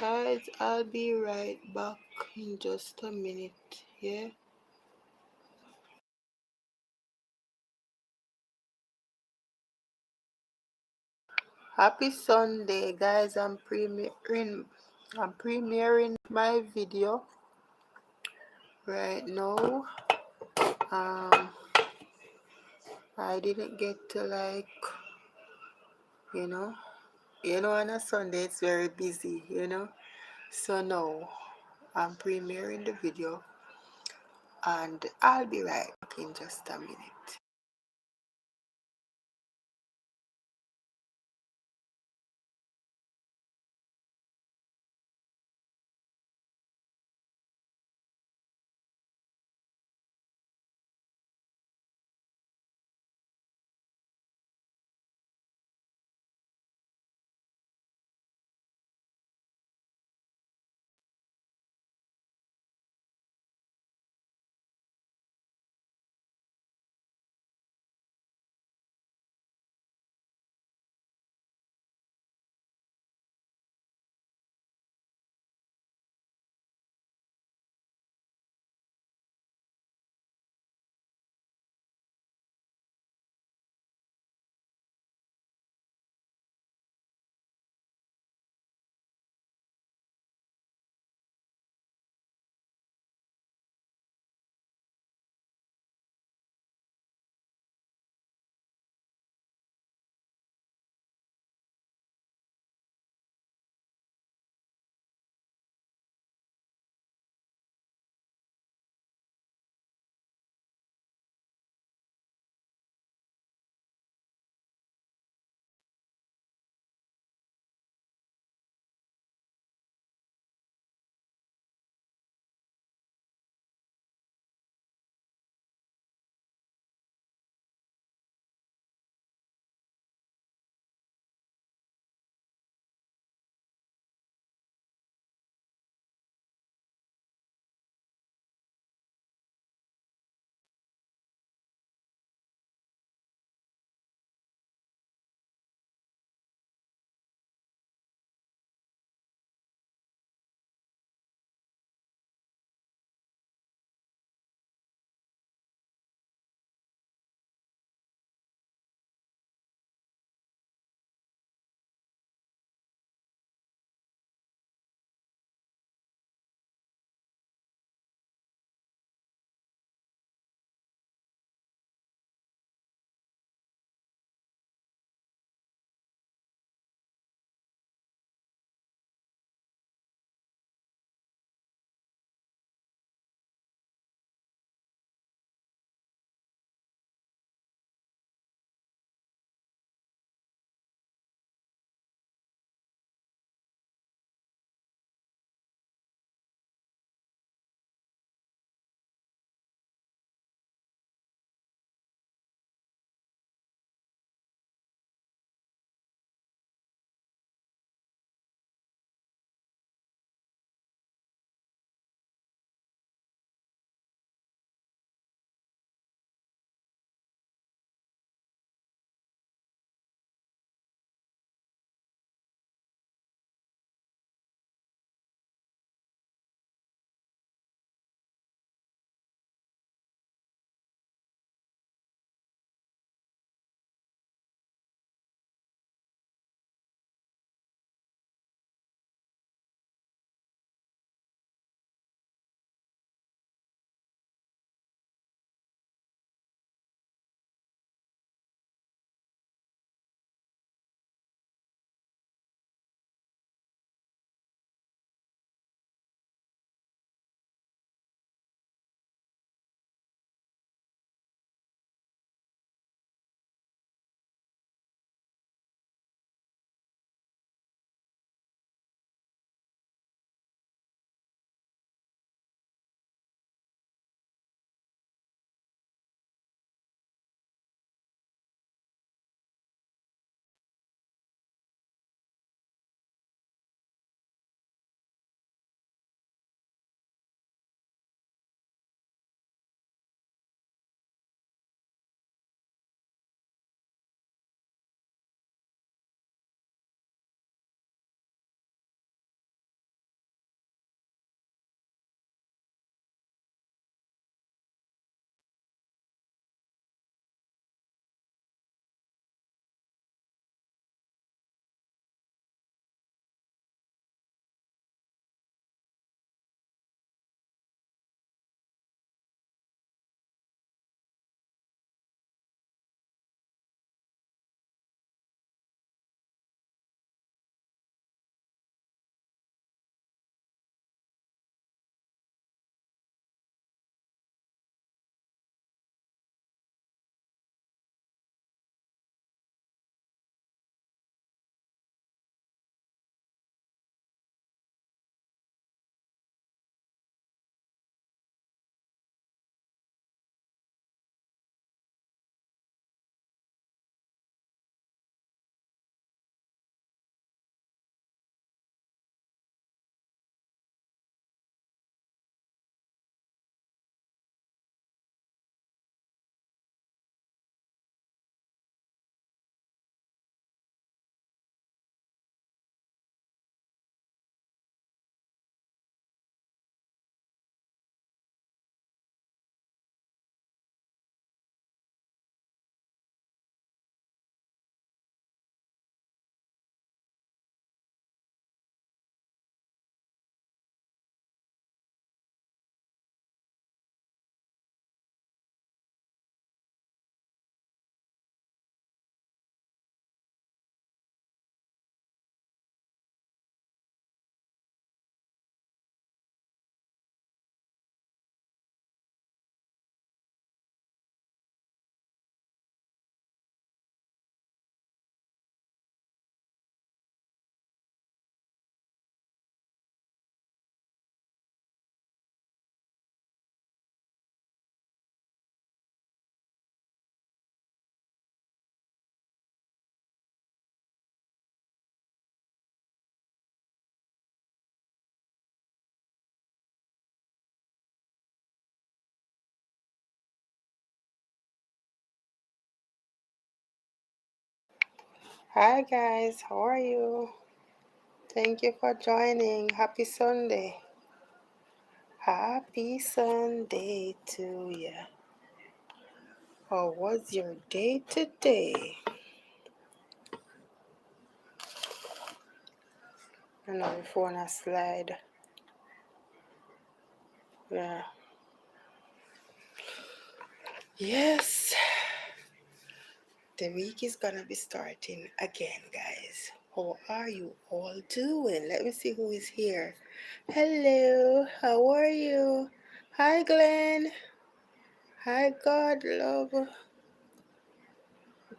Guys, I'll be right back in just a minute, yeah? Happy Sunday, guys. I'm premiering my video right now. Um I didn't get to you know, on a Sunday it's very busy. So now I'm premiering the video and I'll be right back in just a minute. Hi guys, how are you? Thank you for joining. Happy Sunday. Happy Sunday to you. How was your day today? I know your phone has slide. Yeah. Yes, the week is gonna be starting again, guys. How are you all doing? Let me see who is here. Hello, how are you? Hi, Glenn. Hi, God love.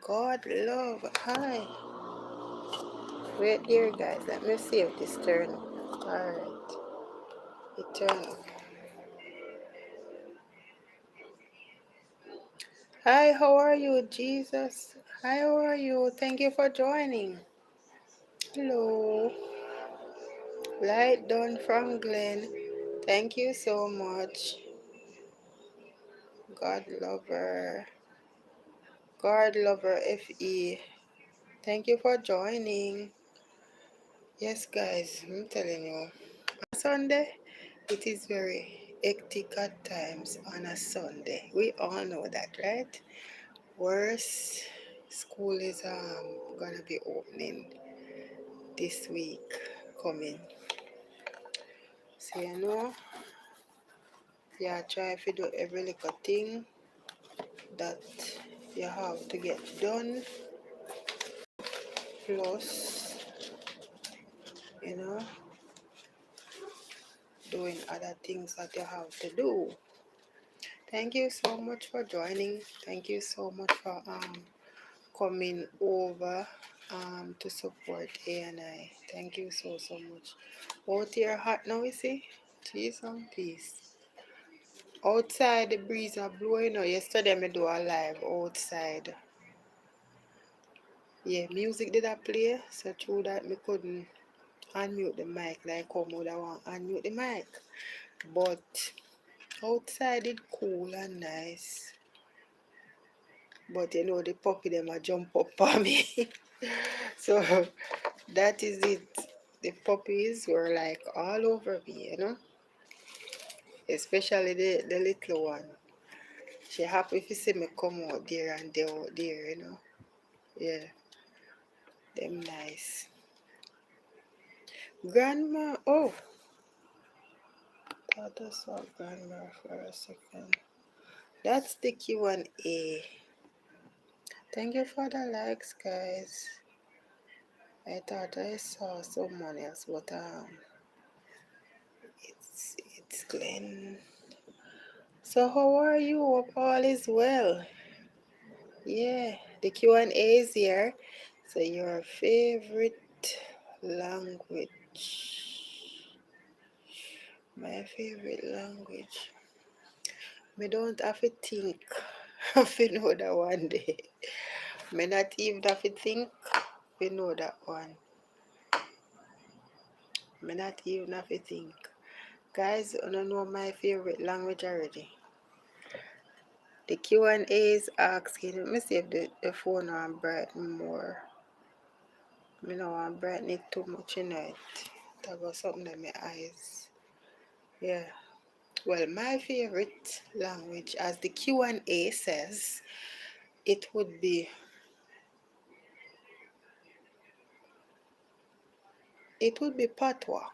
God love. Hi. Wait here, guys. Let me see if this turn. Alright. It turned. Hi, how are you, Jesus? Hi, how are you? Thank you for joining. Hello. Light done from Glenn. Thank you so much. God lover. God lover FE. Thank you for joining. Yes, guys, I'm telling you. On Sunday, it is very hectic at times on a Sunday. We all know that, right? Worse, school is gonna be opening this week coming. So yeah, try to do every little thing that you have to get done. Plus, you know, doing other things that you have to do. Thank you so much for joining. Thank you so much for coming over to support ANI. Thank you so much. Out here hot now, you see? Cheese and peace. Outside the breeze are blowing. Yesterday I do a live outside. Yeah, music did I play, so through that me couldn't unmute the mic like how would I want unmute the mic. But outside it cool and nice. But the puppy them a jump up on me. So that is it. The puppies were like all over me. Especially the little one. She happy if you see me come out there and they out there. Yeah, them nice. Grandma, oh, thought I saw grandma for a second. That's the Q&A. Thank you for the likes, guys. I thought I saw someone else, but it's Glenn. So how are you? Hope all is well. Yeah, the Q&A is here. So your favorite language. My favorite language. Me don't have to think. If you know that one day. Me not even have to think. If you know that one. Me not even have to think. Guys, I don't know my favorite language already. The Q&A is asking. Let me see if the phone on brighten more. Me don't want to brighten it too much in it. That got something in my eyes. Yeah. Well, my favorite language, as the Q&A says, it would be Patois.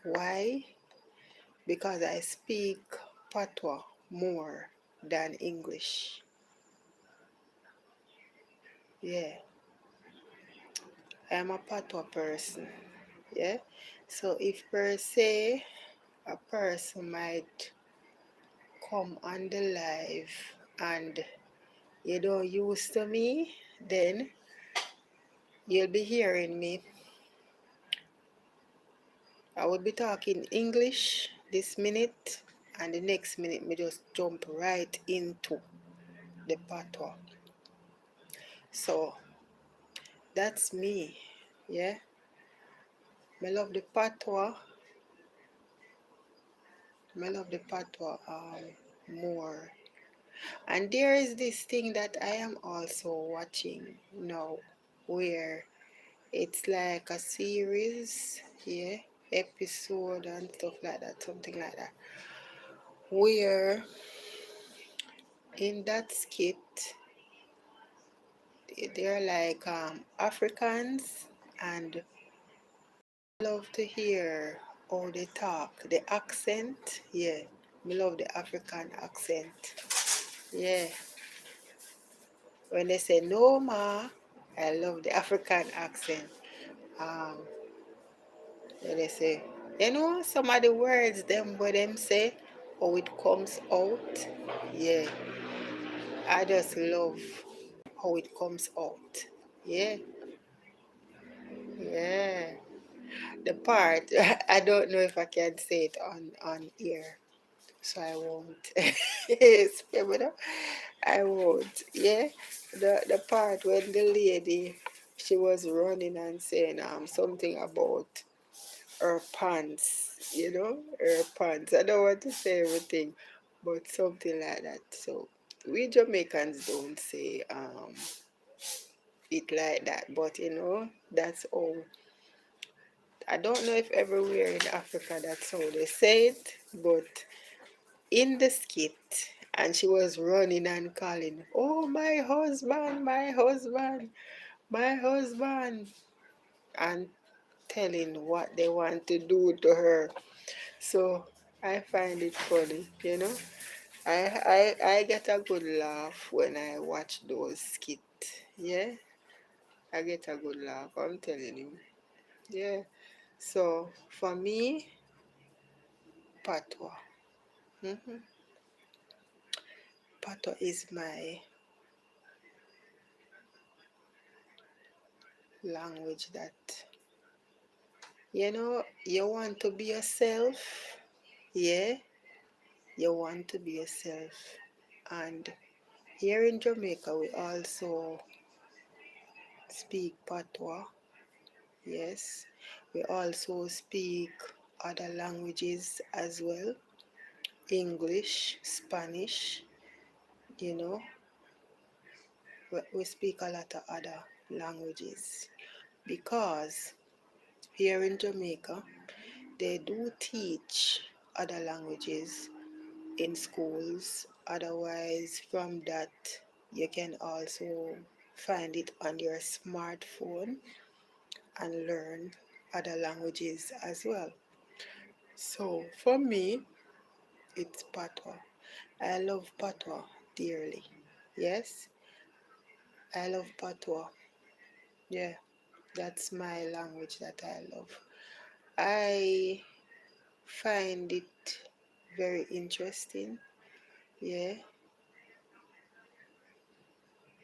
Why? Because I speak Patois more than English. Yeah, I am a Patois person. Yeah, so if per se a person might come on the live and you don't used to me, then you'll be hearing me. I would be talking English this minute, and the next minute me just jump right into the Patois. So that's me. Yeah, I love the Patois. I love the Patois more. And there is this thing that I am also watching now, where it's like a series, yeah, episode and stuff like that, something like that, where in that skit they're like Africans, and I love to hear how they talk, the accent, yeah, I love the African accent, yeah. When they say no ma, I love the African accent. Um, when they say, some of the words them where them say, how it comes out, yeah, I just love how it comes out, yeah, yeah. The part I don't know if I can say it on air, so I won't. Spare me now. I won't. Yeah, the part when the lady, she was running and saying something about her pants. Her pants. I don't want to say everything, but something like that. So we Jamaicans don't say it like that, but that's all. I don't know if everywhere in Africa that's how they say it, but in the skit, and she was running and calling, "Oh, my husband, my husband, my husband," and telling what they want to do to her. So I find it funny. I get a good laugh when I watch those skits. Yeah, I get a good laugh, I'm telling you. Yeah. So for me, patois. hmm Patois is my language that, you want to be yourself. Yeah, you want to be yourself. And here in Jamaica, we also speak patois. Yes, we also speak other languages as well, English, Spanish. You know, we speak a lot of other languages because here in Jamaica, they do teach other languages in schools. Otherwise, from that, you can also find it on your smartphone and learn other languages as well. So for me, it's patois. I love patois dearly. Yes, I love patois. Yeah, that's my language that I love. I find it very interesting. Yeah,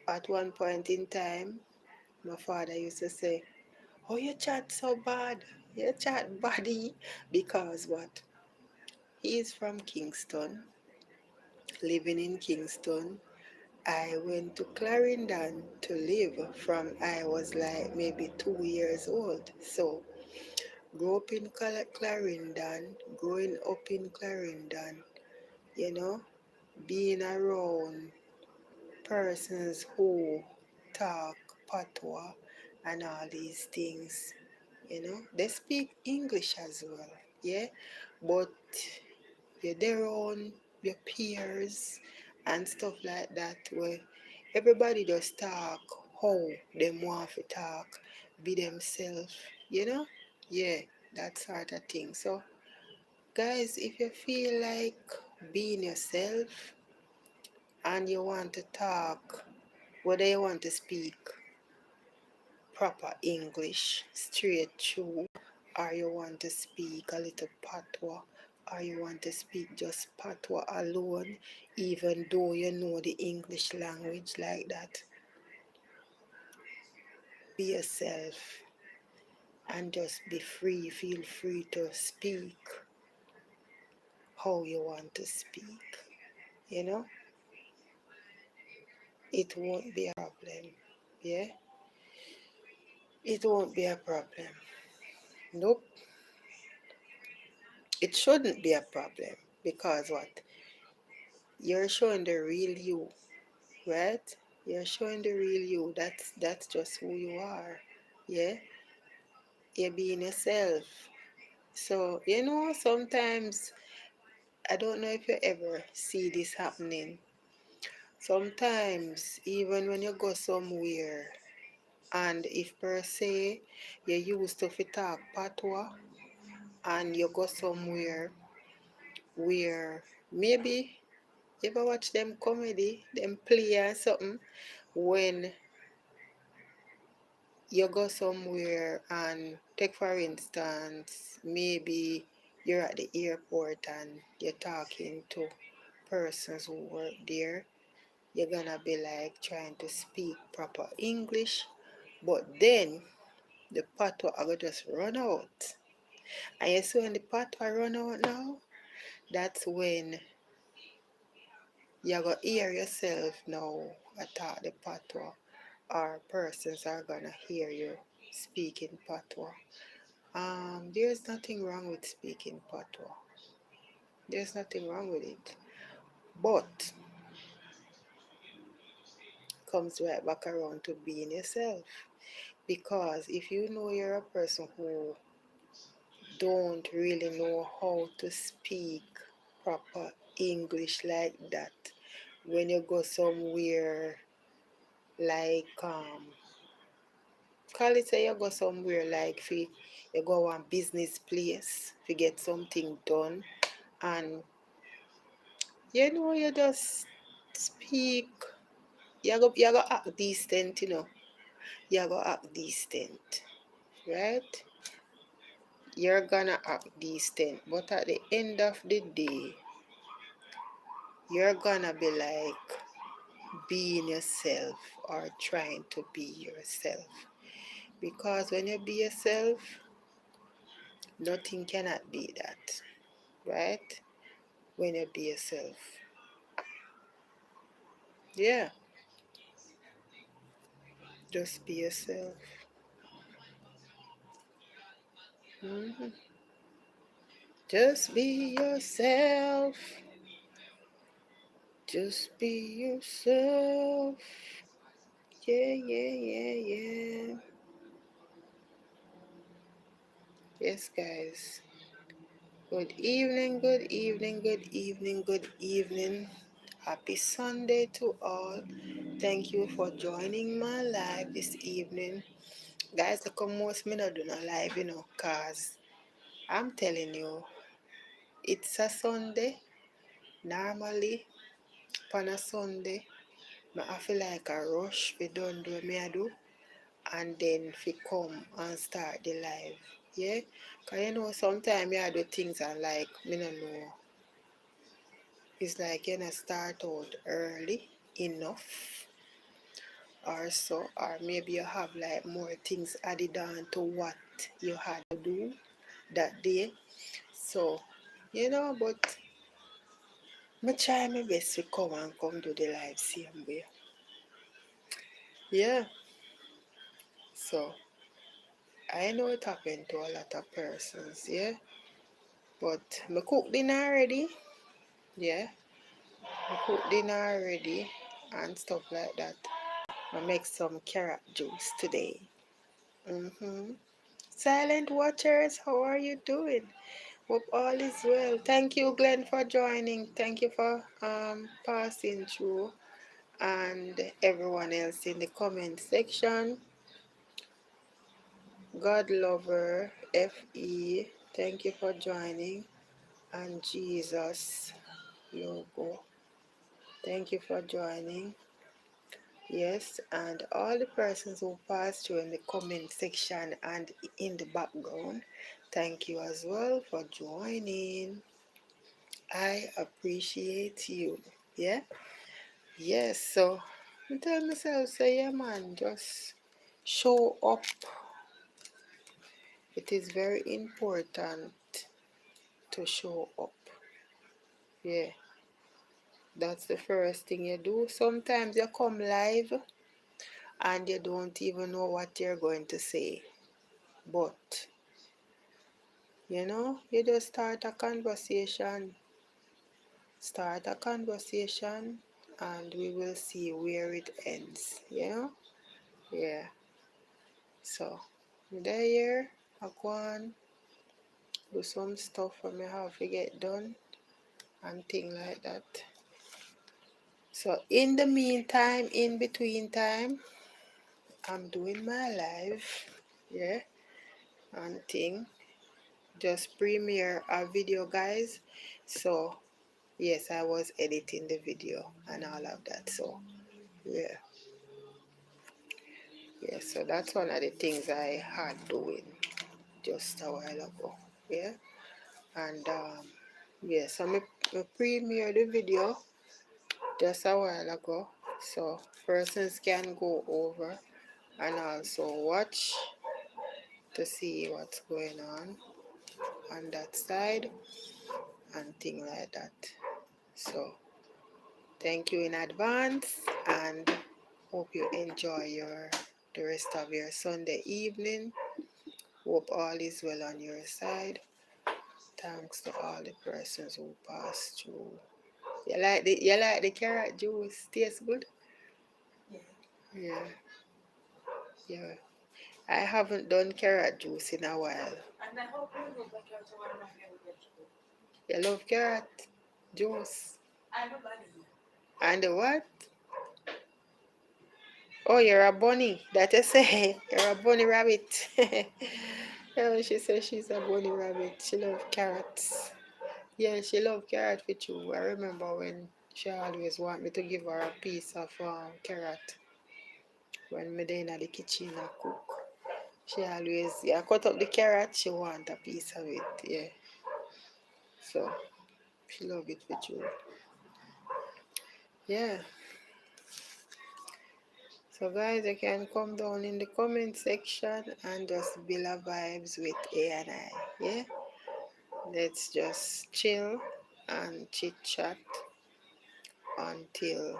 at one point in time, my father used to say, "Oh, you chat so bad. You chat baddy." Because what? He is from Kingston, living in Kingston. I went to Clarendon to live from I was like maybe 2 years old. So, grew up in Clarendon, growing up in Clarendon, you know, being around persons who talk patois and all these things. They speak English as well, yeah, but you're their own, your peers and stuff like that, where everybody just talk how them want to talk, be themselves, you know? Yeah, that sort of thing. So, guys, if you feel like being yourself and you want to talk, whether you want to speak proper English straight through, or you want to speak a little patois, or you want to speak just patois alone, even though you know the English language like that, be yourself and just be free. Feel free to speak how you want to speak. You know, it won't be a problem. Yeah, it won't be a problem. Nope, it shouldn't be a problem because what? you're showing the real you, right? You're showing the real you. That's just who you are. Yeah, you're being yourself. So sometimes I don't know if you ever see this happening. Sometimes even when you go somewhere and if per se you used to fit talk patois and you go somewhere where maybe you ever watch them comedy, them play or something, when you go somewhere and take for instance, maybe you're at the airport and you're talking to persons who work there, you're gonna be like trying to speak proper English, but then the patois are gonna just run out. And you see when the patois run out now, that's when you're gonna hear yourself now attack the patois, or persons are gonna hear you speaking patois. There's nothing wrong with speaking patois. There's nothing wrong with it. But comes right back around to being yourself. Because if you know you're a person who don't really know how to speak proper English like that, when you go somewhere like call it say you go somewhere like you go one business place to get something done, and you just speak, you go act decent, you go act decent, right? You're gonna act decent, but at the end of the day you're gonna be like being yourself or trying to be yourself, because when you be yourself nothing cannot be that, right? When you be yourself, yeah, just be yourself. Mhm. Just be yourself. Just be yourself. Yeah, yeah, yeah, yeah. Yes, guys. Good evening, good evening, good evening, good evening. Happy Sunday to all. Thank you for joining my live this evening. Guys, look how most me not do no live, cause I'm telling you, it's a Sunday. Normally, on a Sunday, I feel like a rush for done do what me I do, and then fi come and start the live. Yeah? Because sometimes I do things and like, me no know. It's like you know start out early enough or so, or maybe you have like more things added on to what you had to do that day. So, but I try my best to come do the live same way. Yeah. So I know it happened to a lot of persons, yeah. But I cook dinner already. Yeah. I cook dinner already and stuff like that. I make some carrot juice today. Silent watchers, how are you doing? Hope all is well. Thank you, Glenn, for joining. Thank you for passing through, and everyone else in the comment section. God lover FE, thank you for joining. And Jesus logo, thank you for joining. Yes, and all the persons who passed through in the comment section and in the background, thank you as well for joining. I appreciate you. Yeah? Yes, so I tell myself, say, yeah, man, just show up. It is very important to show up. Yeah, that's the first thing you do. Sometimes you come live and you don't even know what you're going to say. But, you just start a conversation. start a conversation and we will see where it ends, you know? Yeah. So, there, I go on, do some stuff for me have to get done and things like that. So, in the meantime, in between time, I'm doing my live, yeah, and thing. Just premiere a video, guys. So, yes, I was editing the video and all of that. So, yeah. Yeah, so that's one of the things I had doing just a while ago. Yeah. And yeah, so I premiere the video just a while ago. So persons can go over and also watch to see what's going on that side and things like that. So thank you in advance and hope you enjoy the rest of your Sunday evening. Hope all is well on your side. Thanks to all the persons who passed through. You like the carrot juice? Tastes good? Yeah. Yeah. I haven't done carrot juice in a while. And I hope you know that carrot is one of my favorite vegetables. You love carrot juice? I'm a bunny. And the what? Oh, you're a bunny. That you say. You're a bunny rabbit. Yeah, she says she's a bunny rabbit. She loves carrots. Yeah, she loved carrot for too. I remember when she always want me to give her a piece of carrot when me dey in the kitchen and cook. She always, yeah, cut up the carrot, she want a piece of it, yeah. So, she love it for too. Yeah. So guys, you can come down in the comment section and just build a vibes with A and I, yeah? Let's just chill and chit chat until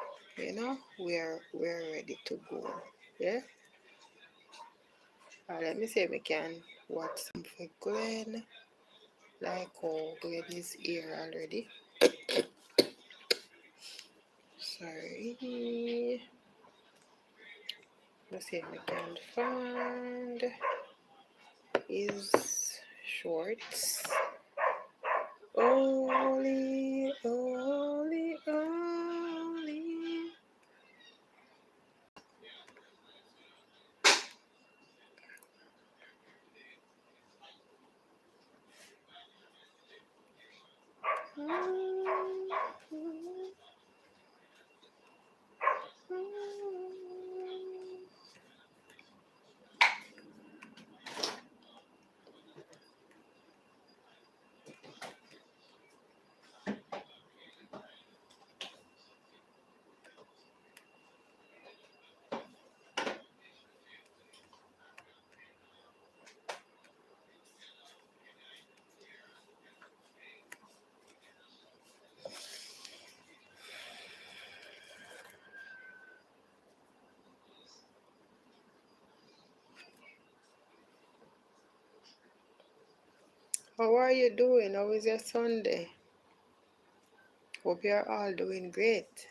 we're ready to go. Yeah. Let me see if we can watch some for Glenn. Like oh Glenn is here already. Sorry. Let's see if we can find his shorts. Oli, Oli, Oli. How are you doing? How is your Sunday? Hope you're all doing great.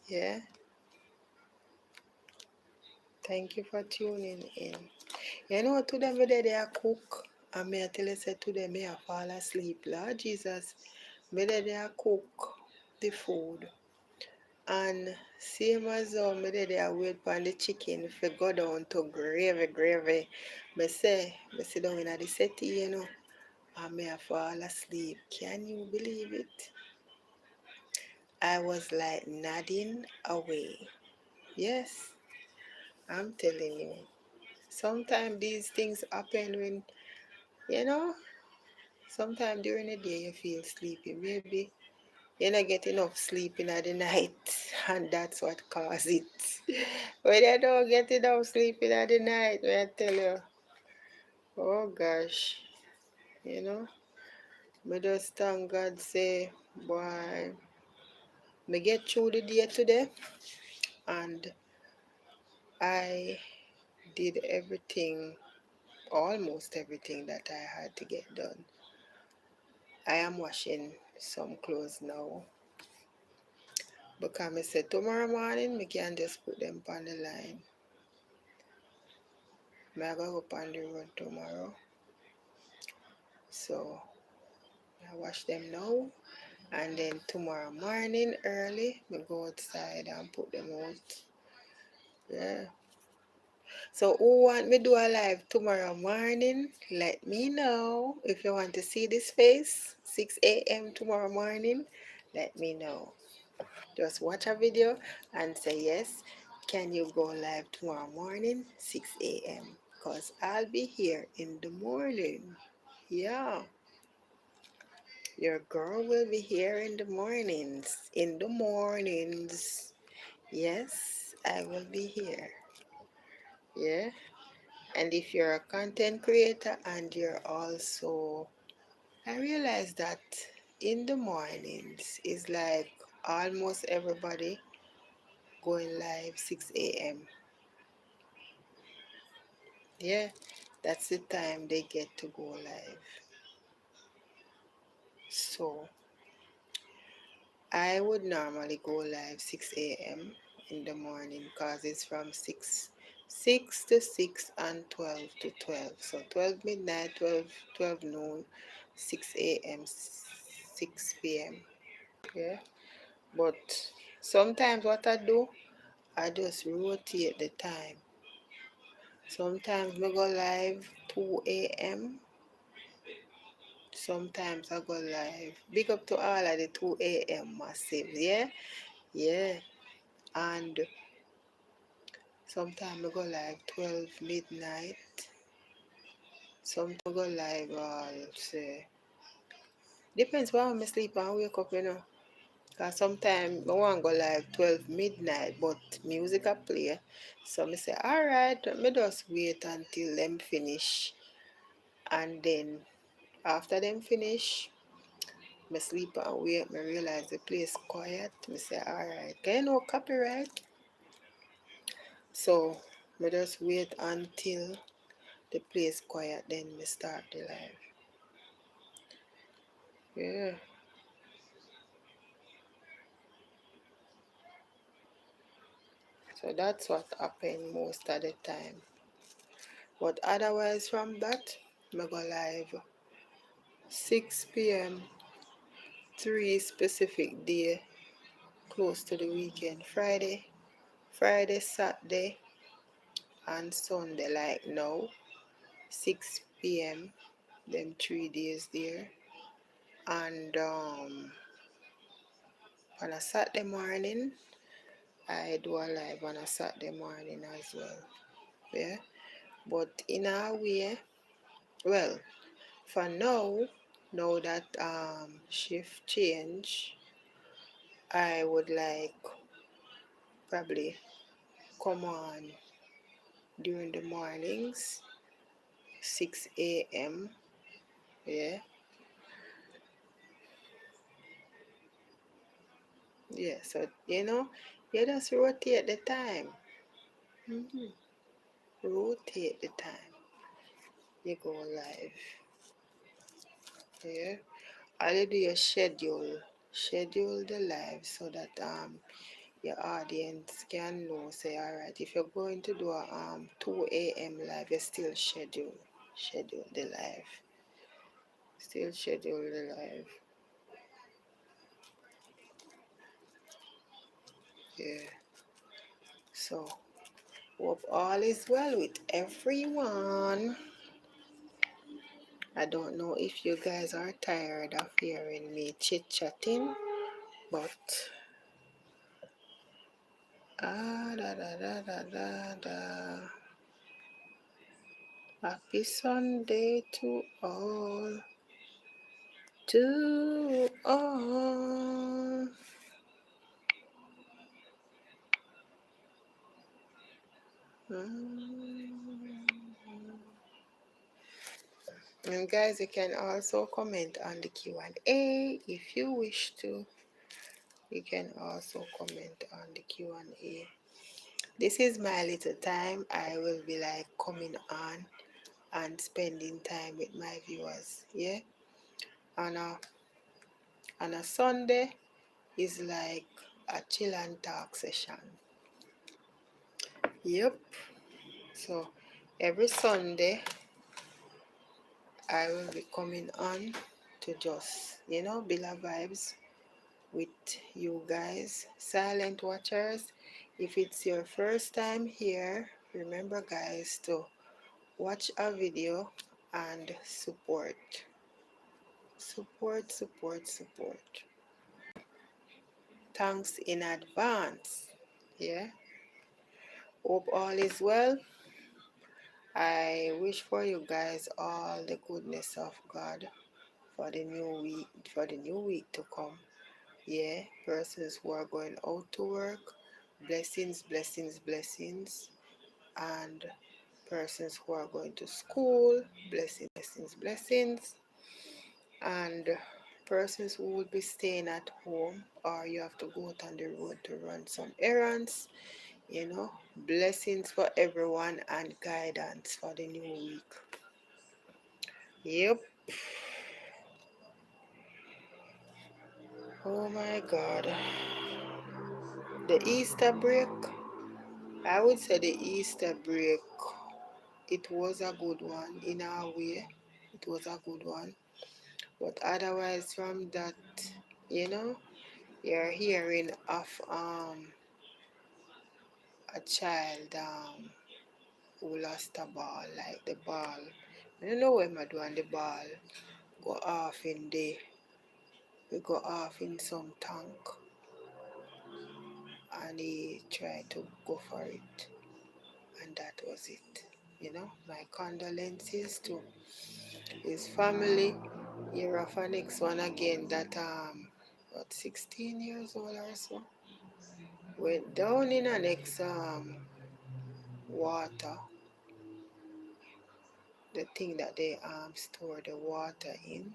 Yeah. Thank you for tuning in. You know, today me dey there cook, and me I tell you say today me I fall asleep. Lord Jesus, me dey there cook the food, and same as how me dey there wait for the chicken for go down to gravy. Me sit down in the settee, and me I fall asleep. Can you believe it? I was like nodding away. Yes, I'm telling you. Sometimes these things happen when, you know, sometimes during the day you feel sleepy. Maybe you don't get enough sleep in the night, and that's what causes it. When you don't get enough sleep in the night, I tell you, oh gosh, me just thank God say, boy, me get through the day today, and I did everything, almost everything that I had to get done. I am washing some clothes now, Because I said tomorrow morning, I can just put them on the line. I go up on the road tomorrow. So I wash them now. And then tomorrow morning early, I go outside and put them out. Yeah. So who want me do a live tomorrow morning? Let me know. If you want to see this face, 6 a.m. tomorrow morning, let me know. Just watch a video and say yes. Can you go live tomorrow morning, 6 a.m.? Because I'll be here in the morning. Yeah. Your girl will be here in the mornings. In the mornings. Yes, I will be here. Yeah. And if you're a content creator and you're also, I realize that in the mornings is like almost everybody going live 6 a.m. Yeah, that's the time they get to go live. So I would normally go live 6 a.m. in the morning because it's from 6 to 6 and 12 to 12. So 12 midnight, 12 noon, 6 a.m., 6 p.m. Yeah. But sometimes what I do, I just rotate the time. Sometimes I go live 2 a.m. Sometimes I go live. Big up to all of the 2 a.m. massive, yeah? Yeah. And sometimes I go live 12 midnight. Sometimes I go live all say. Depends when I sleep and wake up, you know. Because sometimes I want to go live 12 midnight, but music I play. So I say, alright, me just wait until them finish. And then after them finish, me sleep and wake, me realize the place quiet. Me say, alright, can you know copyright? So me just wait until the place quiet, then me start the live. Yeah. So that's what happened most of the time. But otherwise from that, me go live 6 p.m. 3 specific day close to the weekend. Friday, Saturday, and Sunday like now. 6 p.m. them 3 days there. And on a Saturday morning, I do a live on a Saturday morning as well. Yeah. But in a way, well, for now that shift change, I would like probably come on during the mornings, 6 a.m. Yeah. Yeah. So, you just rotate the time. Rotate the time. You go live. Yeah. All you do is schedule the live so that your audience can know, say, all right, if you're going to do a 2 a.m. live, you still schedule the live. Still schedule the live. Yeah. So, hope all is well with everyone. I don't know if you guys are tired of hearing me chit-chatting, but da da da da da da. Happy Sunday to all. To all. And guys, you can also comment on the Q&A if you wish to. You can also comment on the Q&A. This is my little time. I will be like coming on and spending time with my viewers. Yeah. On a Sunday is like a chill and talk session. Yep. So every Sunday I will be coming on to just, build a vibes with you guys, silent watchers. If it's your first time here, remember guys to watch a video and support. Support, support, support. Thanks in advance. Yeah. Hope all is well. I wish for you guys all the goodness of God for the new week to come. Yeah, persons who are going out to work, blessings, blessings, blessings, and persons who are going to school, blessings, blessings, blessings, and persons who will be staying at home or you have to go out on the road to run some errands, blessings for everyone and guidance for the new week. Yep. Oh my God. The Easter break, I would say the Easter break, it was a good one in our way. It was a good one. But otherwise from that, you're hearing of a child who lost a ball, like the ball. I don't know what I'm doing, the ball go off in we go off in some tank and he tried to go for it. And that was it. My condolences to his family. Here of a next one again that 16 years old or so went down in an next water, the thing that they store the water in.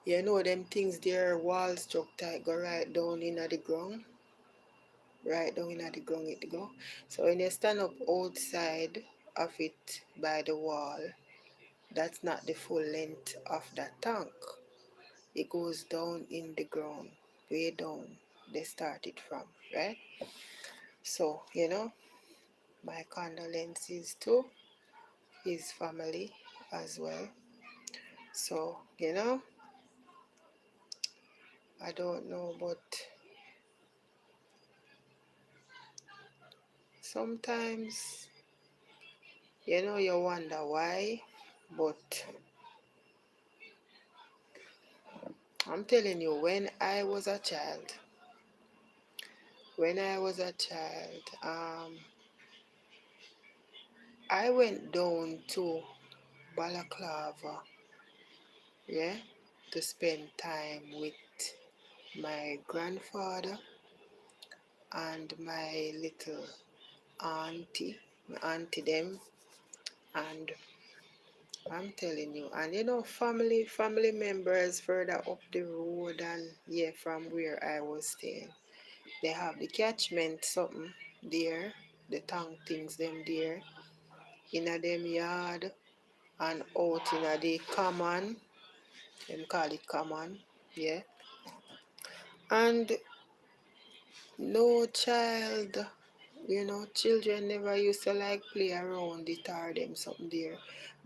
Them things there, wall structure go right down in the ground. Right down in the ground it go. So when you stand up outside of it by the wall, that's not the full length of that tank. It goes down in the ground, way down they started from, right? So, my condolences to his family as well. So, I don't know, but sometimes, you wonder why, but I'm telling you, when I was a child, I went down to Balaclava, yeah, to spend time with my grandfather and my little auntie them, and I'm telling you, and family members further up the road and from where I was staying, they have the catchment something there, the tank things them there, in a them yard and out in a the common, them call it common, yeah, and no child, children never used to like play around it or them something there.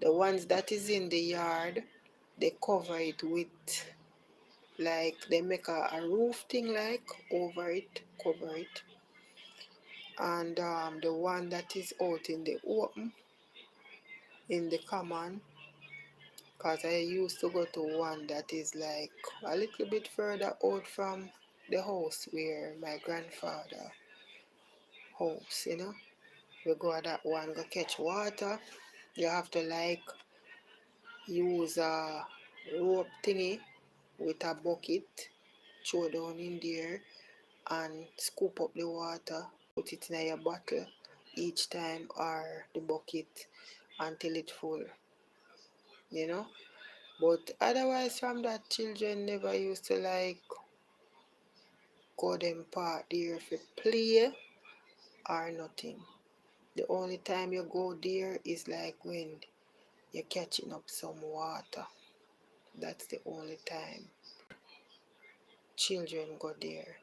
The ones that is in the yard, they cover it with, like, they make a roof thing, like, over it, cover it. And the one that is out in the open, in the common, because I used to go to one that is like a little bit further out from the house where my grandfather house, we go at that one, go catch water. You have to like use a rope thingy with a bucket, throw down in there and scoop up the water, put it in your bottle each time or the bucket until it full, But otherwise from that, children never used to like go them part there for play or nothing. The only time you go there is like when you're catching up some water. That's the only time children go there.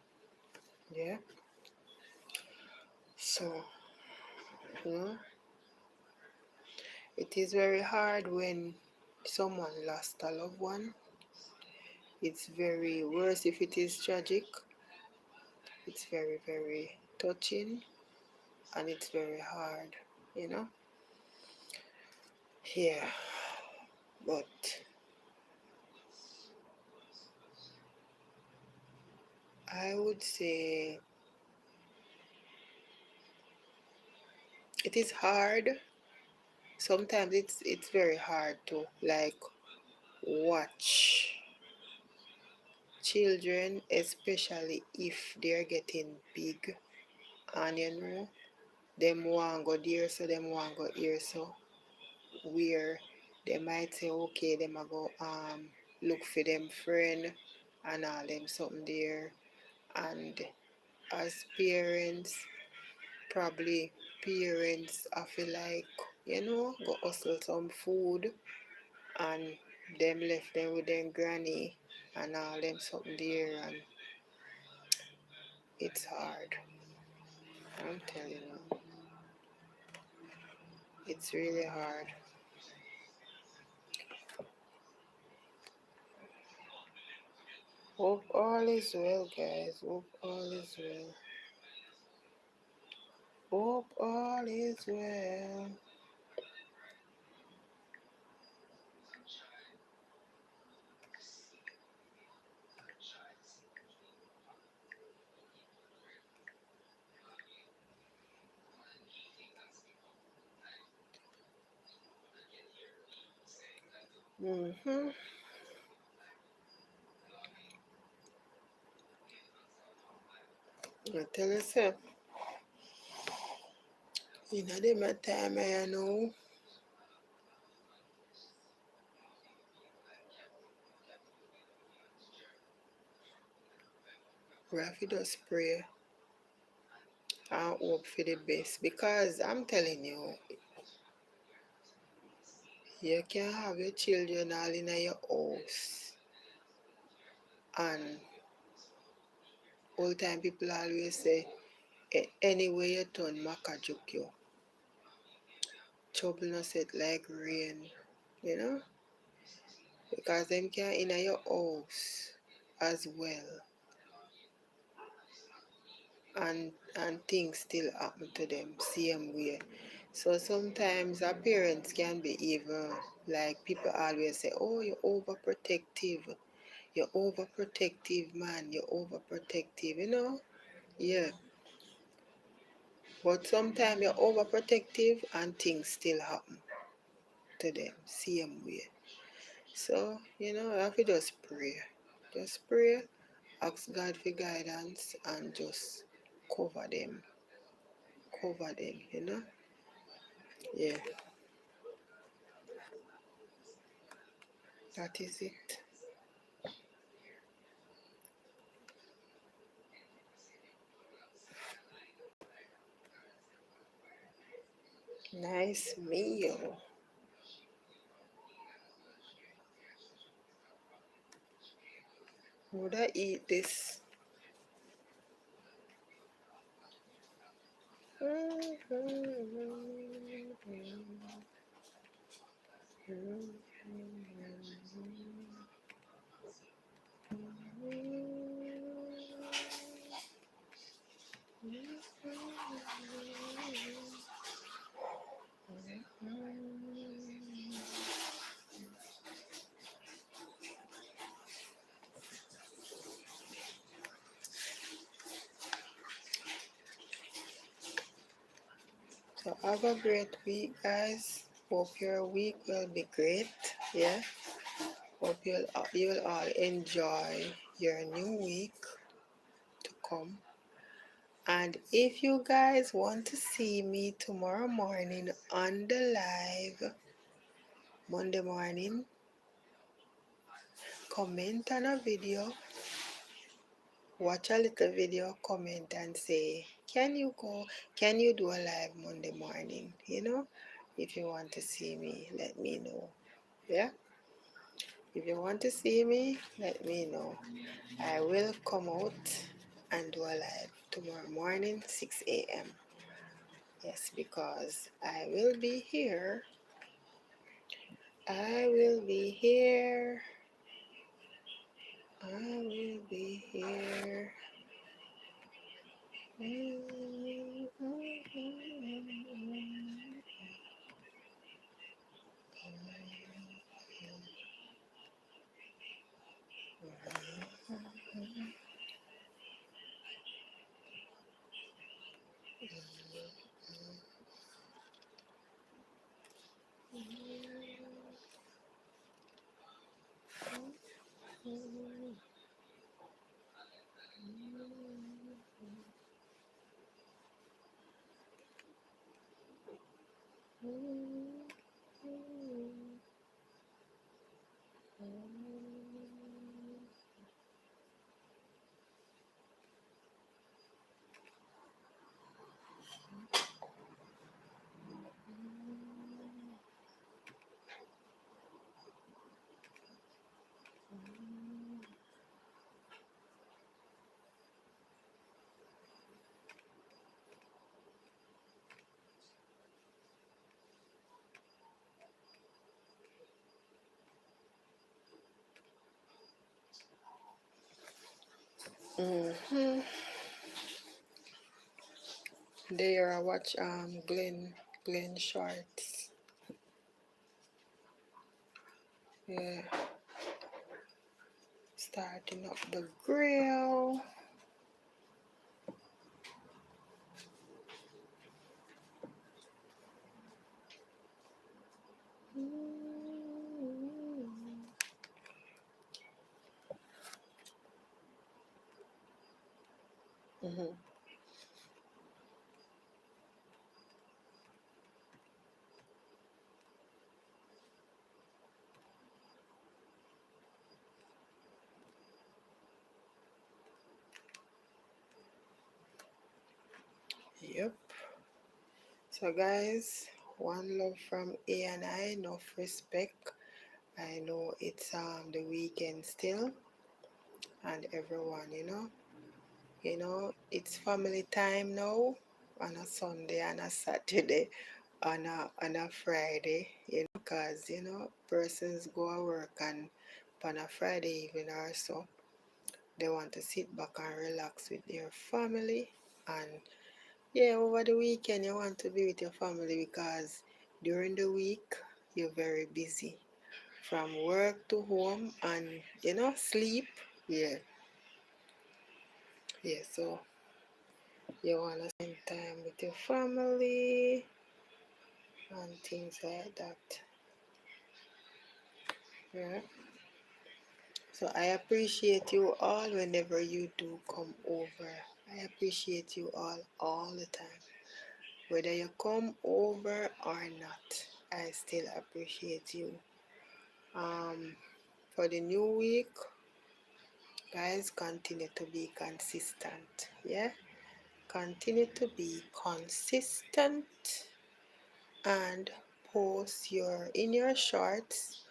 Yeah. So, you know, it is very hard when someone lost a loved one. It's very worse if it is tragic. It's very, very touching, and it's very hard, you know. Yeah, but I would say it is hard. Sometimes it's very hard to like watch children, especially if they're getting big, and you know them want go there, so them want go here, so where they might say okay, them a go look for them friend and all them something there, and as parents, probably parents I feel like, you know, go hustle some food, and them left them with them granny and all them something there, and it's hard. I'm telling you, it's really hard. Hope all is well, guys. Hope all is well. Hope all is well. Mm-hmm. I tell you, sir, in a day my time I know, we have to just pray and hope for the best, because I'm telling you, you can have your children all in your house, and all time people always say, anyway you turn, Maka joke you. Trouble not set like rain, you know? Because them can in your house as well, and things still happen to them same way. So sometimes our parents can be even like people always say, oh, you're overprotective. You're overprotective, man. You're overprotective, you know? Yeah. But sometimes you're overprotective and things still happen to them same way. So, you know, I have to just pray. Just pray, ask God for guidance, and just cover them. Cover them, you know? Yeah, that is it. Nice meal. Would I eat this? So have a great week, guys. Hope your week will be great. Yeah. Hope you'll all enjoy your new week to come. And if you guys want to see me tomorrow morning on the live, Monday morning, comment on a video, watch a little video, comment and say, can you do a live Monday morning? You know, if you want to see me, let me know. Yeah. If you want to see me, let me know. I will come out and do a live tomorrow morning, 6 a.m. Yes, because I will be here. I will be here. I will be here. Mm-hmm. There I watch Glenn Shorts. Yeah. Starting up the grill. Mm-hmm. Yep. So guys, one love from A and I, enough respect. I know it's the weekend still, and everyone, it's family time now on a Sunday and a Saturday on a Friday, because persons go to work and on a Friday evening or so they want to sit back and relax with their family. And yeah, over the weekend you want to be with your family because during the week you're very busy from work to home and sleep. Yeah, yeah. So you want to spend time with your family and things like that. Yeah. So I appreciate you all whenever you do come over. I appreciate you all the time. Whether you come over or not, I still appreciate you. For the new week, guys, continue to be consistent. Yeah? Continue to be consistent and post in your shorts,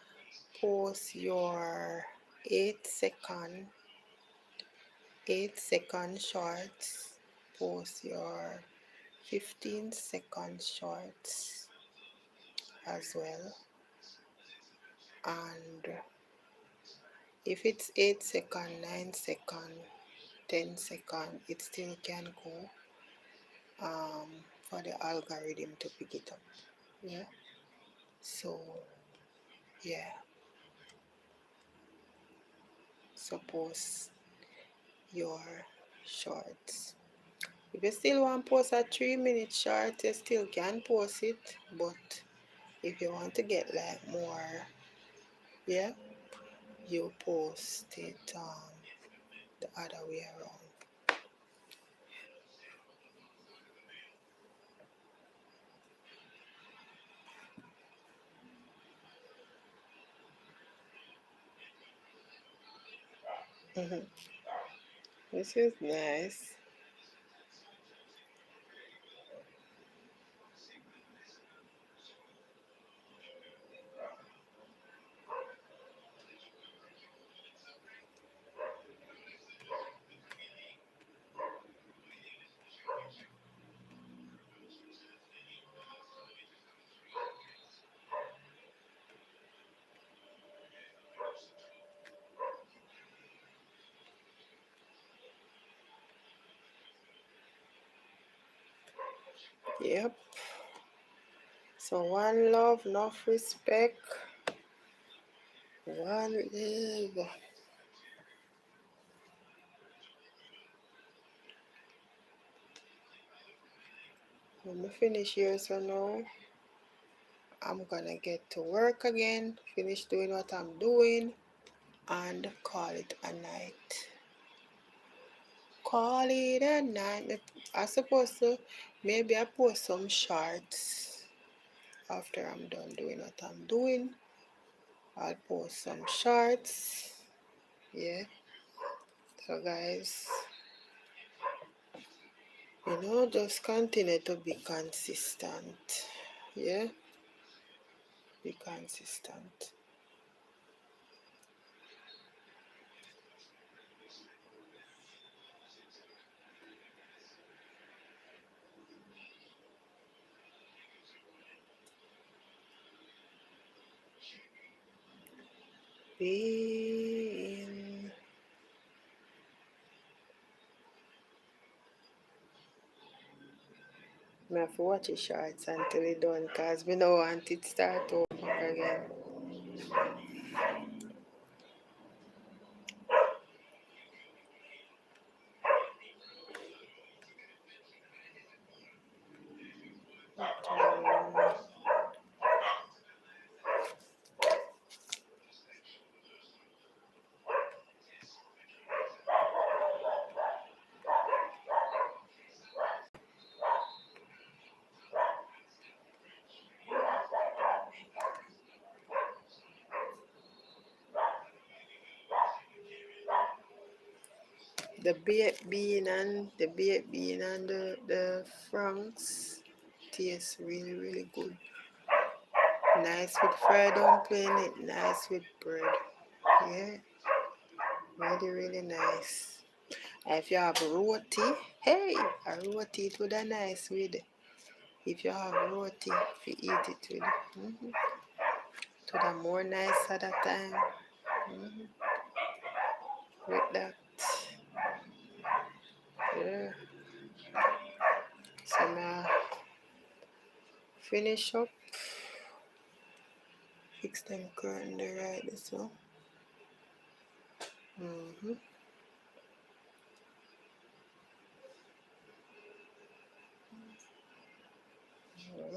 post your 8-second shorts, post your 15-second shorts as well. And if it's 8 second, 9 second, 10 second, it still can go for the algorithm to pick it up. Yeah. So yeah. So post your shorts. If you still want to post a 3-minute short, you still can post it. But if you want to get like more, yeah, you post it the other way around. This is nice. Yep. So one love, enough respect, one love. When we finish here, so now I'm gonna get to work again, finish doing what I'm doing, and call it a night. Call it a night. I supposed to, maybe I post some shorts after I'm done doing what I'm doing. I'll post some shorts. Yeah. So guys, just continue to be consistent. Yeah. Be consistent. Being. I have to watch the shorts until it done because we don't want it start over again. The baked bean and the franks taste really really good. Nice with fried dumpling, it nice with bread. Yeah, really really nice. And if you have roti, hey, a roti it would be nice with. If you have roti, if you eat it with, it would be more nice at that time. With that, yeah. So now finish up, fix them curtain the right this one.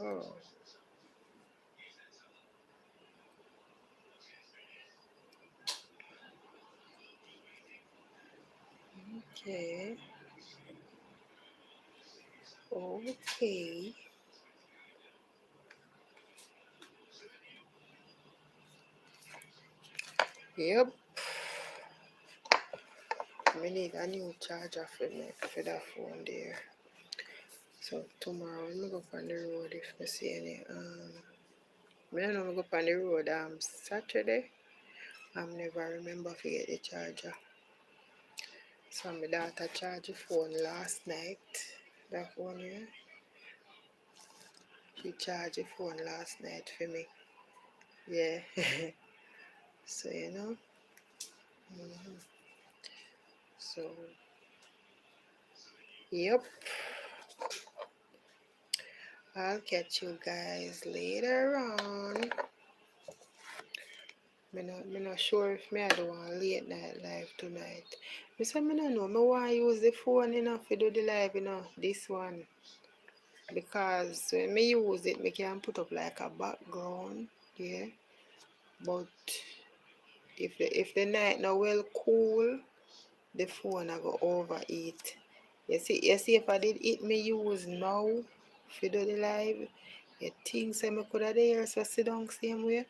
Oh, okay. Okay. Yep. We need a new charger for that phone there. So tomorrow we go on the road if I see any I don't know go on the road Saturday. I'm never remember to get the charger. So my daughter charged the phone last night. That phone here. She charged the phone last night for me. Yeah. So So yep. I'll catch you guys later on. I'm not sure if I do a late night live tonight. I say I don't know. I want to use the phone to do the live, this one. Because when I use it, I can put up like a background, yeah. But if the night not well cool, the phone I go overheat. You see if I did it me use now for do the live, you think say I could have there so sit down same way?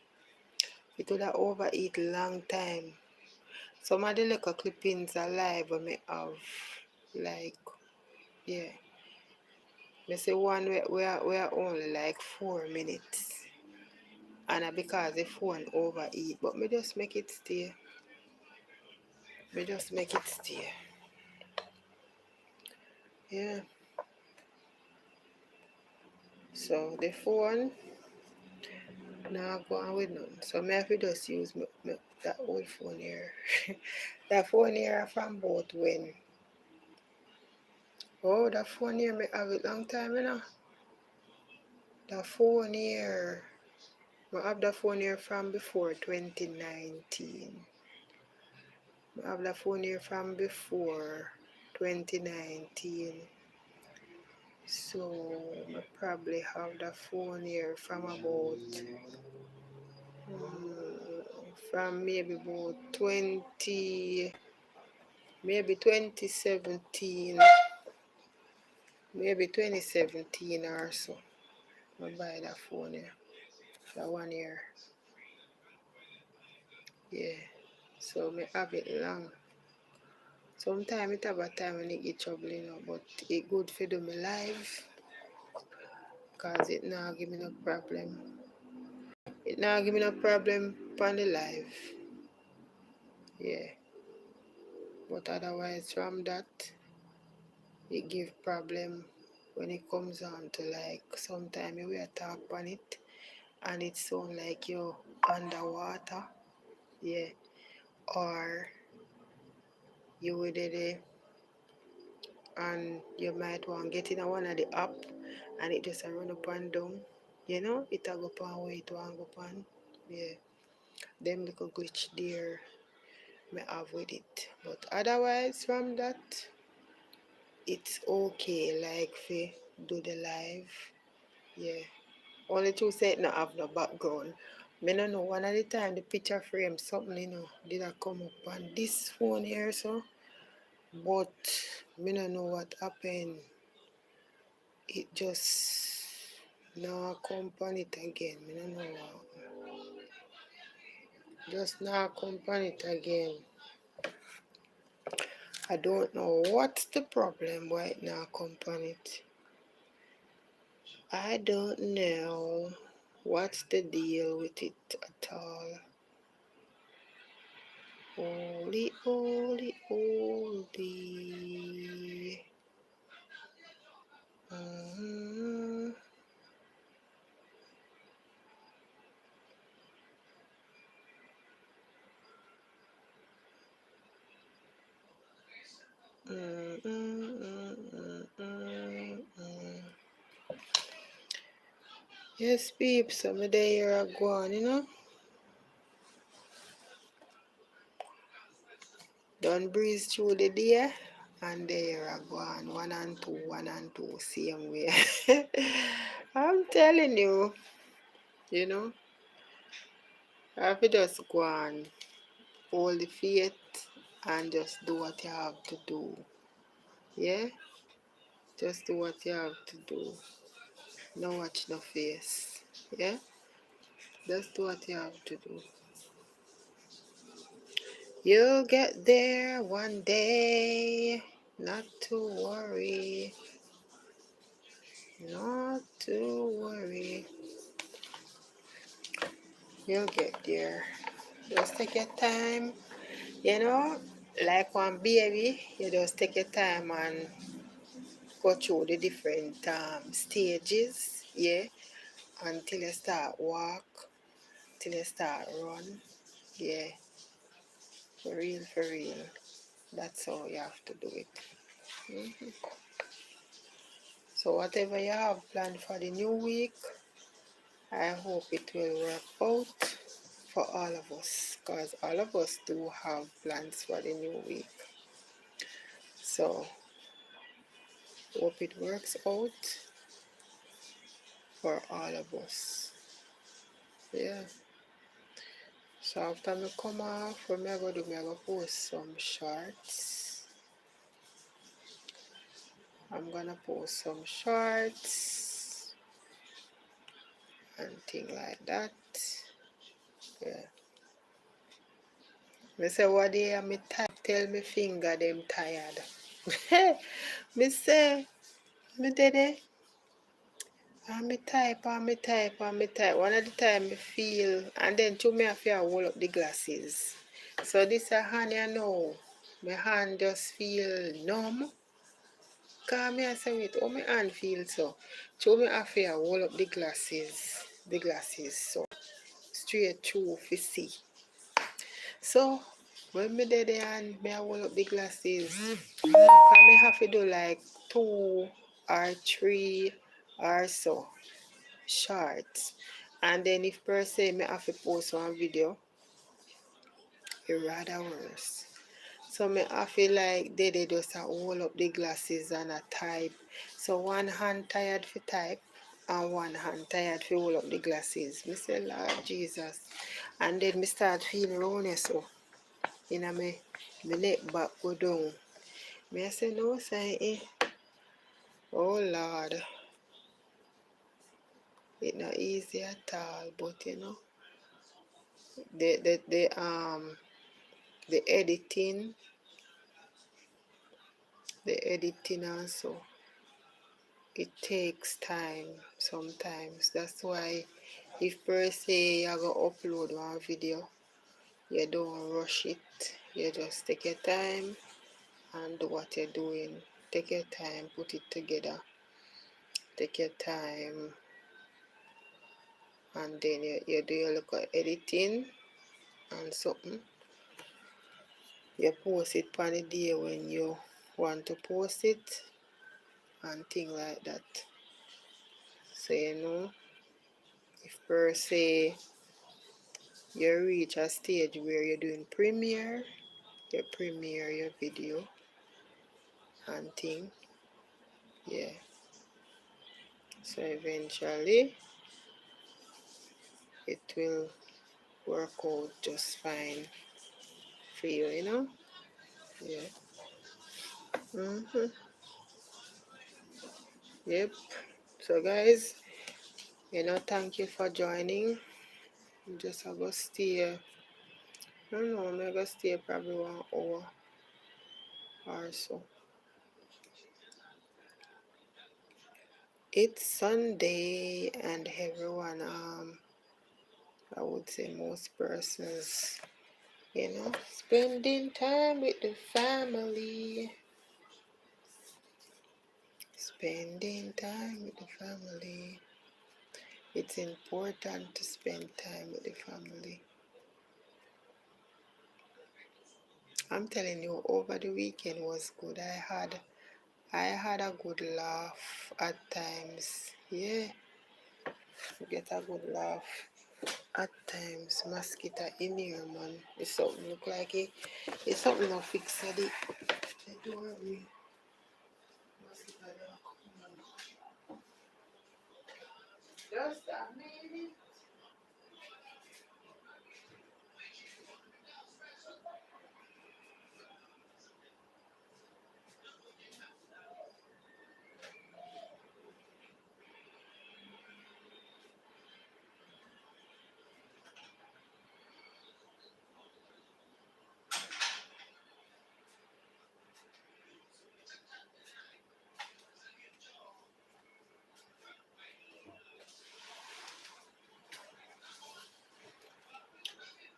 It would have overheat long time. Some of the little clippings are live when I have like yeah. I say one where only like 4 minutes. And because the phone overheat, but me just make it stay. Me just make it stay. Yeah. So the phone now go on with none. So me have to just use that old phone here. That phone here from both when. Oh, that phone here me have it long time, the phone here. I have the phone here from before 2019. I have the phone here from before 2019. So I probably have the phone here from about from maybe about 2017, maybe 2017 or so. I buy that phone here, that one here. Yeah, so I have it long. Sometimes it have a time when it get trouble, but it good for do me live, cause it not give me no problem. It not give me no problem on the live. Yeah. But otherwise from that, it give problem when it comes on to like sometimes you will talk on it and it sound like you're underwater. Yeah. Or you would and you might want to get in one of the app and it just run up and down. It a go upon where it want go upon. Yeah. Them little glitch there may have with it. But otherwise from that, it's okay like for do the live. Yeah. Only two say it not have no background. Me no know one of the time the picture frame something did I come up on this phone here so. But me no know what happened. It just now come on it again. Me no know what. Just now come on it again. I don't know what's the problem why it now come on it. I don't know what's the deal with it at all. Holy, holy, holy. Mm-hmm. Yes, peeps, some of the year are gone, Don't breeze through the day, and the year are gone. 1 and 2, same way. I'm telling you, I have to just go on, hold the faith, and just do what you have to do. Yeah? Just do what you have to do. No watch no face. Yeah? Just do what you have to do. You'll get there one day. Not to worry. Not to worry. You'll get there. Just take your time. Like one baby, you just take your time and go through the different stages. Yeah? Until you start walk. Till you start run. Yeah. For real, for real. That's how you have to do it. So whatever you have planned for the new week, I hope it will work out for all of us, because all of us do have plans for the new week. So hope it works out for all of us. Yeah. So after me come off, what me go do? Me go post some shorts. I'm gonna post some shorts and things like that. Yeah. Me say what day me type, tell me finger them tired. Me say, me did it. And me type. One of the time me feel, and then two me have to hold up the glasses. So this a hand you know, my hand just feel numb. Cause me I say wait, how my hand feel so? Two me have to hold up the glasses, so straight through for see. So when me did it and me hold up the glasses, cause me have to do like 2 or 3 or so shorts. And then if per se me have to post one video, it rather worse. So me have to like they just hold up the glasses and a type. So one hand tired for type and one hand tired for hold up the glasses. Me say Lord Jesus. And then me start feeling lonely so. You know me neck back go down. Me I say no say oh Lord. It's not easy at all, but you know the editing also, it takes time sometimes. That's why if per se you go upload one video, you don't rush it. You just take your time and do what you're doing. Take your time, put it together. Take your time, and then you do your look at editing and something. You post it on the day when you want to post it and things like that. So you know, if per se you reach a stage where you're doing premiere, you premiere your video and thing, yeah. So eventually it will work out just fine for you, you know? Yeah. Yep. So guys, you know, thank you for joining. Just I go stay, I don't know, I'm gonna stay probably 1 hour or so. It's Sunday and everyone, I would say most persons, you know, spending time with the family. Spending time with the family. It's important to spend time with the family. I'm telling you, over the weekend was good. I had a good laugh at times. Yeah, get a good laugh at times. Mosquito in here, man. It's something look like it. It's something no fix it. Don't worry. Mosquito don't come. Just a minute.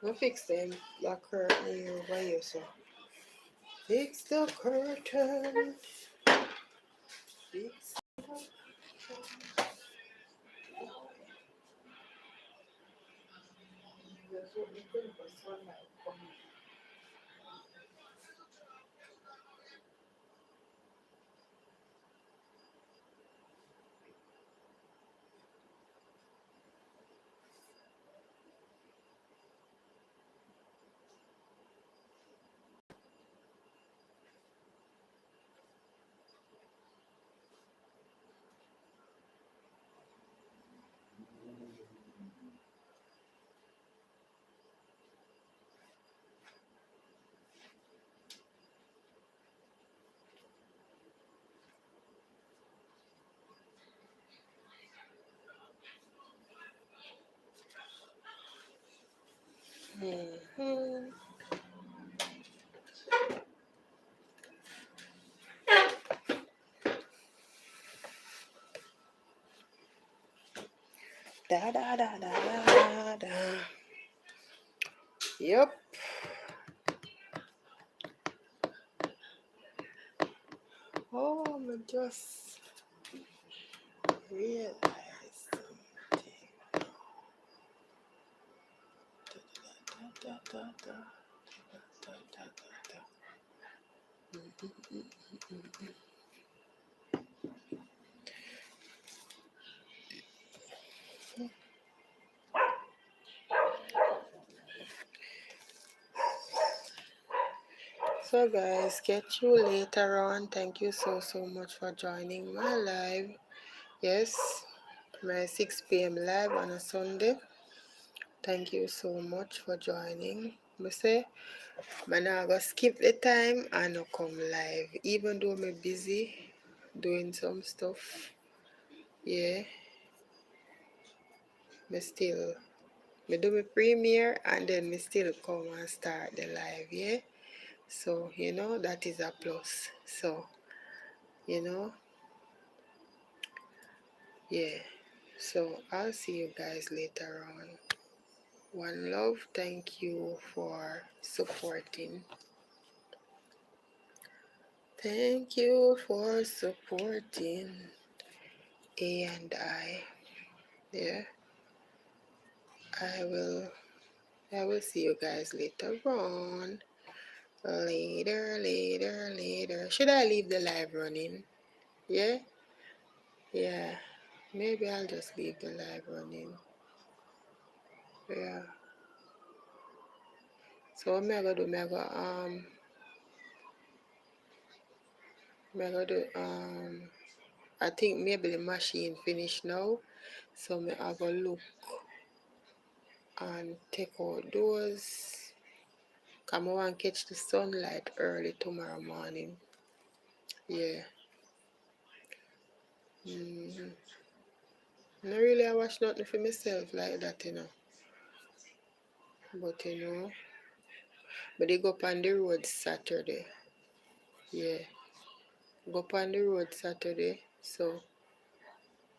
We'll fix them. The curtain here over here, so. Fix the curtain. Fix the curtain. That's what we think for sunlight coming. Da da da da da da. Yep. Oh, I just realized something. Da, da, da, da, da, da, da, So guys, catch you later on. Thank you so much for joining my live. Yes, my 6 p.m. live on a Sunday. Thank you so much for joining. I say, I'm not gonna skip the time and not come live. Even though I'm busy doing some stuff. Yeah, I do my premiere and then me still come and start the live, yeah? So, that is a plus. So, you know, yeah. So, I'll see you guys later on. One love, thank you for supporting. Thank you for supporting A and I. Yeah, I will see you guys later on. Later. Should I leave the live running? Yeah? Yeah. Maybe I'll just leave the live running. Yeah. So what am I gonna do? I think maybe the machine finished now. So I go look and take out those. Come on and catch the sunlight early tomorrow morning. Yeah. Not really I watch nothing for myself like that, But but they go up on the road Saturday. Yeah. Go up on the road Saturday. So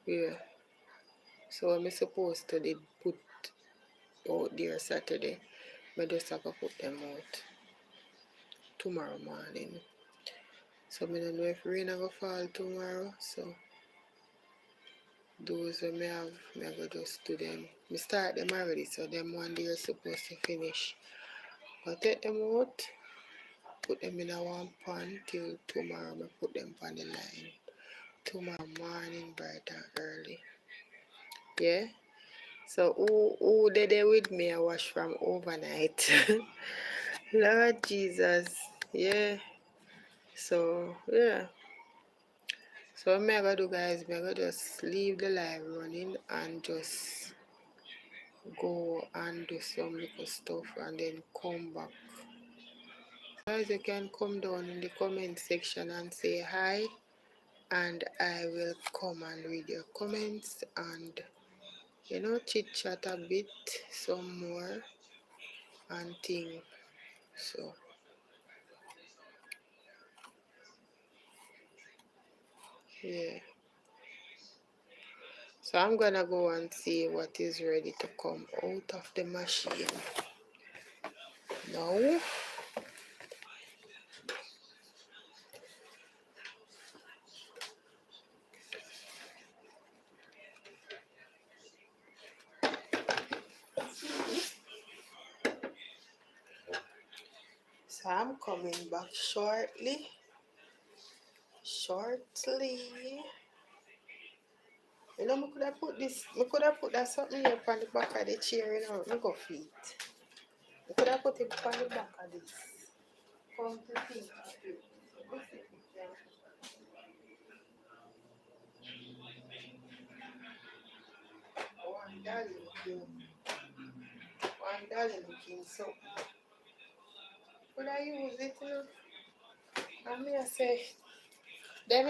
yeah. So I'm supposed to they put out there Saturday. But just have to put them out tomorrow morning. So I don't know if rain will fall tomorrow. So those who may go just do them. I start them already, so them one day are supposed to finish. But take them out, put them in a one pan till tomorrow. I put them on the line. Tomorrow morning, bright and early. Yeah? So who they there with me I wash from overnight. Lord Jesus. Yeah. So yeah. So what I'm gonna do guys, I'm gonna just leave the live running and just go and do some little stuff and then come back. Guys, you can come down in the comment section and say hi and I will come and read your comments and chit chat a bit some more and thing. So yeah. So I'm gonna go and see what is ready to come out of the machine now. So I'm coming back shortly. I could have put that something here on the back of the chair, I go feet. I could have put it on the back of this. Come to think of it. One dollar looking so. Could I use it, And I say, then I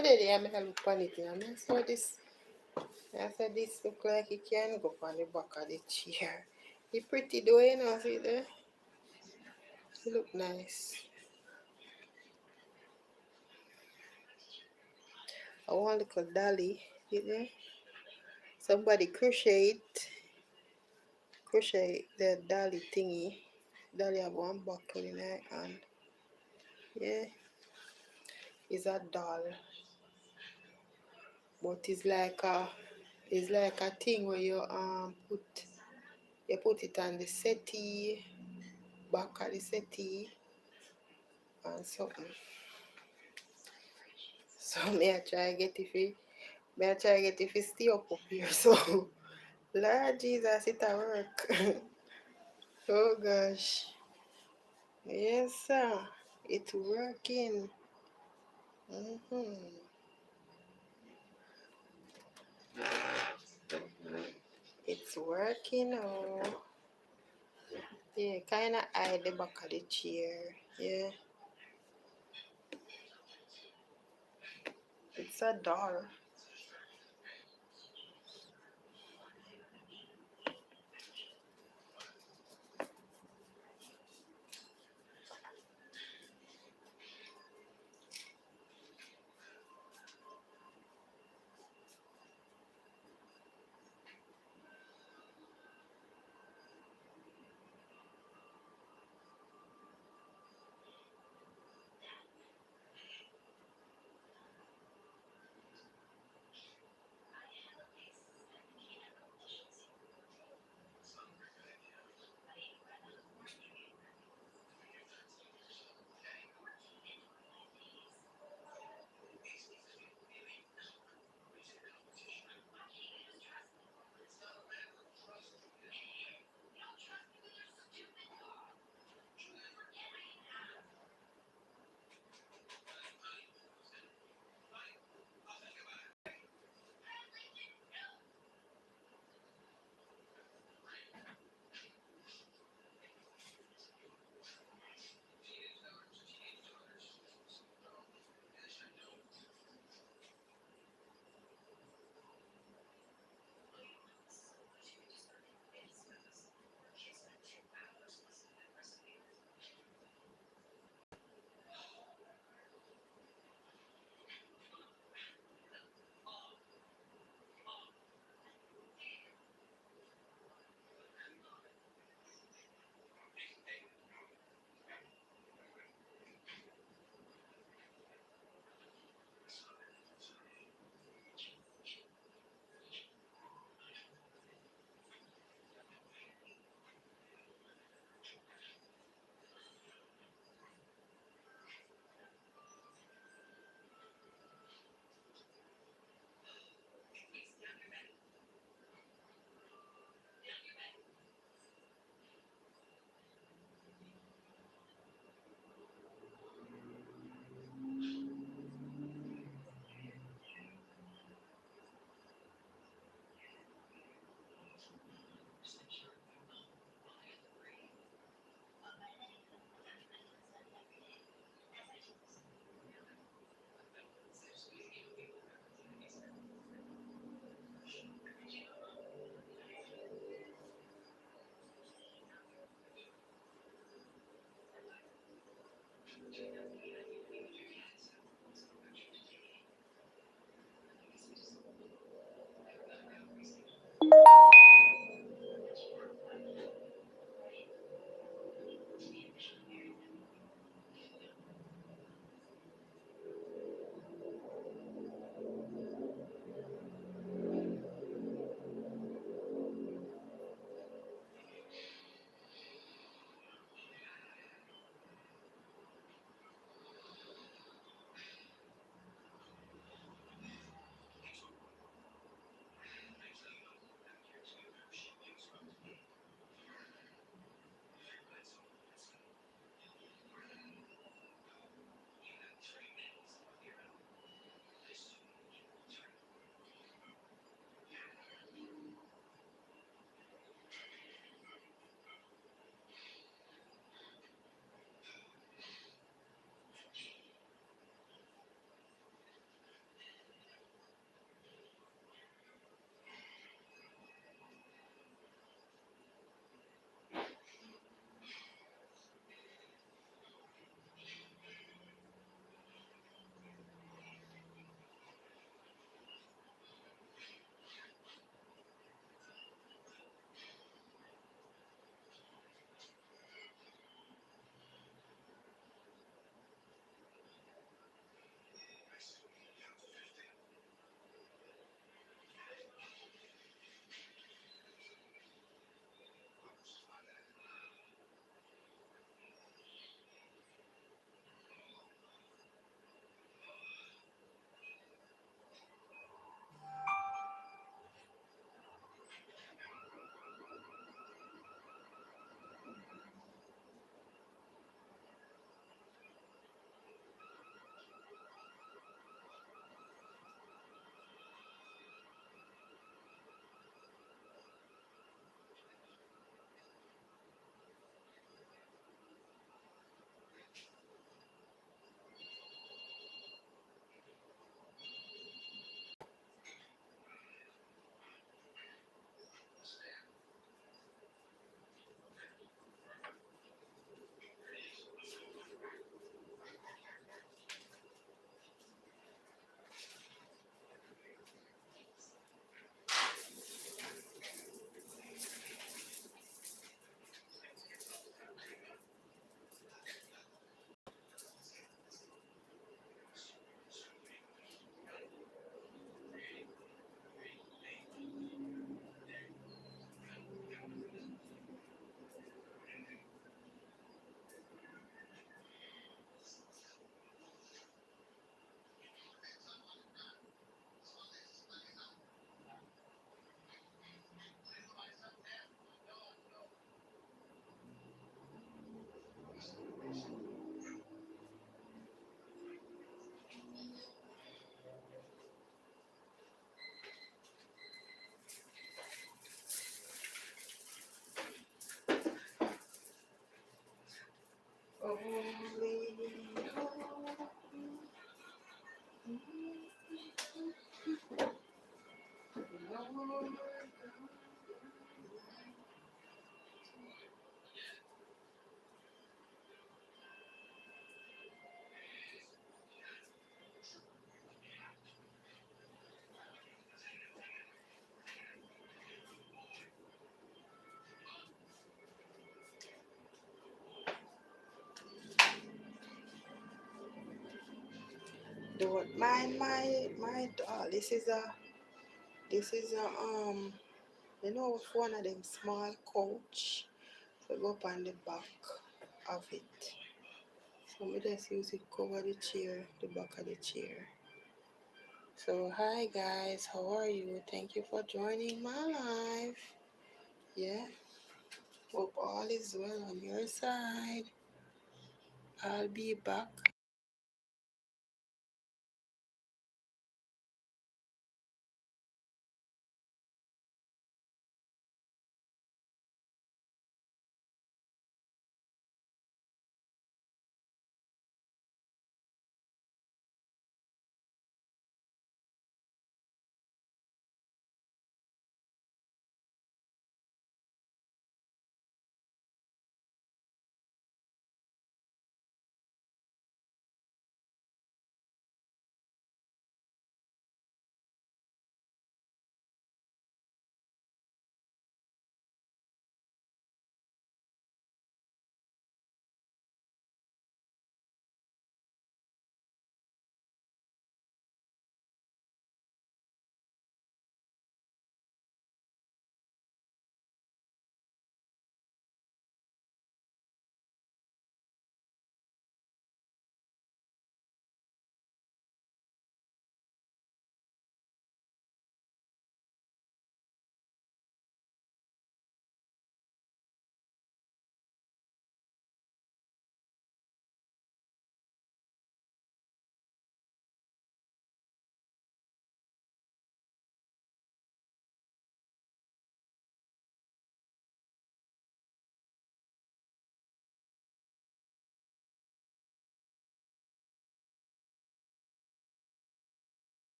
look on it, and I saw this. I said, this look like it can go on the back of the chair. It's pretty though, see there? It look nice. I want a little dolly, there? Somebody crochet the dolly thingy. Dolly have one buckle in it, and yeah, it's a doll. But it's like a thing where you put it on the settee, back of the settee, and something. So may I try get if it stay up here. So Lord Jesus, it a work. Oh gosh. Yes sir. It's working. Mm-hmm. It's working. Oh, yeah. Kind of hide the back of the chair. Yeah. It's a doll. Don't mind my doll. This is a one of them small couch. So go up on the back of it. So we just use it cover the chair, the back of the chair. So hi guys, how are you? Thank you for joining my live. Yeah, hope all is well on your side. I'll be back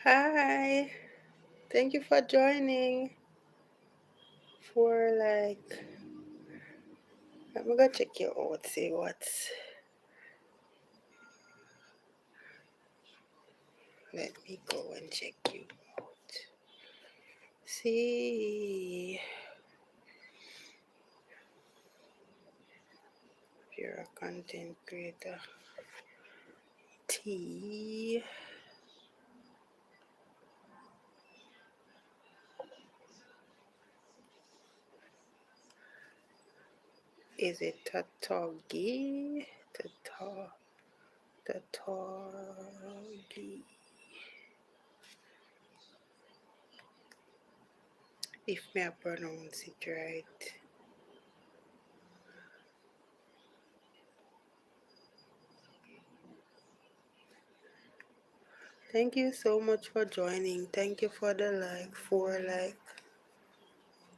Hi, thank you for joining for like, I'm gonna check you out, see what's, let me go and check you out. See if you're a content creator. T. Is it Tatogi? Tatogi. If me I pronounce it right. Thank you so much for joining. Thank you for the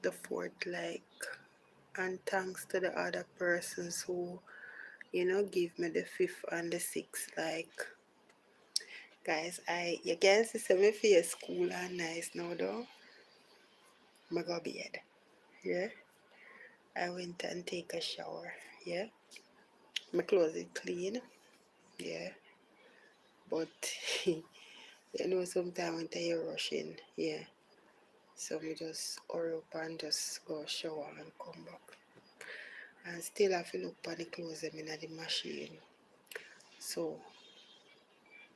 the fourth like. And thanks to the other persons who, give me the fifth and the sixth like. Guys, you can see me face cool and nice now though. I go bed. Yeah. I went and take a shower. Yeah. My clothes is clean. Yeah. But sometimes when you're rushing, yeah. So we just hurry up and just go shower and come back. And still have to look at the clothes them in the machine. So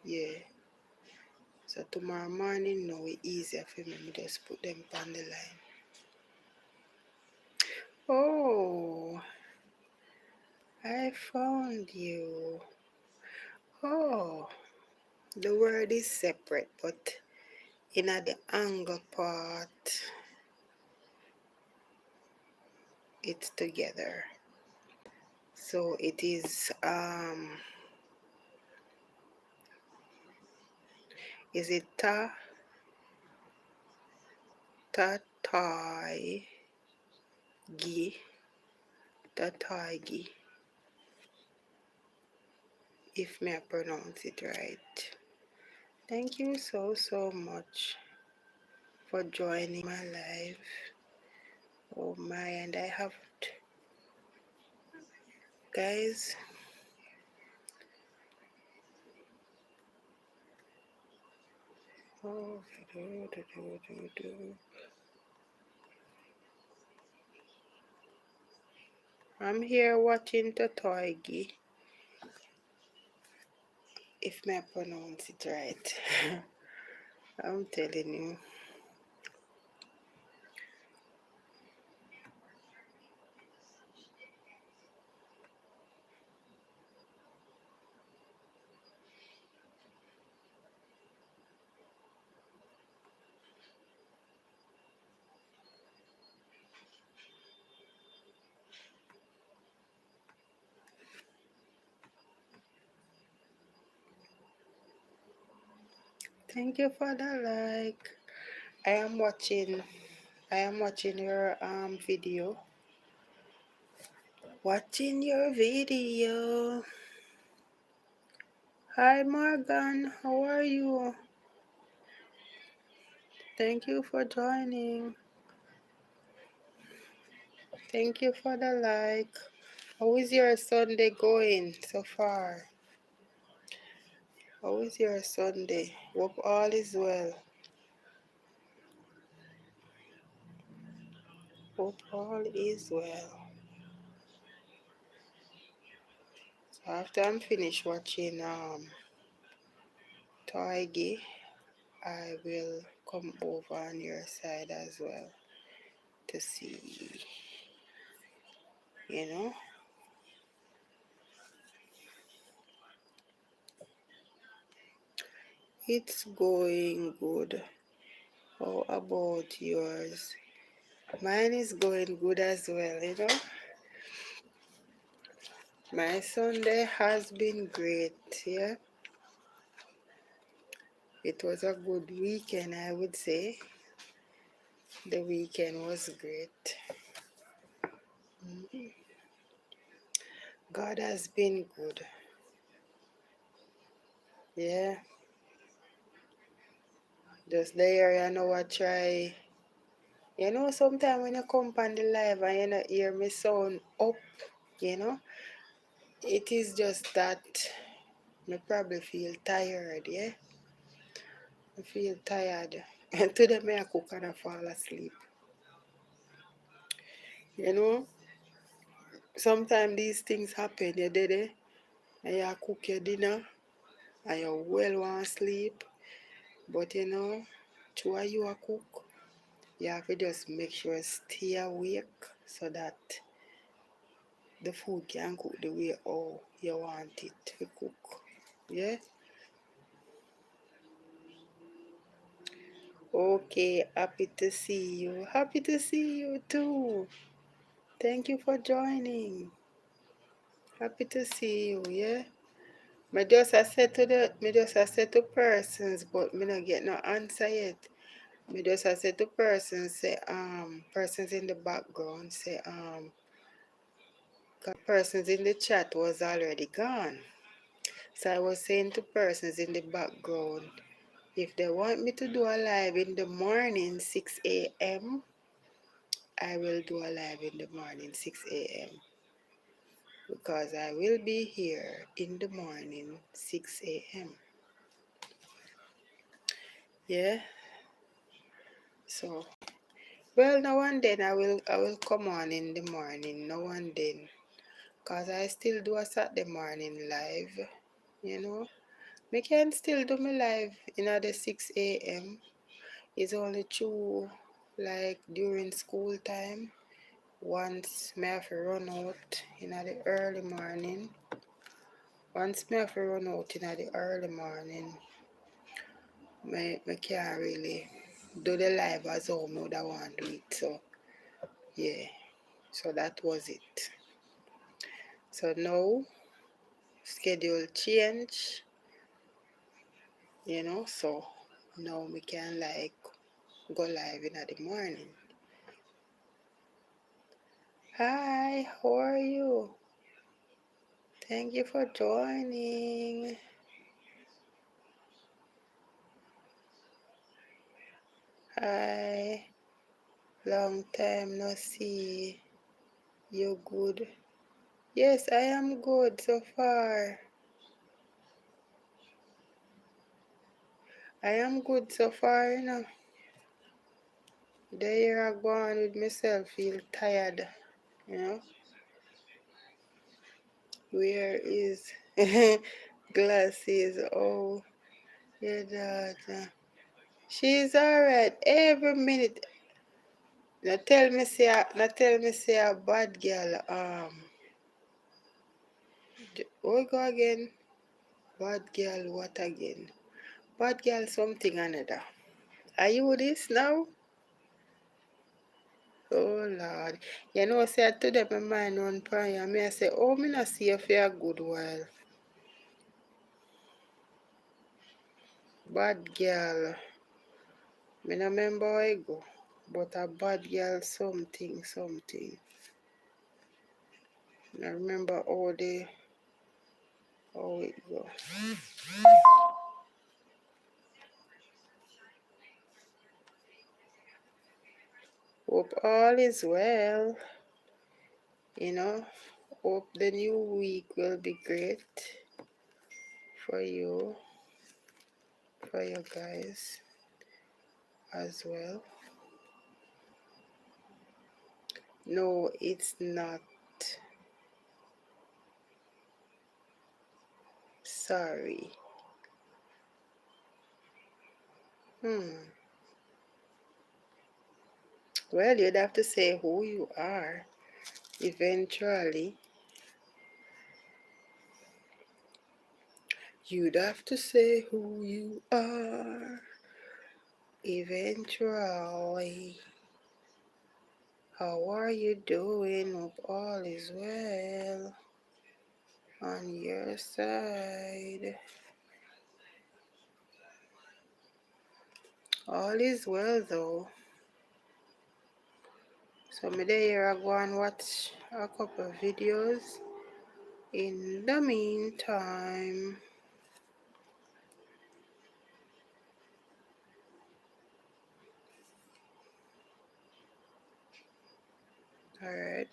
yeah. So tomorrow morning now it's easier for me. I just put them on the line. Oh, I found you. Oh, the word is separate, but in the angle part, it's together. So it is it tai gi, gi, if may I pronounce it right. Thank you so much for joining my live. Oh my, and I have guys. Oh, I'm here watching Totoigi, if I pronounce it right. I'm telling you. Thank you for the like. I am watching your video. Watching your video. Hi Morgan, how are you? Thank you for joining. Thank you for the like. How is your Sunday going so far? How is your Sunday? Hope all is well. Hope all is well. So after I'm finished watching Toigi, I will come over on your side as well to see, you know. It's going good. How about yours? Mine is going good as well, you know. My Sunday has been great, yeah. It was a good weekend, I would say. The weekend was great. God has been good. Yeah. Just there, you know, I try. You know, sometimes when you come on the live and you not hear me sound up, you know, it is just that I probably feel tired, yeah? I feel tired. And today I cook and I fall asleep. You know, sometimes these things happen, you did it, and you cook your dinner and you well want to sleep. But you know, while you a cook, you have to just make sure stay awake so that the food can cook the way how you want it to cook. Yeah? Okay, happy to see you. Happy to see you too. Thank you for joining. Happy to see you, yeah? Me just I said to persons, but me not get no answer yet. Me just I said to persons, say persons in the background say persons in the chat was already gone. So I was saying to persons in the background, if they want me to do a live in the morning 6 a.m., I will do a live in the morning 6 a.m. because I will be here in the morning 6 a.m. Yeah. So well, now and then I will come on in the morning, now and then, cause I still do a Saturday morning live, you know. Me can still do my live in the 6 a.m. It's only true like during school time. Once me have to run out in the early morning. Once me have to run out in the early morning, me can't really do the live as how me would want to do it. So yeah, so that was it. So now schedule change, you know, so now we can like go live in the morning. Hi, how are you? Thank you for joining. Hi, long time no see. You good? Yes, I am good so far. I am good so far, you know. The year I go on with myself, feel tired, you know. Where is glasses? Oh, your daughter. She's alright every minute. Not tell me say a bad girl. We go again. Bad girl, what again? Bad girl, something another. Are you this now? Oh Lord. You know, say today my mind run prayer. Me I say, oh, me not see you for a good while. Bad girl. Me no remember how I go. But a bad girl something, something. I remember how it go. Hope all is well. You know, hope the new week will be great for you, for you guys as well. No, it's not. Sorry. Well, you'd have to say who you are eventually. You'd have to say who you are eventually. How are you doing? Hope all is well on your side. All is well though. So me there I go and watch a couple of videos. In the meantime, Alright.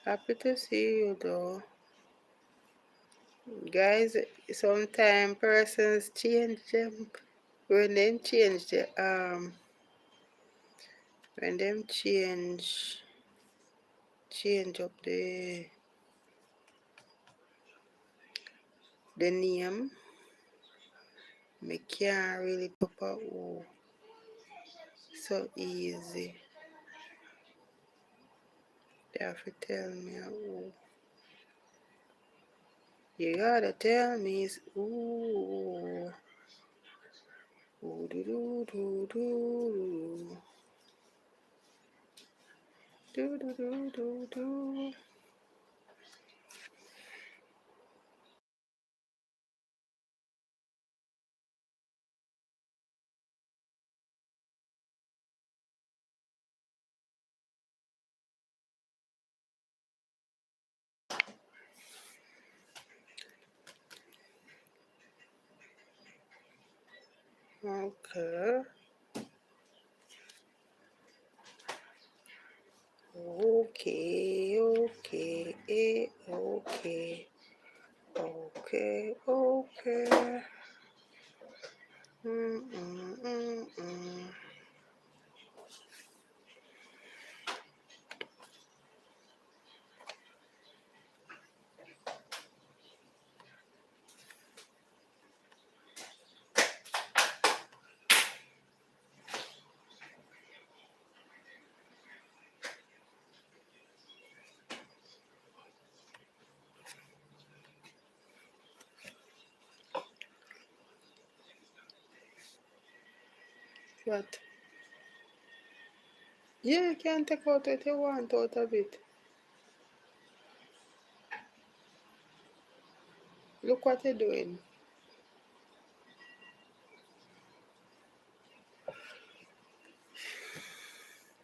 Happy to see you though. Guys, sometimes persons change them when them change when them change up the name, me can't really pop out so easy. They have to tell me who. You gotta tell me ooh. Ooh do do do do. Do do do do do. Okay. Okay, okay, okay, okay, okay. Mm, mm, mm, mm. What? Yeah, you can take out what you want out of it. Look what you're doing.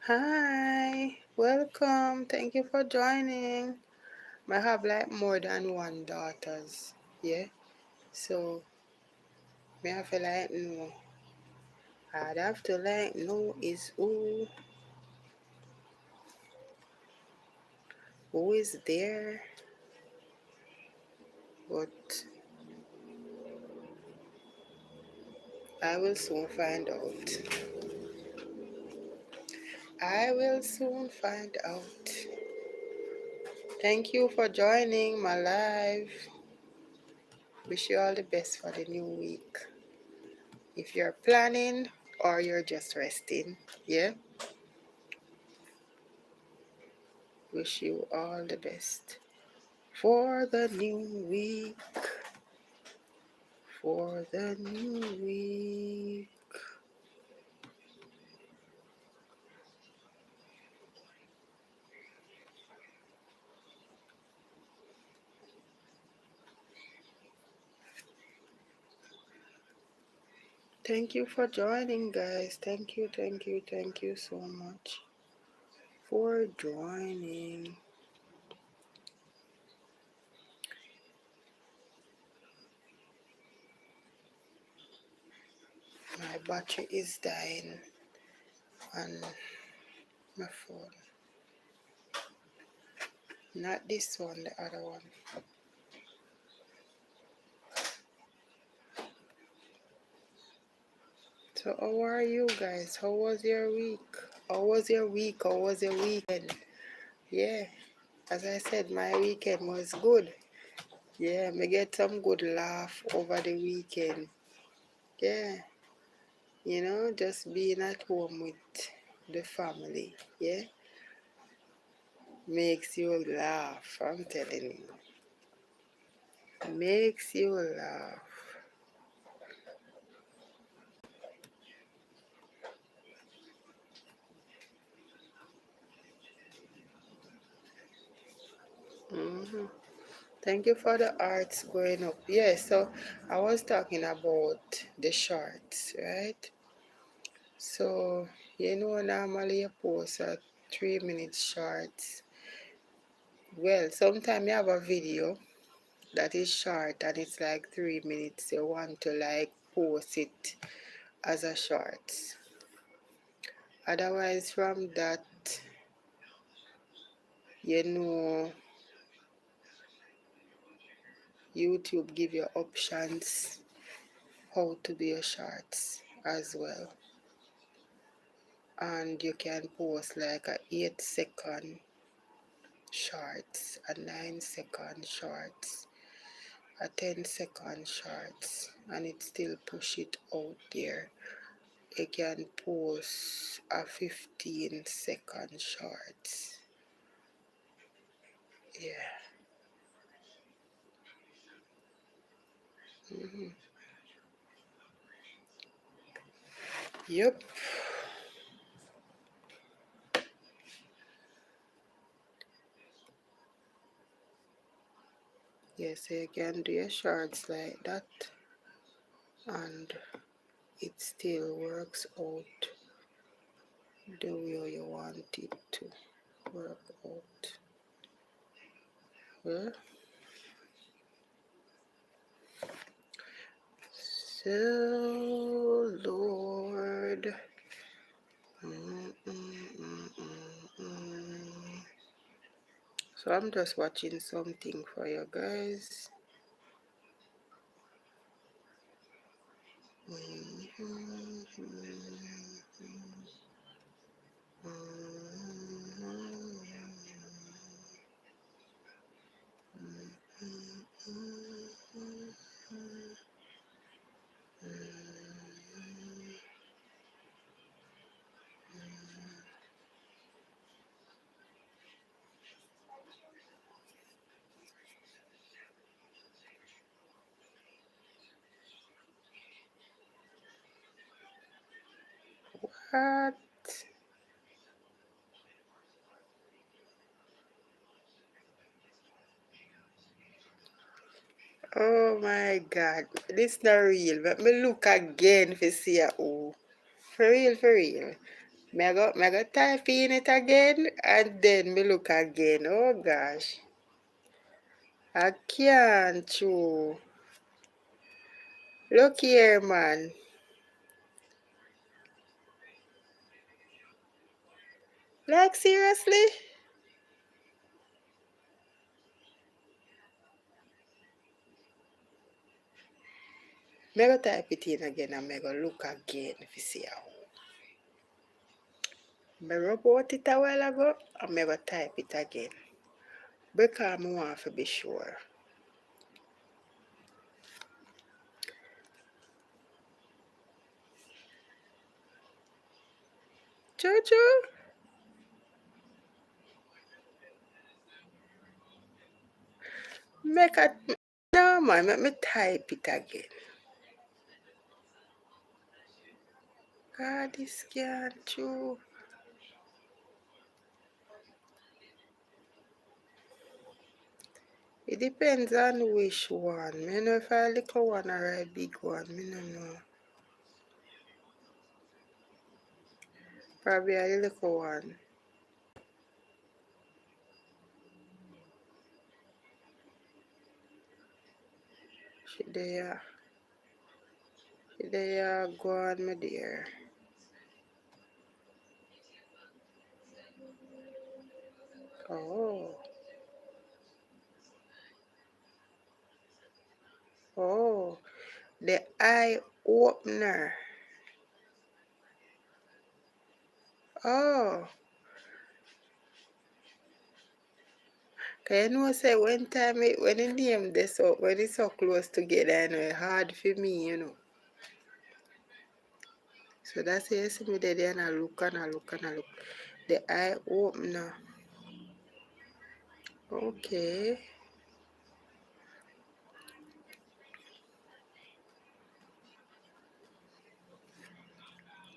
Hi, welcome. Thank you for joining. I have like more than one daughters. Yeah. So me have to like know. I'd have to like know is who is there, but I will soon find out. I will soon find out. Thank you for joining my live. Wish you all the best for the new week. If you're planning or you're just resting, yeah. Wish you all the best for the new week. For the new week. Thank you for joining, guys. Thank you, thank you, thank you so much for joining. My battery is dying on my phone. Not this one, the other one. So how are you guys? How was your week? How was your week? How was your weekend? Yeah, as I said, my weekend was good. Yeah, me get some good laugh over the weekend. Yeah, just being at home with the family. Yeah, makes you laugh. I'm telling you, makes you laugh. hmm Thank you for the arts going up. Yeah, so I was talking about the shorts, right? So, normally you post a 3 minute shorts. Well, sometimes you have a video that is short and it's like 3 minutes, you want to like post it as a short. Otherwise from that, you know, YouTube give you options how to do your shorts as well. And you can post like a 8-second shorts, a 9-second shorts, a 10-second shorts, and it still push it out there. You can post a 15-second shorts. Yeah. Yep. Yes, you can do your shorts like that, and it still works out the way you want it to work out. Well, so Lord. So I'm just watching something for you guys. What? Oh my God, this not real. Let me look again to see who. For real, for real. Me go type in it again and then me look again. Oh gosh. I can't too. Look here, man. Like seriously? Me go type it in again and me go look again to see how. Me wrote about it a while ago and me go type it again. Because I want to be sure. True, true. Make a no man, make me type it again. God, this can't true. It depends on which one. Me know if I little one or a big one. Me no know. Probably a little one. She there. She there. Go on, me dear. Oh. Oh. The eye opener. Oh. Can you know say when time it, when the name this so when it's so close together, you know, it's hard for me, you know. So that's why you see me there and I look and I look and I look. The eye opener. Okay.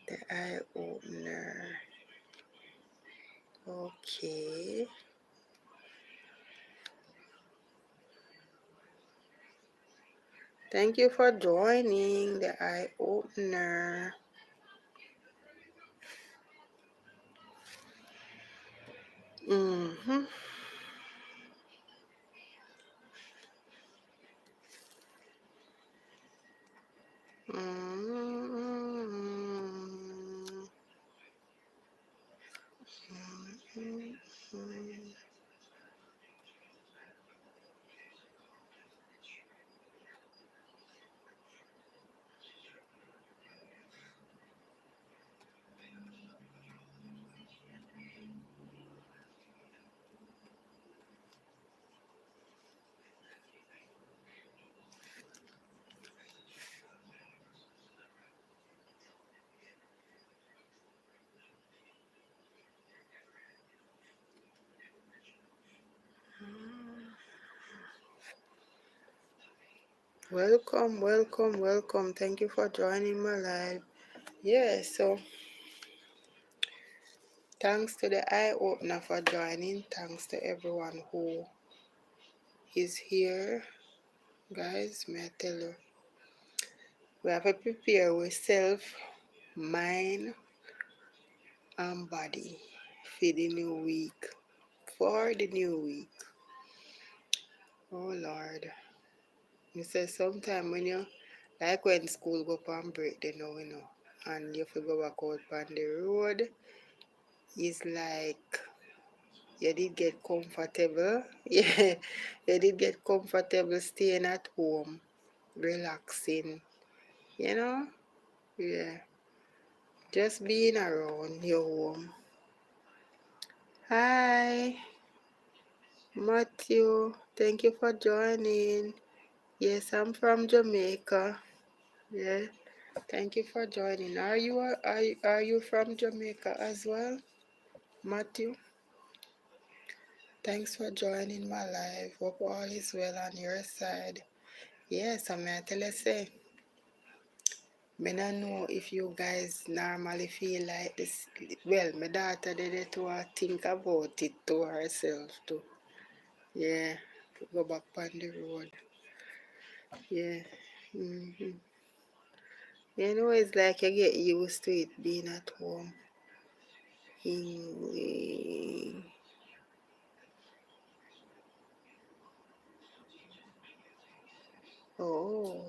The eye opener. Okay. Thank you for joining the eye opener. Mm-hmm. Mm. Welcome, welcome, welcome. Thank you for joining my live. Yeah, so thanks to the eye opener for joining. Thanks to everyone who is here. Guys, may I tell you, we have to prepare ourselves, mind, and body for the new week. For the new week. Oh Lord. You say sometime when you, like when school go on break, and you have to go back out on the road, it's like you did get comfortable. Yeah, you did get comfortable staying at home, relaxing, you know? Yeah, just being around your home. Hi, Matthew. Thank you for joining. Yes, I'm from Jamaica. Yeah, thank you for joining. Are you from Jamaica as well, Matthew? Thanks for joining my live. Hope all is well on your side. Yes, I'm here to say. I don't know if you guys normally feel like this. Well, my daughter did it to her think about it to herself too. Yeah, to go back on the road. Yeah. Mm-hmm. You know, it's like you get used to it being at home. In, oh,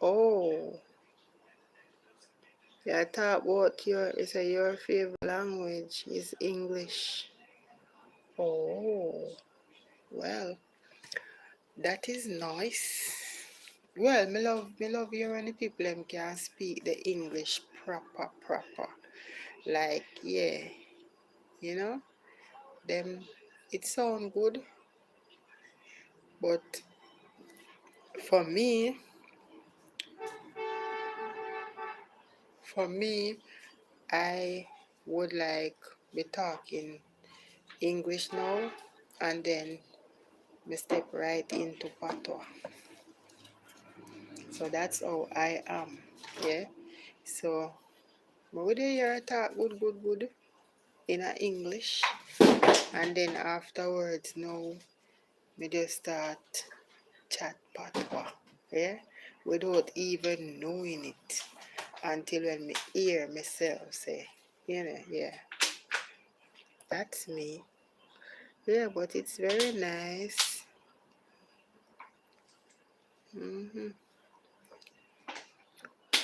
oh. Yeah, I thought what your favorite language is English. Oh, well, that is nice. Well, me love hearing the people them can speak the English proper. Like, yeah, you know, them it sound good, but for me, for me, I would like be talking English now, and then we step right into patois. So that's how I am. Yeah. So would you hear talk good in a English, and then afterwards now me just start chat patois. Yeah. Without even knowing it until when me hear myself say, yeah, that's me. Yeah, but it's very nice. Mm-hmm.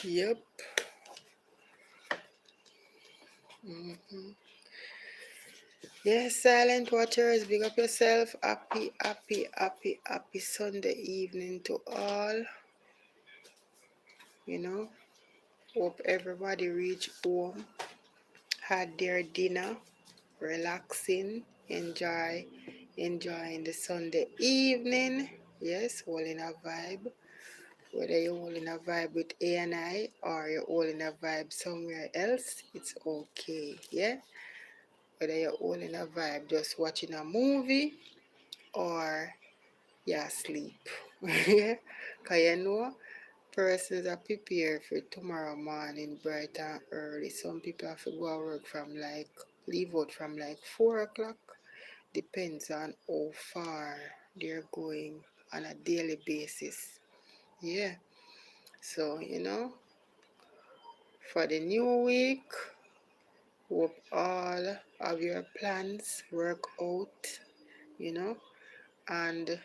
Yep. Mm-hmm. Yes, silent watchers, big up yourself. Happy Sunday evening to all. You know, hope everybody reached home, had their dinner, relaxing, enjoying the Sunday evening. Yes, all in a vibe. Whether you're all in a vibe with A and I or you're all in a vibe somewhere else, it's okay. Yeah. Whether you're all in a vibe just watching a movie or yeah, sleep. Yeah, because you know, persons are prepared for tomorrow morning bright and early. Some people have to go to work leave out from like 4 o'clock. Depends on how far they're going on a daily basis. Yeah, so for the new week, hope all of your plans work out, you know, and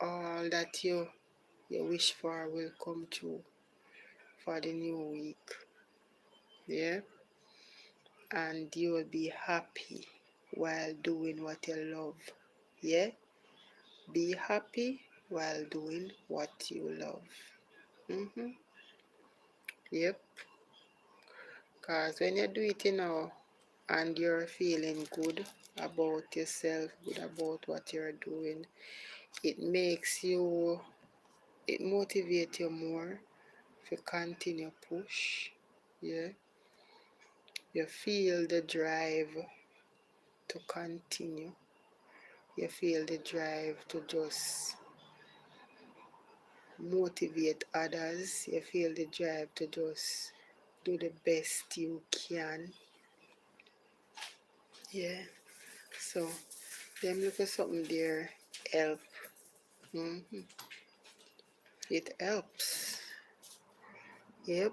all that you wish for will come true for the new week. Yeah. and you will be happy while doing what you love. Yeah? Be happy while doing what you love. Yep. Because when you do it, and you're feeling good about yourself, good about what you're doing, it makes you, it motivates you more to continue push. Yeah. You feel the drive to continue. You feel the drive to just motivate others. You feel the drive to just do the best you can. Yeah. So, them look at something there help. It helps. Yep.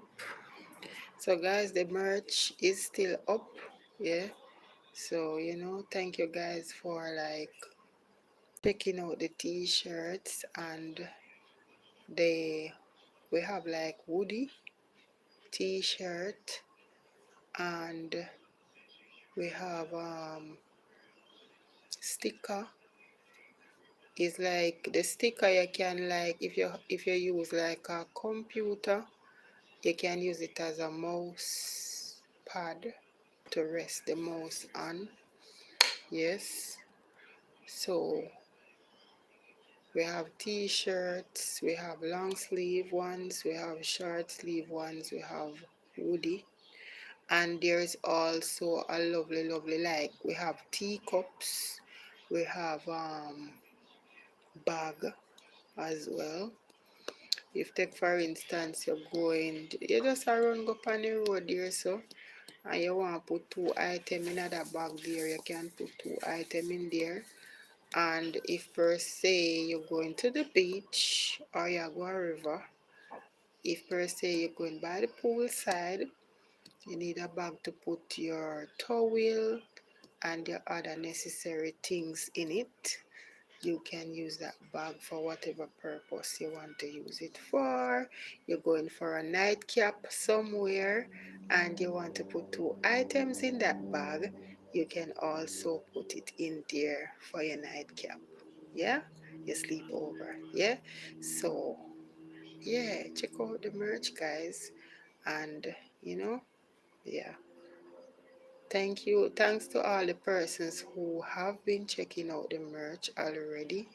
So guys, the merch is still up. Yeah. So, thank you guys for like checking out the t-shirts, and they we have like woody t-shirt, and we have sticker. It's like the sticker you can, like, if you use like a computer, you can use it as a mouse pad to rest the mouse on. Yes. So we have t-shirts, we have long sleeve ones, we have short sleeve ones, we have woody, and there's also a lovely, like, we have teacups, we have bag as well. If take for instance you just run go on the road there, so, and you want to put 2 items in that bag there, you can put 2 items in there. And if per se you're going to the beach or you're going river, if per se you're going by the pool side, you need a bag to put your towel and your other necessary things in it. You can use that bag for whatever purpose you want to use it for. You're going for a nightcap somewhere and you want to put 2 items in that bag, you can also put it in there for your nightcap. Yeah? Your sleepover. Yeah? So, yeah, check out the merch, guys. And, yeah. Thank you. Thanks to all the persons who have been checking out the merch already,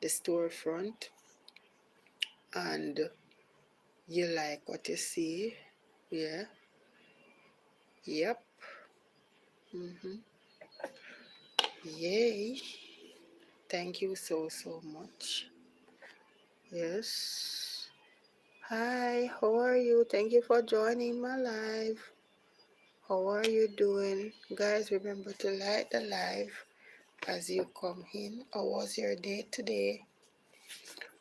the storefront, and you like what you see. Yeah. Yep. Yay. Thank you so much. Yes. Hi, how are you? Thank you for joining my live. How are you doing? Guys, remember to like the live as you come in. How was your day today?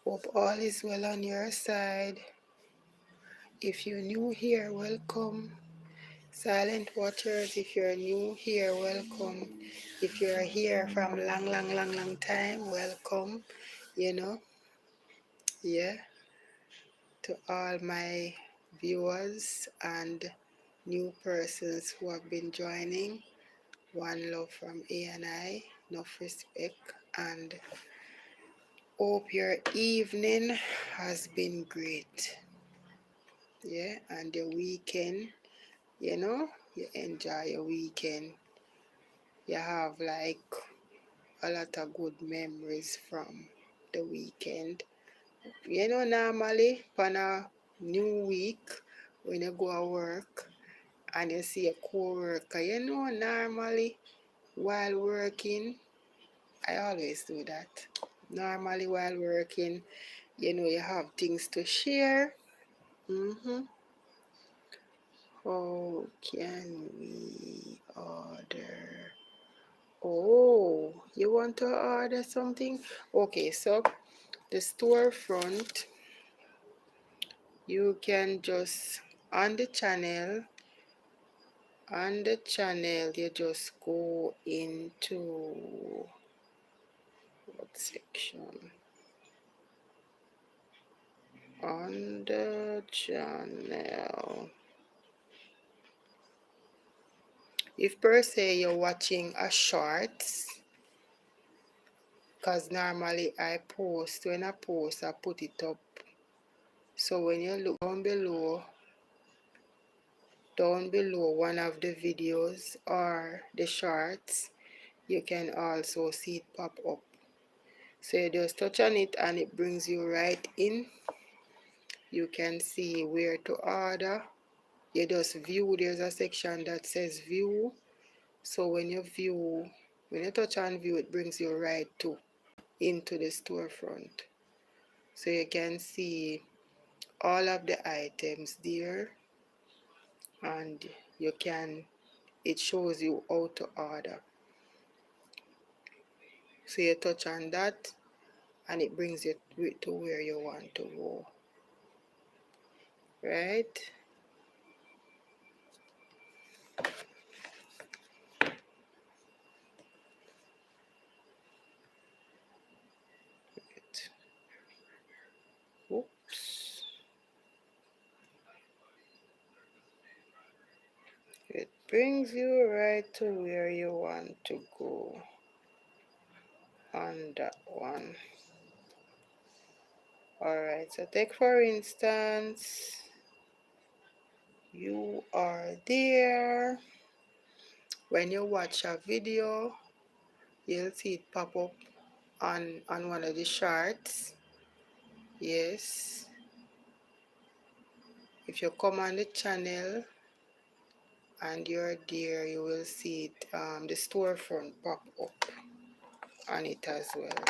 Hope all is well on your side. If you're new here, welcome. Silent watchers, if you're new here, welcome. If you're here from long time, welcome. Yeah, to all my viewers and new persons who have been joining. One love from A&I, enough respect, and hope your evening has been great. Yeah, and your weekend, you enjoy your weekend. You have like a lot of good memories from the weekend. Normally on a new week, when you go to work and you see a co-worker, normally while working, I always do that. Normally while working, you have things to share. How can we order? Oh, you want to order something? Okay, so the storefront, you can just, on the channel, you just go into, what section? On the channel, If per se you're watching a shorts, because normally I post, when I post I put it up. So when you look down below one of the videos or the shorts, you can also see it pop up. So you just touch on it and it brings you right in. You can see where to order. You just view, there's a section that says view. So when you touch on view, it brings you right into the storefront. So you can see all of the items there, and it shows you how to order. So you touch on that and it brings you to where you want to go, right? Oops. It brings you right to where you want to go on that one. Alright, so take for instance, you are there. When you watch a video, you'll see it pop up on one of the shorts. Yes. If you come on the channel and you're there, you will see it, the storefront pop up on it as well.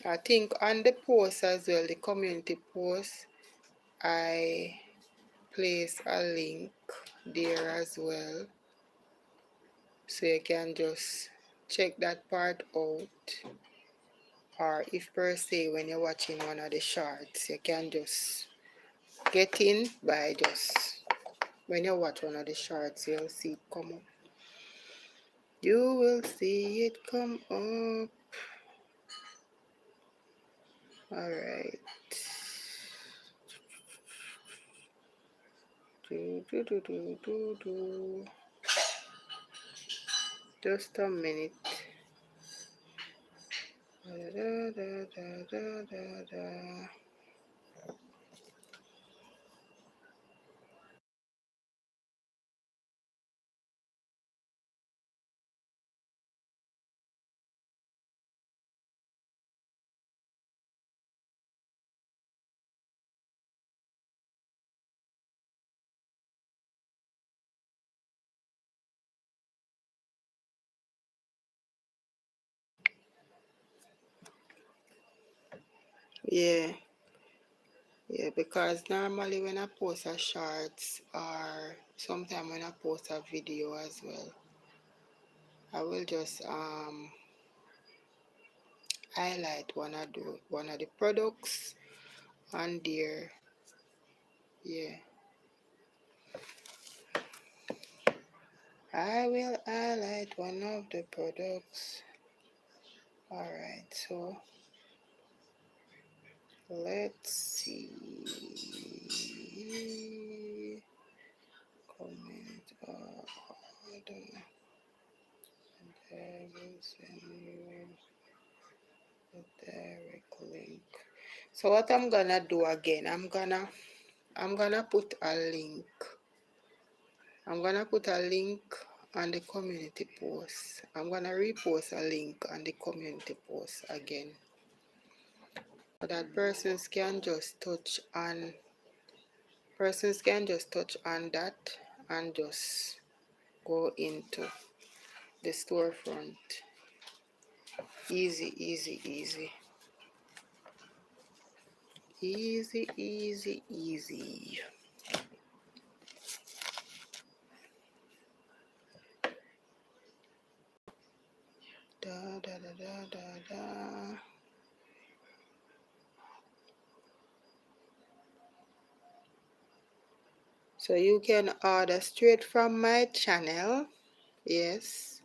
I think on the post as well, the community post, I place a link there as well, so you can just check that part out. Or if per se when you're watching one of the shorts, you can just get in by just, when you watch one of the shorts, you'll see it come up. You will see it come up. Alright. Just a minute. Yeah, because normally when I post a shorts or sometimes when I post a video as well, I will just highlight one of the products on there. Yeah, I will highlight one of the products. Alright, so let's see. Comment order. And I will send you the direct link. So what I'm gonna do again, I'm gonna put a link. I'm gonna put a link on the community post. I'm gonna repost a link on the community post again, so that persons can just touch on that and just go into the storefront. Easy, easy, easy. Easy, easy, easy. Da da da da da da. So you can order straight from my channel. Yes,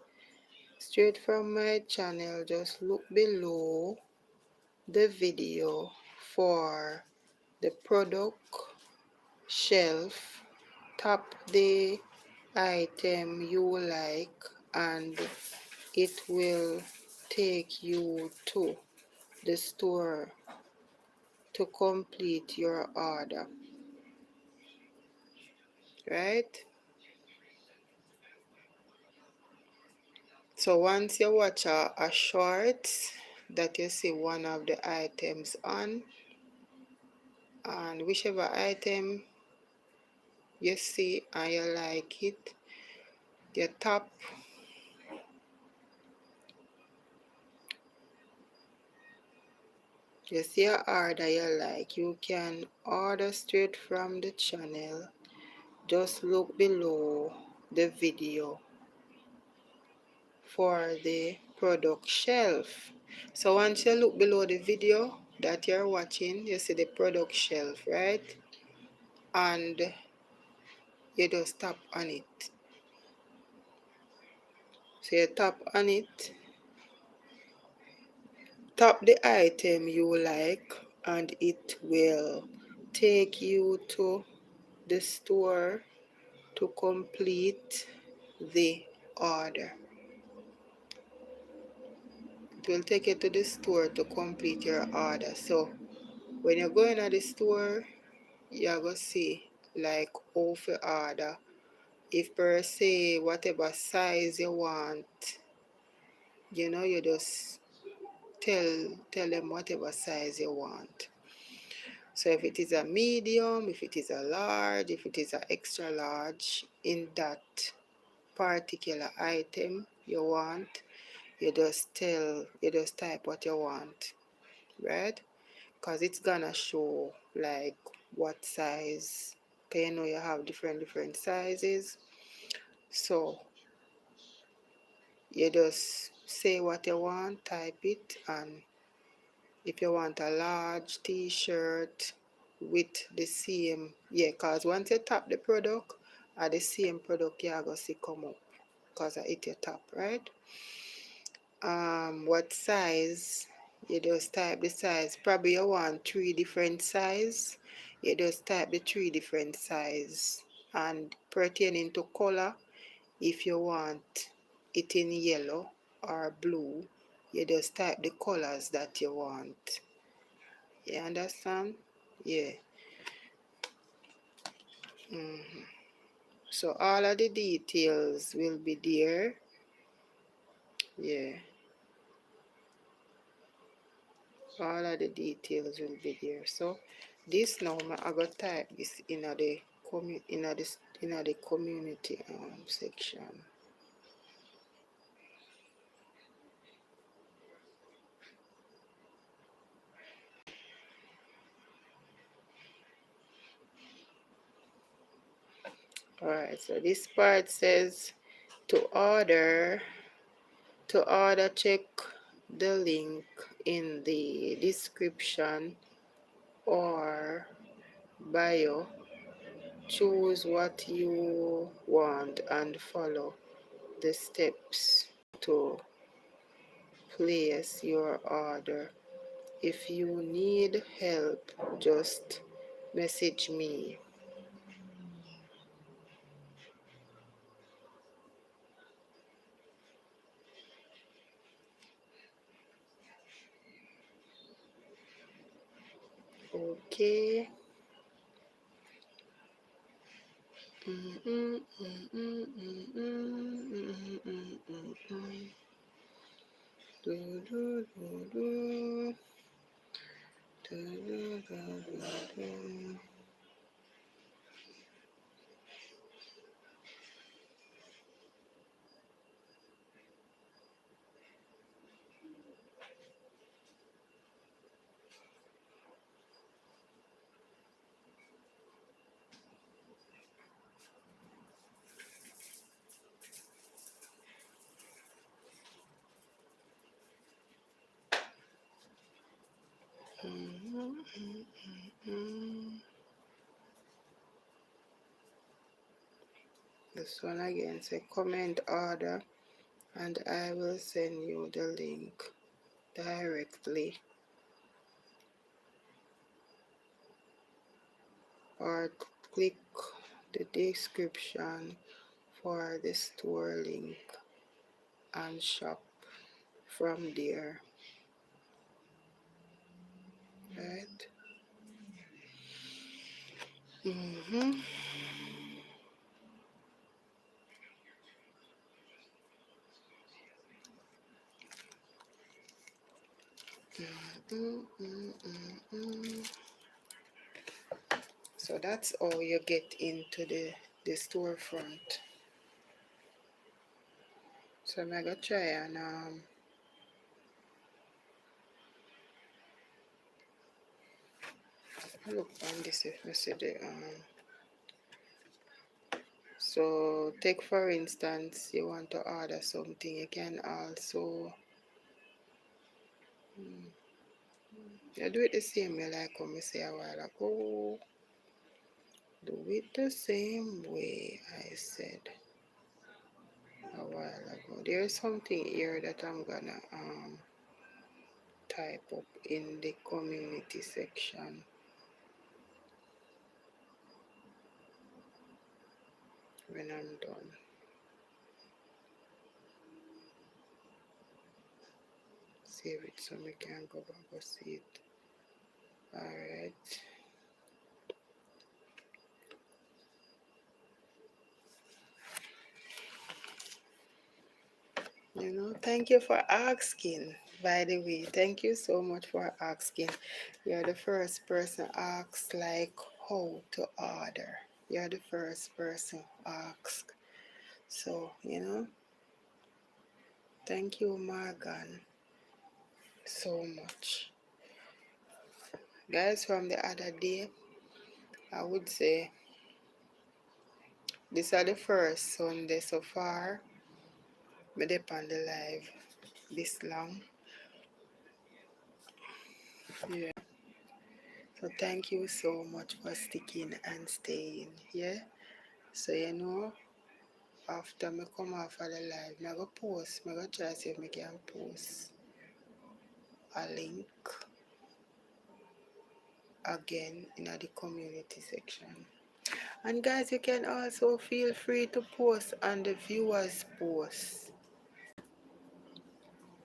straight from my channel. Just look below the video for the product shelf tap the item you like and it will take you to the store to complete your order, right? So once you watch a short that you see one of the items on, and whichever item you see and you like it, you tap, you see an order you like, you can order straight from the channel. Just look below the video for the product shelf. So once you look below the video that you're watching, you see the product shelf, right? And you just tap on it. So you tap on it, tap the item you like, and it will take you to the store to complete the order. It will take you to the store to complete your order. So when you're going to the store, you're going to see like how to order. If per se whatever size you want, you just tell them whatever size you want. So if it is a medium, if it is a large, if it is an extra large in that particular item you want, you just type what you want, right? Because it's gonna show like what size. Okay, you have different sizes. So you just say what you want, type it, and if you want a large t-shirt with the same, because once you tap the product, the same product you're going to see come up because I hit your tap, right? What size, you just type the size. Probably you want 3 different size, you just type the 3 different size. And pertaining to color, if you want it in yellow or blue, you just type the colors that you want. You understand? Yeah. So all of the details will be there. Yeah. All of the details will be there. So this now I go type this in the community section. Alright, so this part says to order check the link in the description or bio. Choose what you want and follow the steps to place your order. If you need help, just message me. Okay. This one again say comment order and I will send you the link directly, or click the description for the store link and shop from there. Right? Mm-hmm. Mm-mm-mm-mm. So that's how you get into the storefront. So I'm gonna try and look on this if I see the so take for instance you want to order something, you can also you do it the same way like we say a while ago. Do it the same way I said a while ago. There's something here that I'm gonna type up in the community section when I'm done. Save it so we can go back and see it. Alright. Thank you for asking. By the way, thank you so much for asking. You're the first person asked like how to order. You're the first person asked. So, thank you, Morgan, so much. Guys, from the other day, I would say these are the first Sunday so far. Me dip on the live this long. Yeah. So thank you so much for sticking and staying. Yeah. So after me come off of the live, I go post. I go try to see if I can post a link again in the community section. And guys, you can also feel free to post on the viewers post.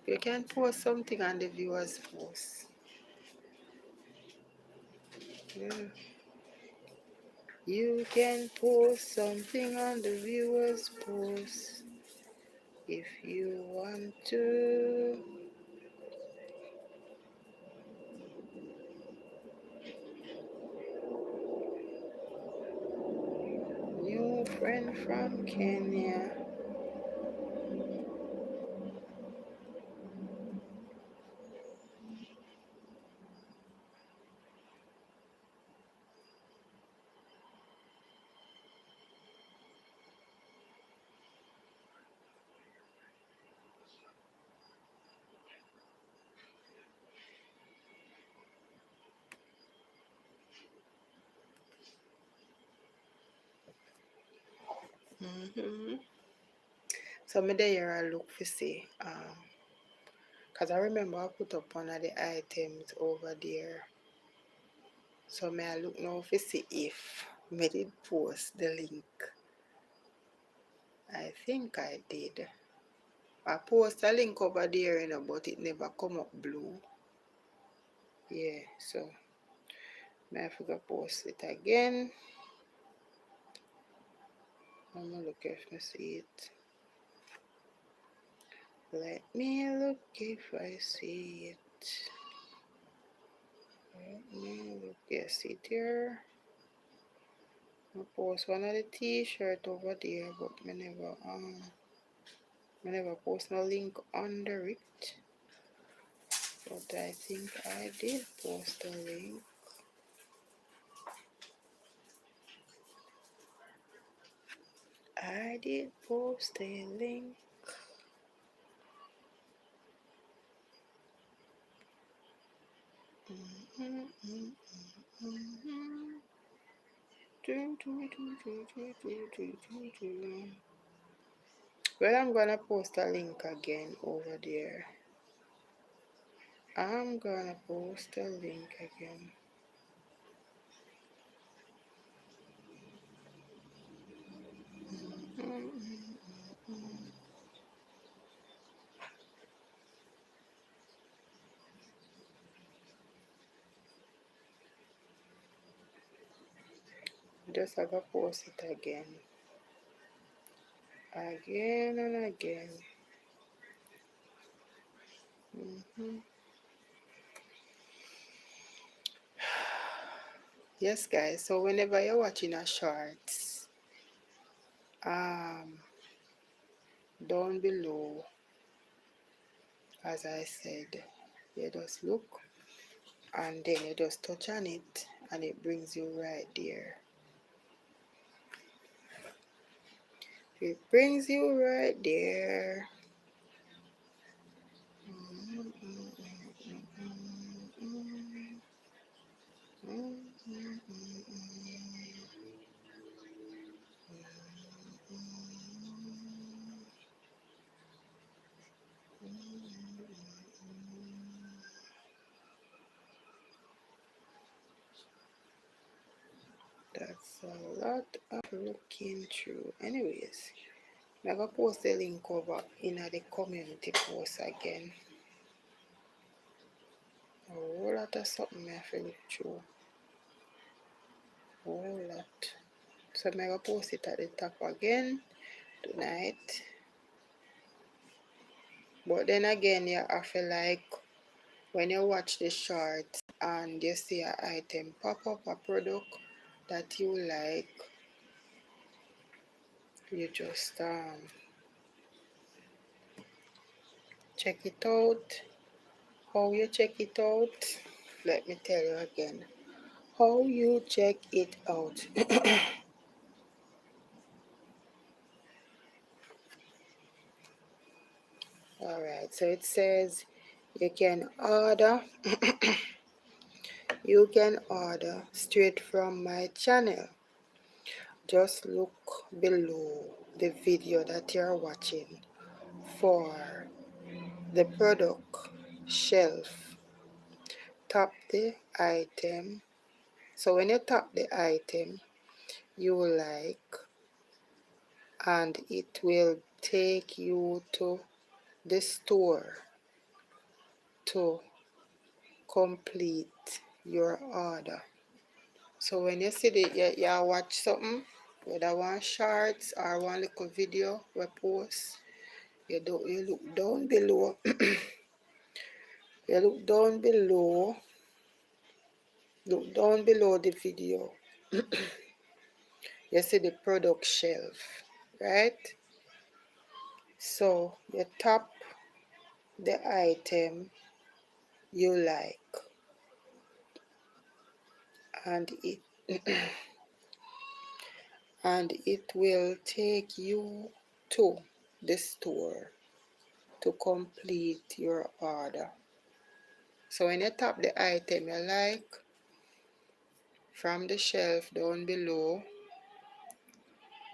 You can post something on the viewers post. Yeah. You can post something on the viewers post if you want to. New friend from Kenya. Mm-hmm. So me there I look for see. Cause I remember I put up one of the items over there. So may I look now for see if me did post the link. I think I did. I post a link over there, but it never come up blue. Yeah, so may I forgot post it again. I'm gonna look if I see it. Let me look if I see it. Let me look. Yes, it here. I post one of the t-shirt over there, but I never post no link under it. But I think I did post a link. I did post a link. Well, I'm gonna post a link again over there. I'm gonna post a link again. just have to post it again and again. Yes, guys, so whenever you're watching a shorts, down below, as I said, you just look and then you just touch on it and it brings you right there. It brings you right there. That's a lot of looking through. Anyways, I'm gonna post the link over in the community post again. A whole lot of something I have to look through. A whole lot. So I'm gonna post it at the top again tonight. But then again, you have to like, when you watch the short and you see an item pop up, a product that you like, you just check it out. How you check it out? Let me tell you again. How you check it out? Alright, so it says you can order straight from my channel. Just look below the video that you're watching for the product shelf. Tap the item. So when you tap the item you like, and it will take you to the store to complete your order. So when you see you watch something, whether one shorts or one little video we post, you look down below. You look down below the video. You see the product shelf, right? So you tap the item you like, and it will take you to the store to complete your order. So when you tap the item you like from the shelf down below,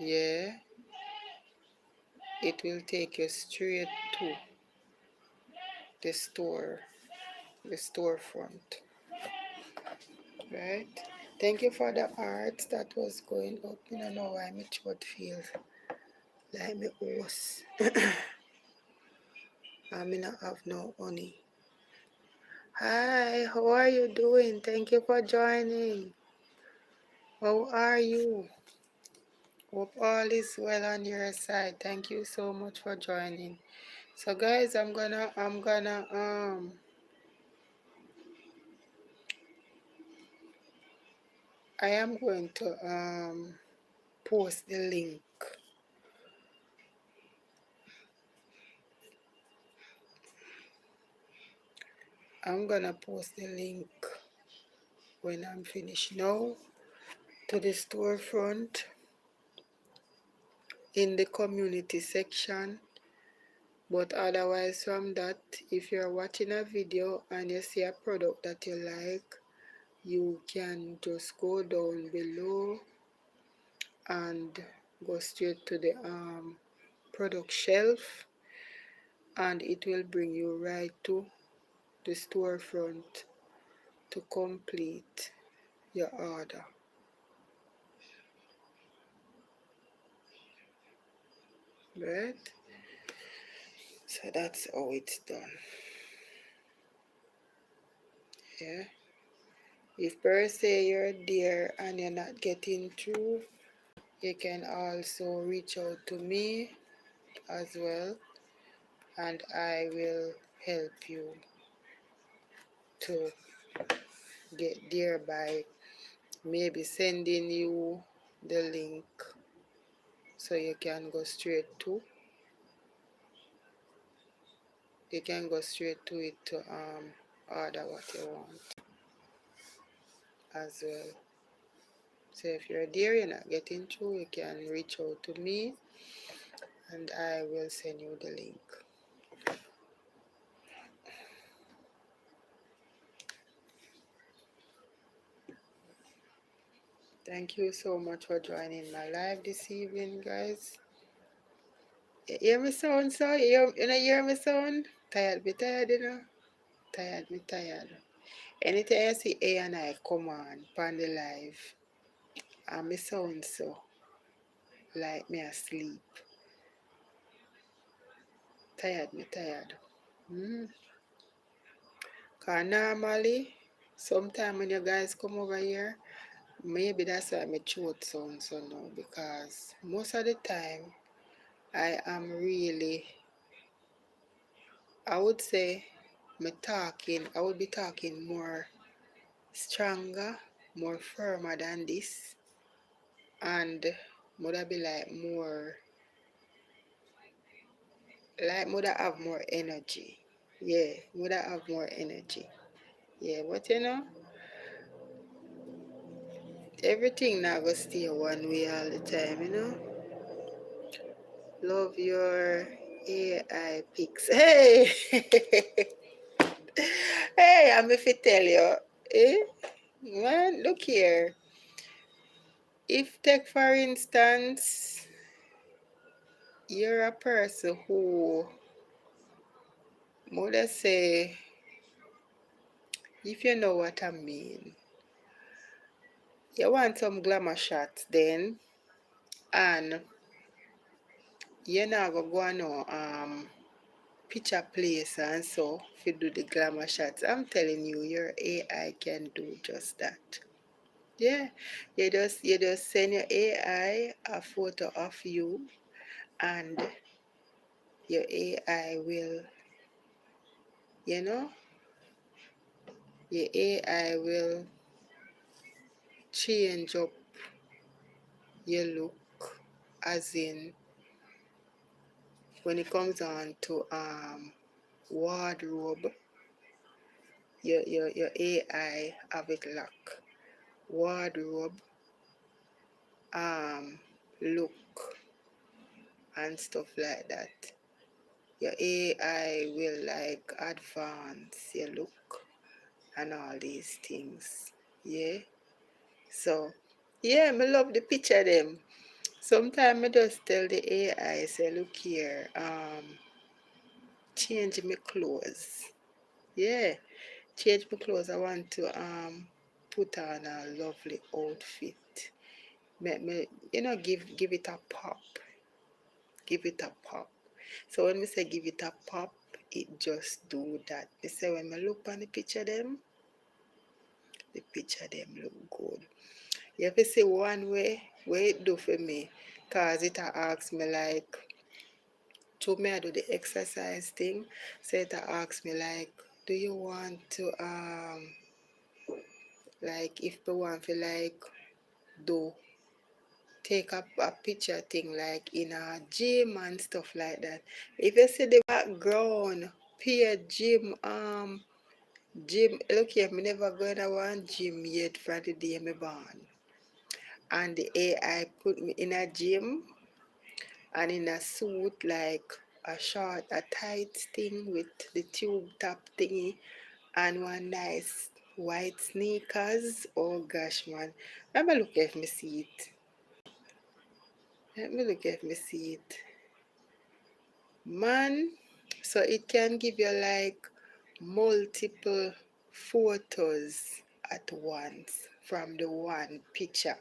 yeah, it will take you straight to the storefront, right? Thank you for the art that was going up. I don't know why my throat feels like my hoarse. I may not have no honey. Hi, how are you doing? Thank you for joining. How are you? Hope all is well on your side. Thank you so much for joining. So guys, I am going to post the link. I'm gonna post the link when I'm finished now to the storefront in the community section. But otherwise from that, if you're watching a video and you see a product that you like, you can just go down below and go straight to the product shelf, and it will bring you right to the storefront to complete your order. Right? So that's how it's done. Yeah. If per se you're there and you're not getting through, you can also reach out to me as well, and I will help you to get there by maybe sending you the link so you can go straight to it to order what you want as well. So if you're there, you're not getting through, you can reach out to me and I will send you the link. Thank you so much for joining my live this evening, guys. You hear me sound, so? You know, hear me sound? Tired, me tired, you know? Tired, me tired. Anytime I see A and I come on the live, and me sound so, like me asleep. Tired, me tired. Cause normally, sometime when you guys come over here, maybe that's why my throat sounds so now, because most of the time, I am really, I would say, I would be talking more stronger, more firmer than this, and would I be would I have more energy. Yeah, would I have more energy. Yeah, but you know, everything not gonna stay one way all the time, you know. Love your AI pics. Hey! Hey, I'm if I tell you, eh? Man, look here. If take for instance, you're a person who, would I say, if you know what I mean, you want some glamour shots then, and you're not gonna go on no picture place and so if you do the glamour shots. I'm telling you, your AI can do just that. Yeah, you just send your AI a photo of you, and your AI will, you know, your AI will change up your look, as in when it comes on to wardrobe, your AI have it lock. Wardrobe, look and stuff like that. Your AI will like advance your look and all these things. Yeah. So yeah, me love the picture them. Sometimes I just tell the AI, say, look here, change my clothes. Yeah, change my clothes. I want to put on a lovely outfit. Make me, give it a pop. Give it a pop. So when we say give it a pop, it just do that. They say when I look on the picture them look good. You have to see one way, what it do for me, cause it asks me like, to me I do the exercise thing, so it asks me like, do you want to like if you want to like do take a picture thing like in a gym and stuff like that. If you see the background, peer gym, look here, me never going to one gym yet from the day me born. And the AI put me in a gym and in a suit like a tight thing with the tube top thingy and one nice white sneakers. Oh gosh, man. Let me look if me see it. Let me look if me see it. Man, so it can give you like multiple photos at once from the one picture.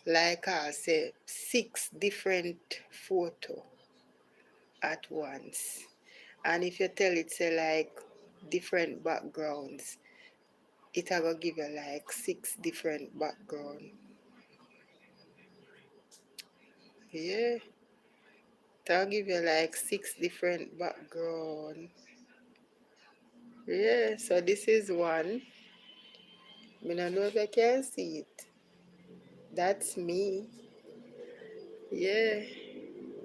Like I say, 6 different photo at once. And if you tell it say like different backgrounds, it will give you like 6 different background. Yeah, it will give you like 6 different background. Yeah, so this is one. I don't know if I can see it. That's me. Yeah,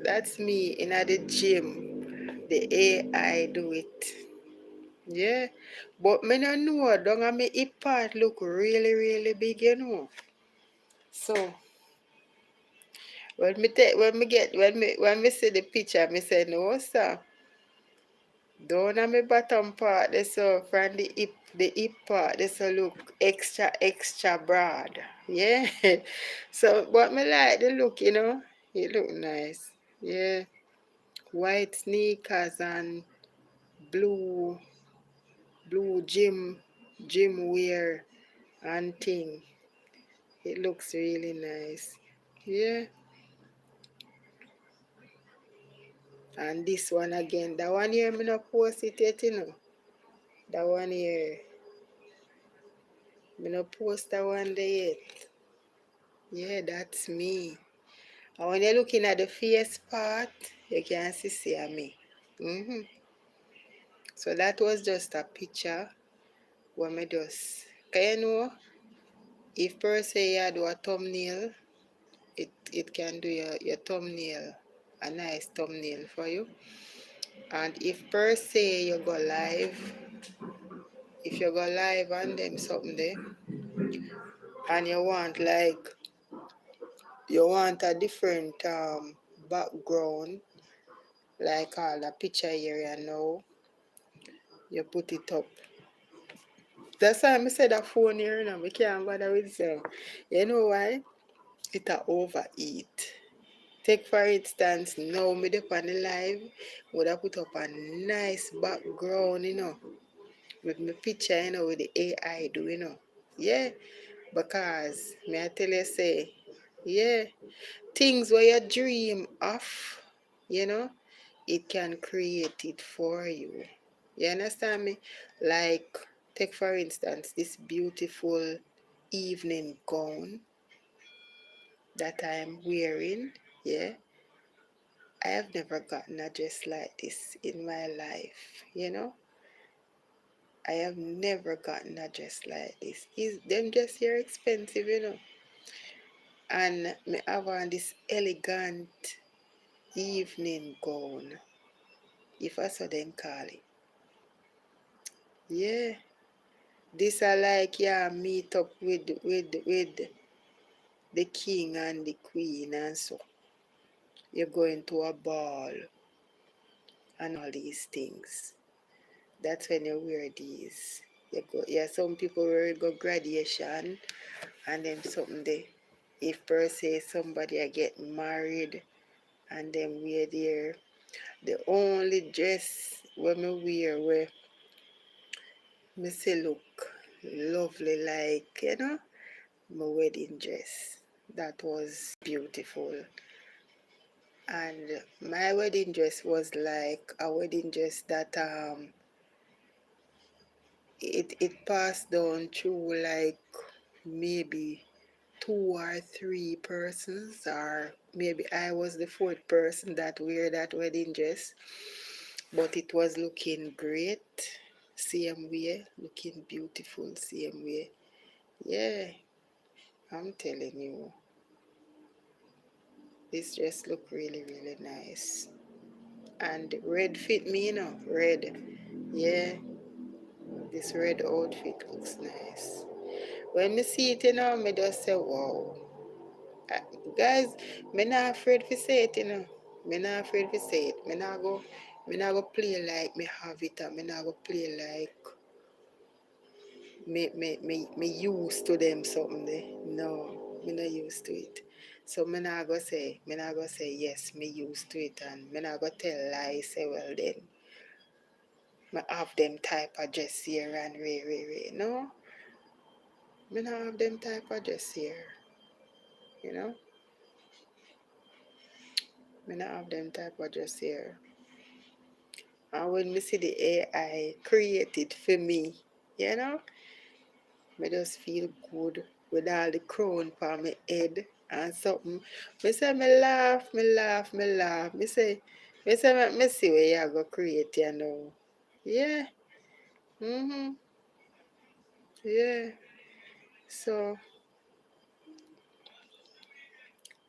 that's me in the gym. The AI do it. Yeah, but me no know. Don't have me hip part look really, really big, you know. So when me see the picture, me say no, sir. Down on my bottom part, this so from the hip part, this so look extra broad. Yeah. So but me like the look, you know. It look nice. Yeah. White sneakers and blue gym wear and thing. It looks really nice. Yeah. And this one again. That one here me not post it yet, you know. That one here. Me not post that one there yet. Yeah, that's me. And when you're looking at the face part, you can see me. So that was just a picture what me just. Can you know, if per se you do a thumbnail, it can do your thumbnail, a nice thumbnail for you. And if per se you go live, if you go live and them something there, and you want a different background, like all the picture area now, you put it up. That's why I said that phone here now, we can't bother with them. You know why? It a overeat. Take for instance, now me dey on the live, would I put up a nice background, you know, with my picture, you know, with the AI do, you know. Yeah, because may I tell you say, yeah, things where you dream of, you know, it can create it for you. You understand me? Like, take for instance, this beautiful evening gown that I'm wearing. Yeah, I have never gotten a dress like this in my life. You know, I have never gotten a dress like this. Them dress here expensive, you know. And me have on this elegant evening gown, if I saw them call it. Yeah, this are like, yeah, meet up with the king and the queen and so. You're going to a ball and all these things. That's when you wear these. You go, yeah, some people will go graduation and then something they, if per se somebody are getting married and then wear the only dress when me wear where me say look lovely, like, you know, my wedding dress. That was beautiful. And my wedding dress was like a wedding dress that it passed down through like maybe 2 or 3 persons, or maybe I was the 4th person that wear that wedding dress. But it was looking great, same way, looking beautiful, same way. Yeah, I'm telling you, this dress look really, really nice. And red fit me, you know, red. Yeah, this red outfit looks nice. When me see it, you know, me just say, wow. Uh, Guys, me not afraid to say it, you know. Me not afraid to say it. Me not go play like me have it, and me not go play like me used to them something there. No, me not used to it. So me not go say yes, me used to it, and me not go tell lies, say well then me have them type of dress here and re. No, me not have them type of dress here. You know? Me not have them type of dress here. And when me see the AI create it for me, you know, Me just feel good with all the crown on my head and something. Me say me laugh, me laugh, me laugh. Me say make me see what you go create you know. Yeah. Mm-hmm. Yeah. So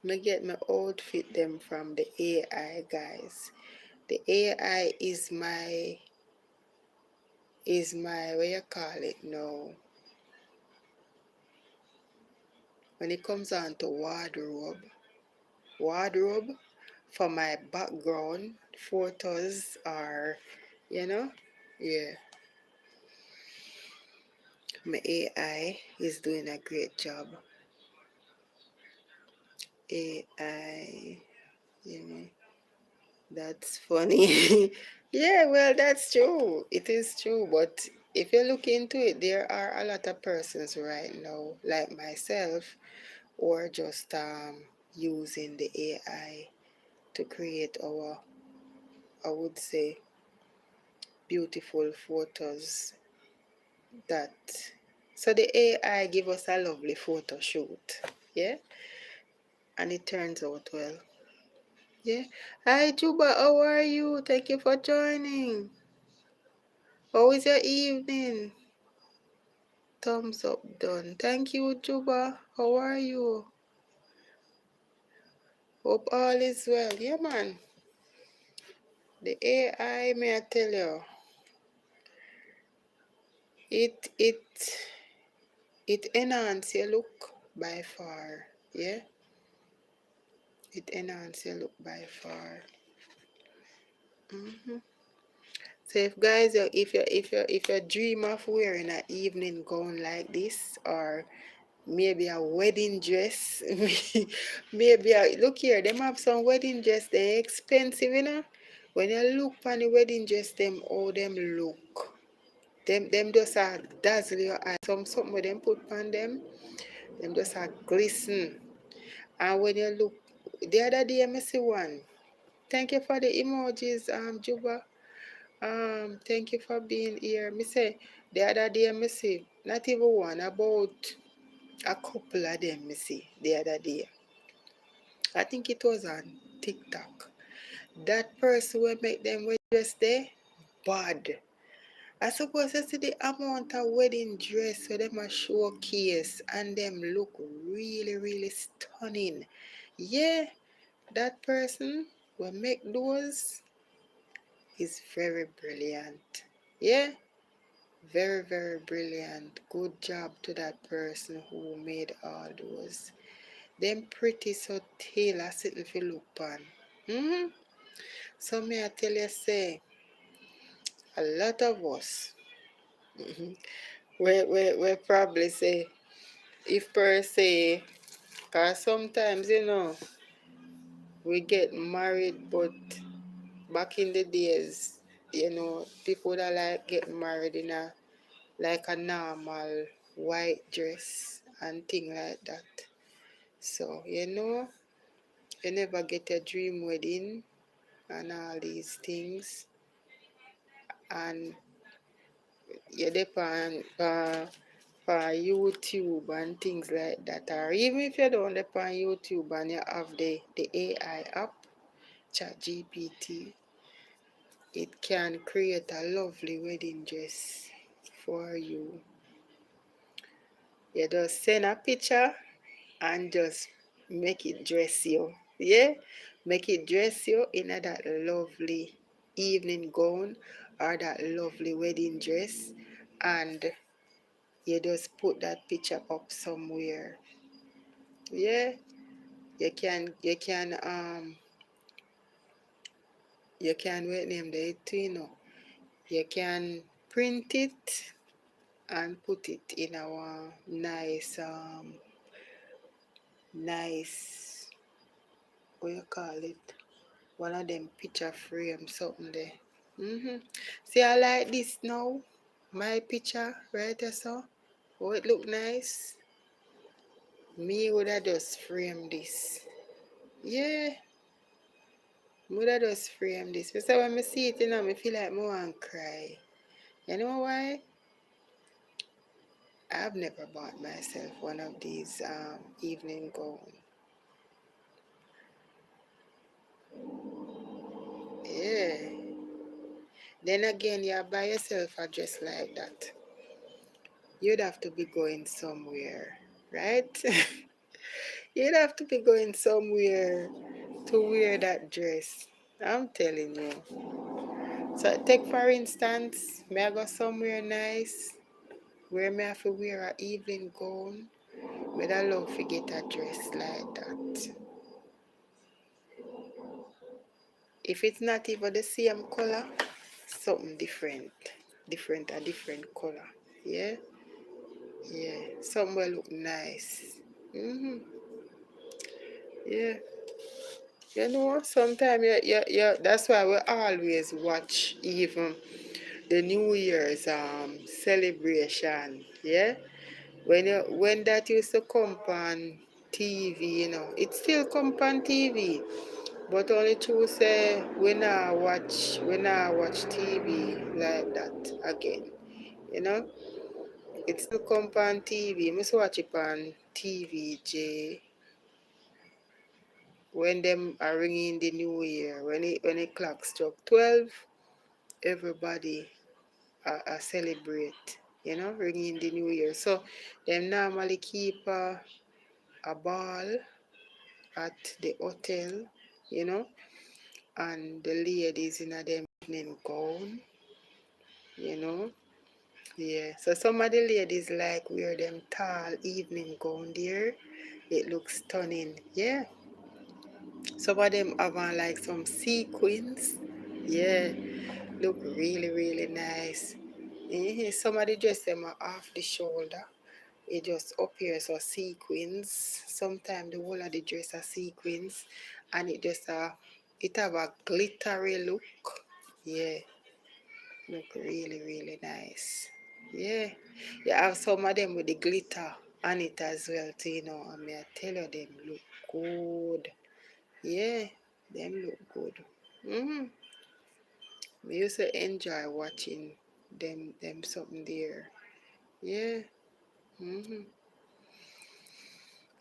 me get my outfit them from the AI guys. The AI is my what you call it now. When it comes on to wardrobe for my background photos are, you know, yeah, my AI is doing a great job. AI, you know, that's funny. Yeah, well, that's true. It is true, but if you look into it, there are a lot of persons right now, like myself, or just using the AI to create our, I would say, beautiful photos that so the AI give us a lovely photo shoot, yeah, and it turns out well, yeah. Hi Juba, how are you? Thank you for joining. How is your evening? Thumbs up done. Thank you, Juba. How are you? Hope all is well. Yeah, man. The AI, may I tell you, it it it enhance your look by far. Yeah, it enhance your look by far. Mm-hmm. So if you dream of wearing an evening gown like this, or maybe a wedding dress, maybe look here, them have some wedding dress, they're expensive, you know. When you look on the wedding dress, them all them look. Them just a dazzle your eye. Something with them put on them just a glisten. And when you look, the other day I see one. Thank you for the emojis, Juba. Thank you for being here. Me say the other day, me see not even one, about a couple of them. Me see the other day. I think it was on TikTok. That person will make them wear dress there bad. I suppose I see the amount of wedding dress so them a showcase and them look really, really stunning. Yeah, that person will make those is very brilliant. Yeah. Very, very brilliant. Good job to that person who made all those. Them pretty so tailor sitting for look on. So may I tell you say, a lot of us, we probably say, if per se, cause sometimes, we get married, but back in the days, people that like getting married in a normal white dress and thing like that. So, you never get a dream wedding and all these things, and you depend on YouTube and things like that. Or even if you don't depend on YouTube and you have the AI app, ChatGPT, it can create a lovely wedding dress for you. You just send a picture and just make it dress you. Yeah? Make it dress you in that lovely evening gown or that lovely wedding dress, and you just put that picture up somewhere. Yeah? You can wait name the you can print it and put it in our nice what you call it, one of them picture frame something there. See, I like this now. My picture right there, so. Oh, it look nice. Me would have just frame this. Yeah, would have just frame this. But so when I see it, I feel like I want to cry. You know why? I've never bought myself one of these evening gown. Yeah. Then again, you buy yourself a dress like that. You'd have to be going somewhere, right? You'd have to be going somewhere to wear that dress. I'm telling you. So take for instance, may I go somewhere nice where me have to wear a evening gown. But I love to get a dress like that. If it's not even the same color, something different. A different color. Yeah? Yeah. Something will look nice. Yeah. You know, sometimes that's why we always watch even the New Year's celebration. Yeah? When that used to come on TV, it still come on TV. But only true say we not watch TV like that again. You know? It still come on TV. Must watch it on TV, J. When them are ringing the new year, when the clock struck 12, everybody celebrate, ringing the new year. So them normally keep a ball at the hotel, you know, and the ladies in a them evening gown, you know. Yeah, so some of the ladies like wear them tall evening gown there. It looks stunning. Yeah, some of them have on like some sequins. Yeah, look really, really nice. Some of the dress them are off the shoulder. It just appears as sequins. Sometimes the whole of the dress are sequins, and it have a glittery look. Yeah, look really, really nice. Yeah, you have some of them with the glitter on it as well too, I mean, I tell you, them look good. Yeah, them look good. I used to enjoy watching them something there. Yeah.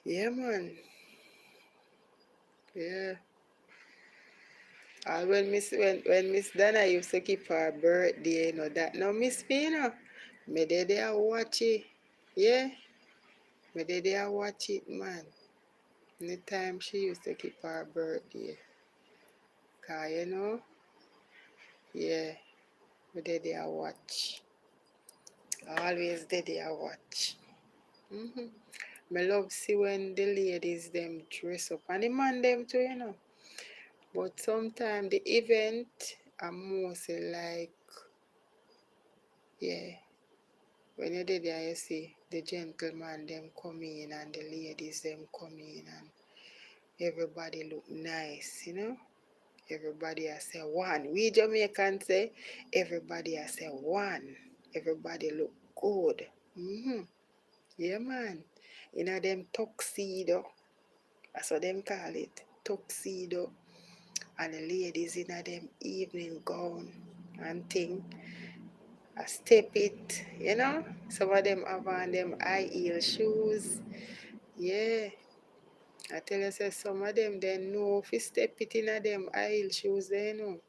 Yeah, man. Yeah. When Miss Dana used to keep her birthday, that no Miss me, Me there watch it. Yeah. Me there watch it, man. The time she used to keep her birthday. Cause yeah, me there watch. Always there watch. Me love see when the ladies them dress up and the man them too. But sometimes the event I'm mostly like, yeah, when you're there, you see the gentleman them come in and the ladies them come in and everybody look nice. Everybody I say one. We Jamaican say everybody I say one. Everybody look good. Yeah, man. Them tuxedo. That's what them call it. Tuxedo. And the ladies in them evening gown and thing. I step it. Some of them have on them high heel shoes. Yeah. I tell you, say some of them they know if you step it in them high heel shoes, they know.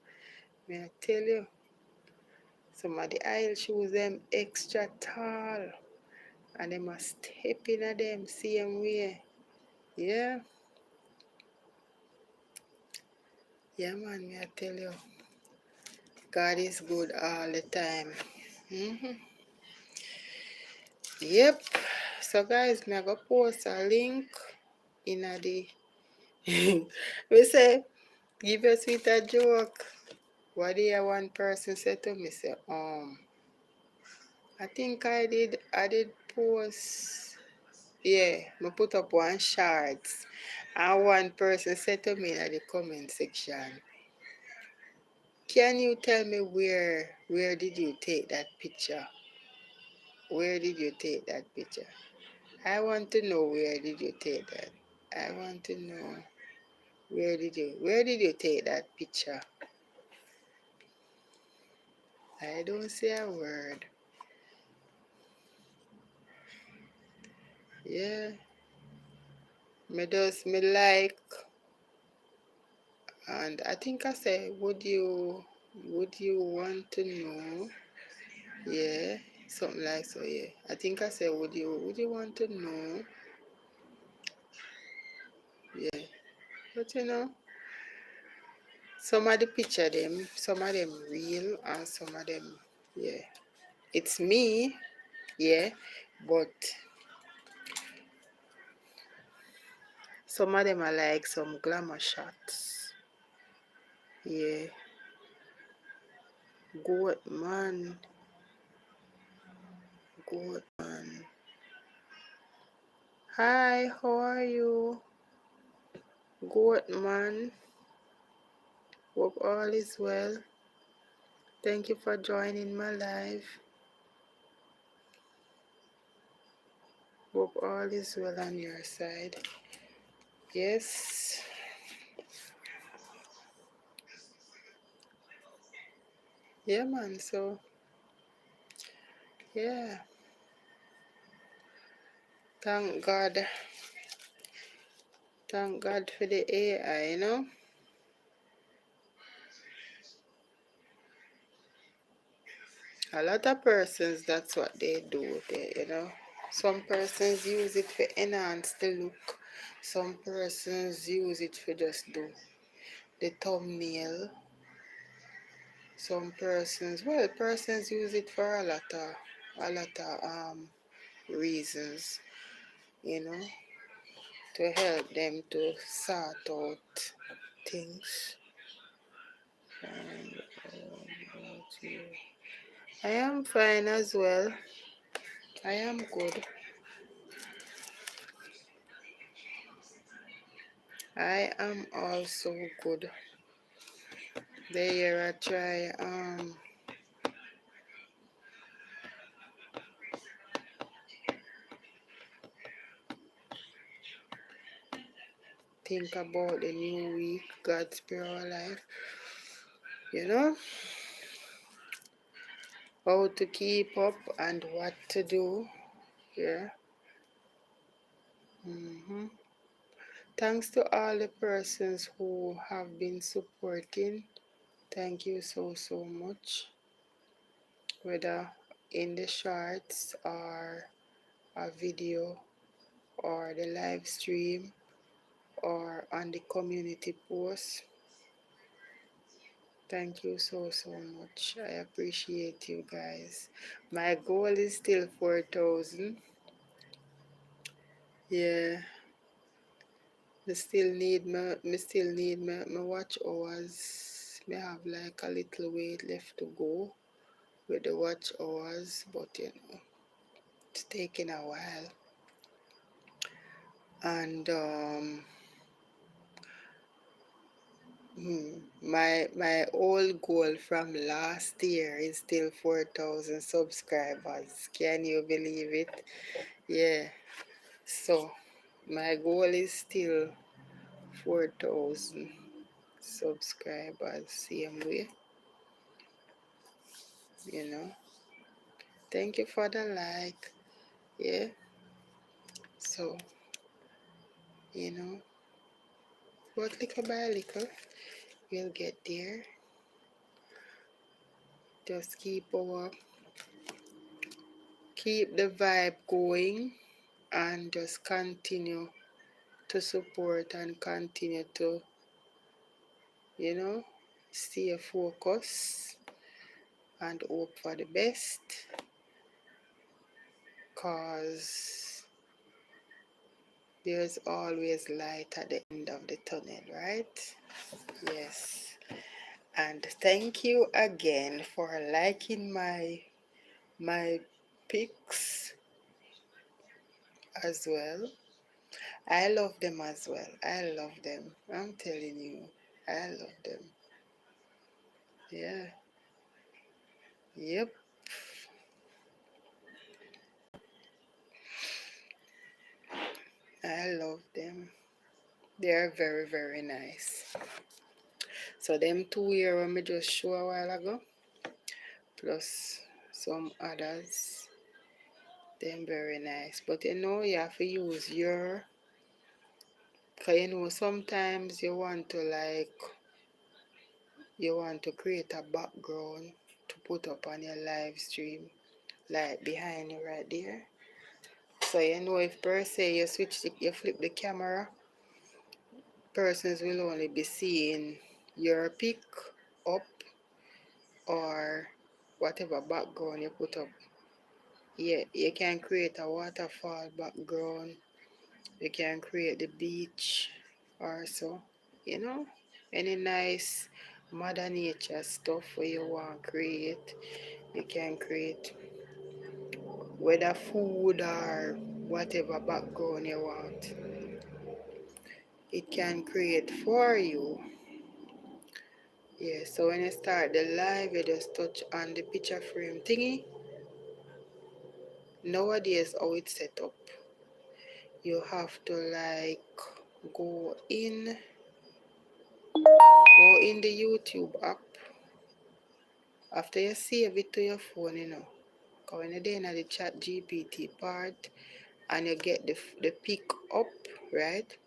May I tell you, some of the high heel shoes them extra tall. And they must step in them same way. Yeah. Yeah, man, may I tell you. God is good all the time. Yep. So guys, me go post a link in the we say give us with a joke. What did one person say to me? Say, I think I did post, yeah, me put up one shorts. And one person said to me in the comment section, can you tell me where did you take that picture? Where did you take that picture? I want to know where did you take that. I want to know where did you take that picture? I don't say a word. Yeah. Me like, and I think I say, would you want to know? Yeah, something like so. Yeah, I think I said, would you want to know? Yeah, but some of the picture them, some of them real, and some of them, yeah, it's me, yeah, but some of them are like some glamour shots. Yeah, good man, good man. Hi, how are you? Good man. Hope all is well. Thank you for joining my live. Hope all is well on your side. Yes. Yeah, man. So, yeah. Thank God. Thank God for the AI. A lot of persons, that's what they do. Some persons use it for enhance the look. Some persons use it for just do the thumbnail. Some persons use it for a lot of reasons, you know, to help them to sort out things. And, I am fine as well. I am good. I am also good. There I try think about the new week, God's spare life, you know, how to keep up and what to do. Yeah. Thanks to all the persons who have been supporting. Thank you so much. Whether in the shorts or a video or the live stream or on the community post. Thank you so much. I appreciate you guys. My goal is still 4,000. Yeah. Me still need my watch hours. Me have like a little way left to go with the watch hours, but it's taking a while. And my old goal from last year is still 4,000 subscribers. Can you believe it? Yeah. So my goal is still 4,000 subscribers. Same way, you know. Thank you for the like. Yeah. So, you know, but little by little, we'll get there. Just keep the vibe going and just continue to support and continue to, you know, stay focused and hope for the best, cause there's always light at the end of the tunnel, right? Yes. And thank you again for liking my pics as well. I love them as well. I love them. I'm telling you, I love them. Yeah. Yep. I love them. They are very nice. So them two here I just show a while ago, plus some others. Them very nice. But you know, you have to use your, because you know, sometimes you want to create a background to put up on your live stream, like behind you right there. So you know, if per se you flip the camera, persons will only be seeing your pic up or whatever background you put up. Yeah, you can create a waterfall background, you can create the beach or so, you know, any nice mother nature stuff where you want to create, you can create, whether food or whatever background you want, it can create for you. Yeah, so when you start the live, you just touch on the picture frame thingy. Nowadays, how it's set up, you have to like go in the YouTube app after you save it to your phone, you know. Because when you're doing the chat GPT part and you get the pic up, right?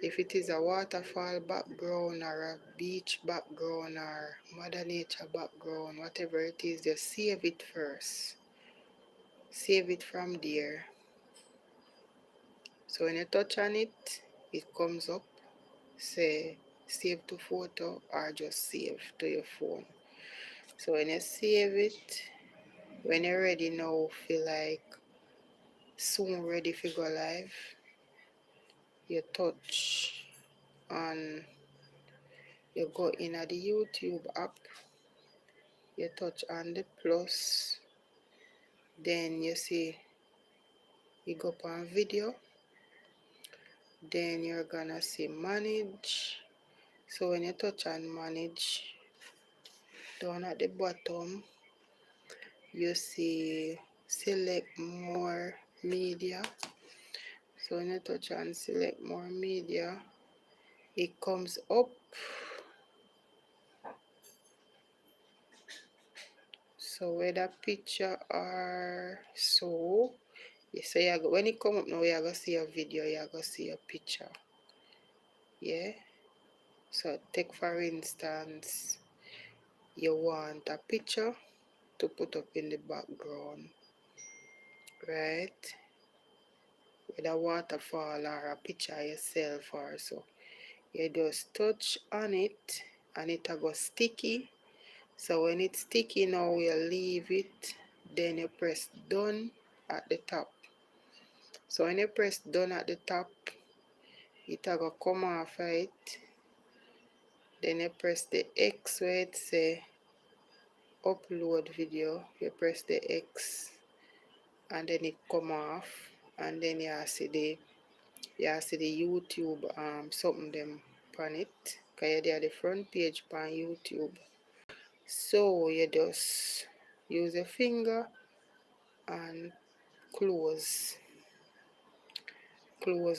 If it is a waterfall background or a beach background or mother nature background, whatever it is, just save it first. Save it from there. So when you touch on it, it comes up, say save to photo or just save to your phone. So when you save it, when you're ready now, feel like soon ready for go live, you touch on, you go in at the YouTube app, you touch on the plus, then you see, you go on video, then you're gonna see manage. So when you touch on manage, down at the bottom, you see select more media. So when you touch on select more media, it comes up. So whether picture or so, so when it come up now, you're gonna see a video, you're gonna see a picture. Yeah. So take for instance, you want a picture to put up in the background, right? With a waterfall or a picture yourself or so. You just touch on it and it will go sticky. So when it's sticky now, you leave it, then you press done at the top. So when you press done at the top, it will come off it. Then you press the X where it say upload video. You press the X and then it come off, and then you see the YouTube something them on it. Cause you're the front page on YouTube. So you just use your finger and close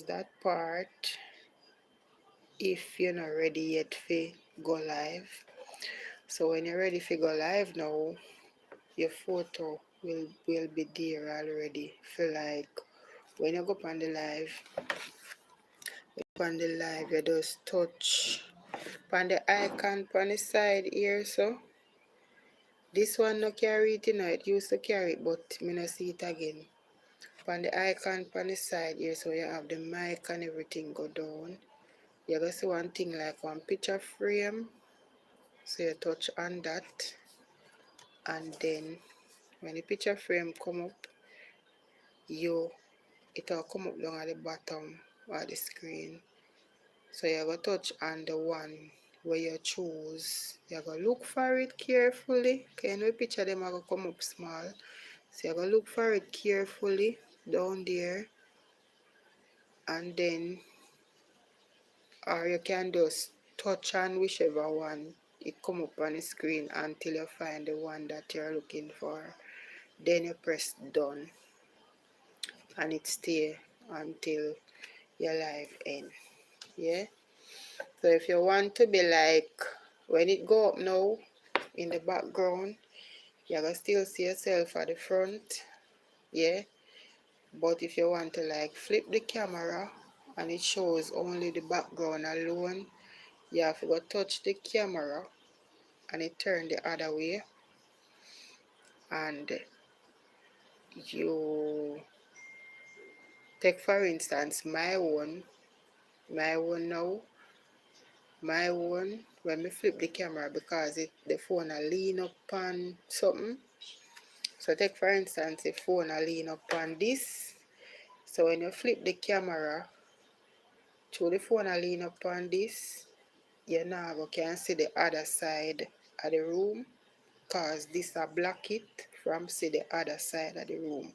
that part if you're not ready yet for go live. So when you're ready for go live now, your photo will be there already. For like when you go on the live, you just touch on the icon on the side here. So this one no carry it, you know, it used to carry it, but me no see it again. On the icon on the side here, so you have the mic and everything go down. You're gonna see one thing like one picture frame. So you touch on that, and then when the picture frame come up, it will come up down at the bottom of the screen. So you go touch on the one where you choose. You go look for it carefully. Okay, you know the picture them are gonna come up small. So you go look for it carefully down there, and then or you can just touch on whichever one it come up on the screen until you find the one that you're looking for. Then you press done and it stay until your live end. Yeah. So if you want to be like when it go up now in the background, you're gonna still see yourself at the front. yeah. But if you want to like flip the camera and it shows only the background alone, you have to go touch the camera and it turn the other way, and you take for instance my one now, my one when me flip the camera because the phone a lean up on something. So take for instance the phone a lean up on this. So when you flip the camera to the phone a lean up on this, you now can see the other side of the room because this a block it from see the other side of the room.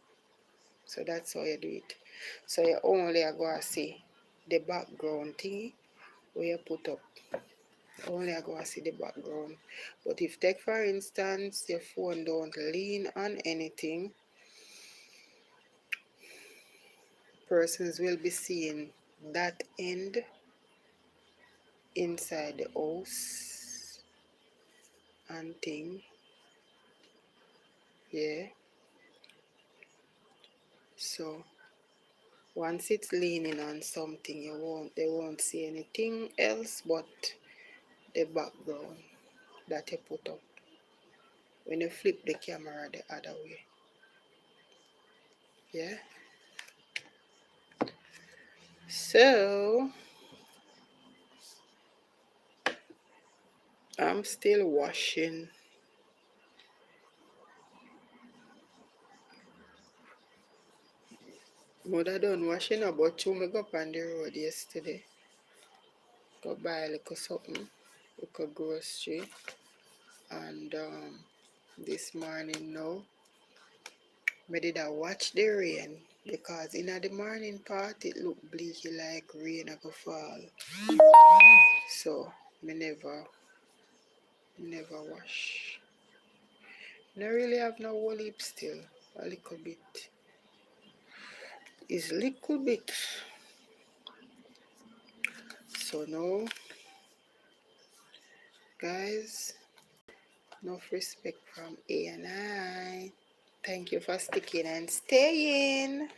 So that's how you do it. So you only are going to see the background thingy where you put up. Only are going to see the background. But if take for instance your phone don't lean on anything, persons will be seeing that end inside the house and thing. Yeah. So once it's leaning on something, they won't see anything else but the background that you put up when you flip the camera the other way. Yeah. So I'm still washing. Mother done washing about two me go up on the road yesterday. Go buy a little something, little grocery, and this morning now me did I watch the rain because in the morning part it looked bleak like rain a go fall. So me never wash. I really have no wool heap still. A little bit. It's little bit. So now, guys, enough respect from A and I. Thank you for sticking and staying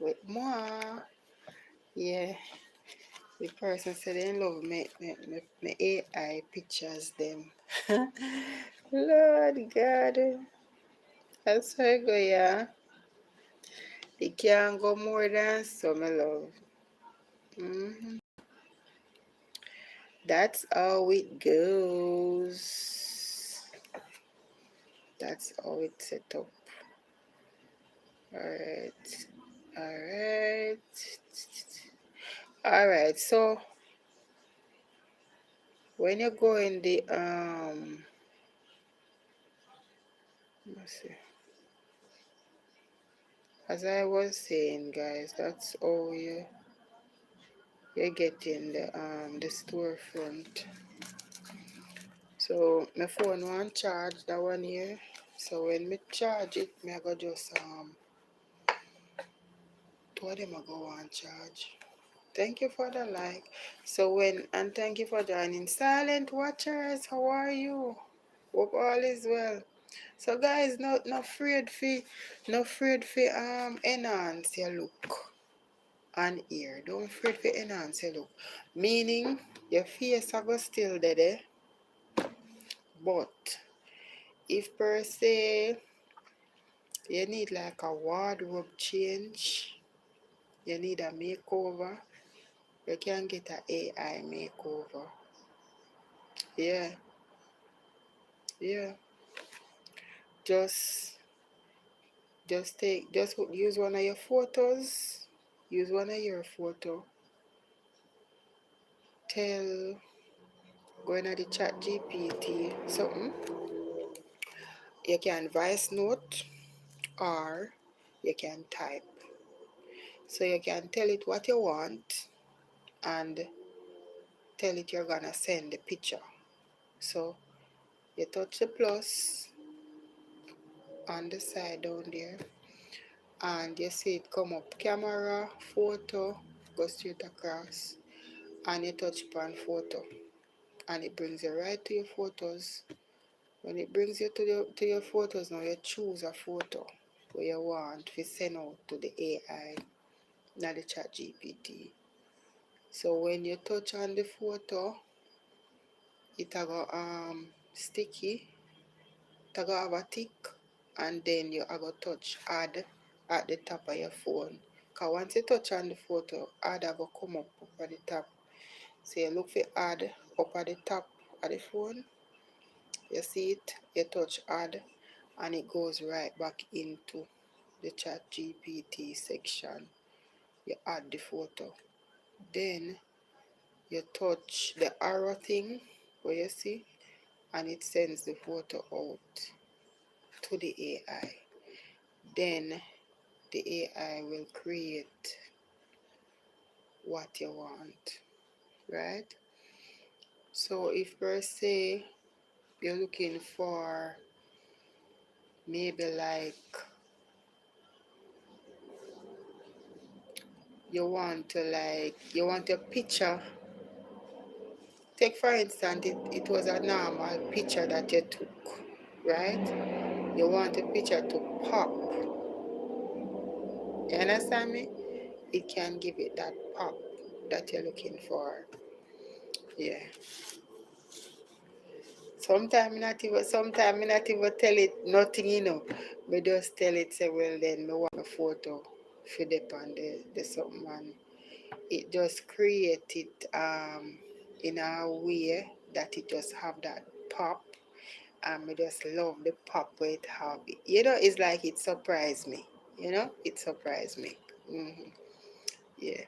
with more. Yeah, the person said they love me AI pictures them. Lord God, that's how I go, yeah. It can't go more than so, my love. That's how it goes. That's how it's set up. Alright. Alright, so when you go in the let's see. As I was saying, guys, that's how you get in the storefront. So my phone won't charge that one here. So when me charge it, me I go just two of them I go on charge. Thank you for the like. So and thank you for joining. Silent watchers, how are you? Hope all is well. So guys, not afraid for enhance your look and ear. Don't afraid for enhance your look. Meaning your face are go still there, but if per se you need like a wardrobe change, you need a makeover, you can get an AI makeover. Yeah, yeah. Just just use one of your photos. Use one of your photo. Tell go in the chat GPT something. You can voice note or you can type. So you can tell it what you want and tell it you're gonna send the picture. So you touch the plus on the side down there and you see it come up camera, photo, go straight across and you touch upon photo and it brings you right to your photos. When it brings you to your photos now, you choose a photo. where you want to send out to the AI, not the chat GPT. So when you touch on the photo, it a go sticky, it a go have a tick, and then you a go touch add at the top of your phone. Cause once you touch on the photo, add a go come up at the top. So you look for add up at the top of the phone. You see it, you touch add, and it goes right back into the chat GPT section. You add the photo. Then you touch the arrow thing where you see, and it sends the photo out to the AI. Then the AI will create what you want, right? So if per se you're looking for maybe like you want a picture. Take for instance, it was a normal picture that you took, right? You want a picture to pop. You understand me? It can give it that pop that you're looking for. Yeah. Sometimes I not even tell it nothing, Me just tell it say, well then me want a photo for the on the something, and it just create it in a way that it just have that pop, and I just love the pop where it have. It's like it surprised me. It surprised me. Yeah.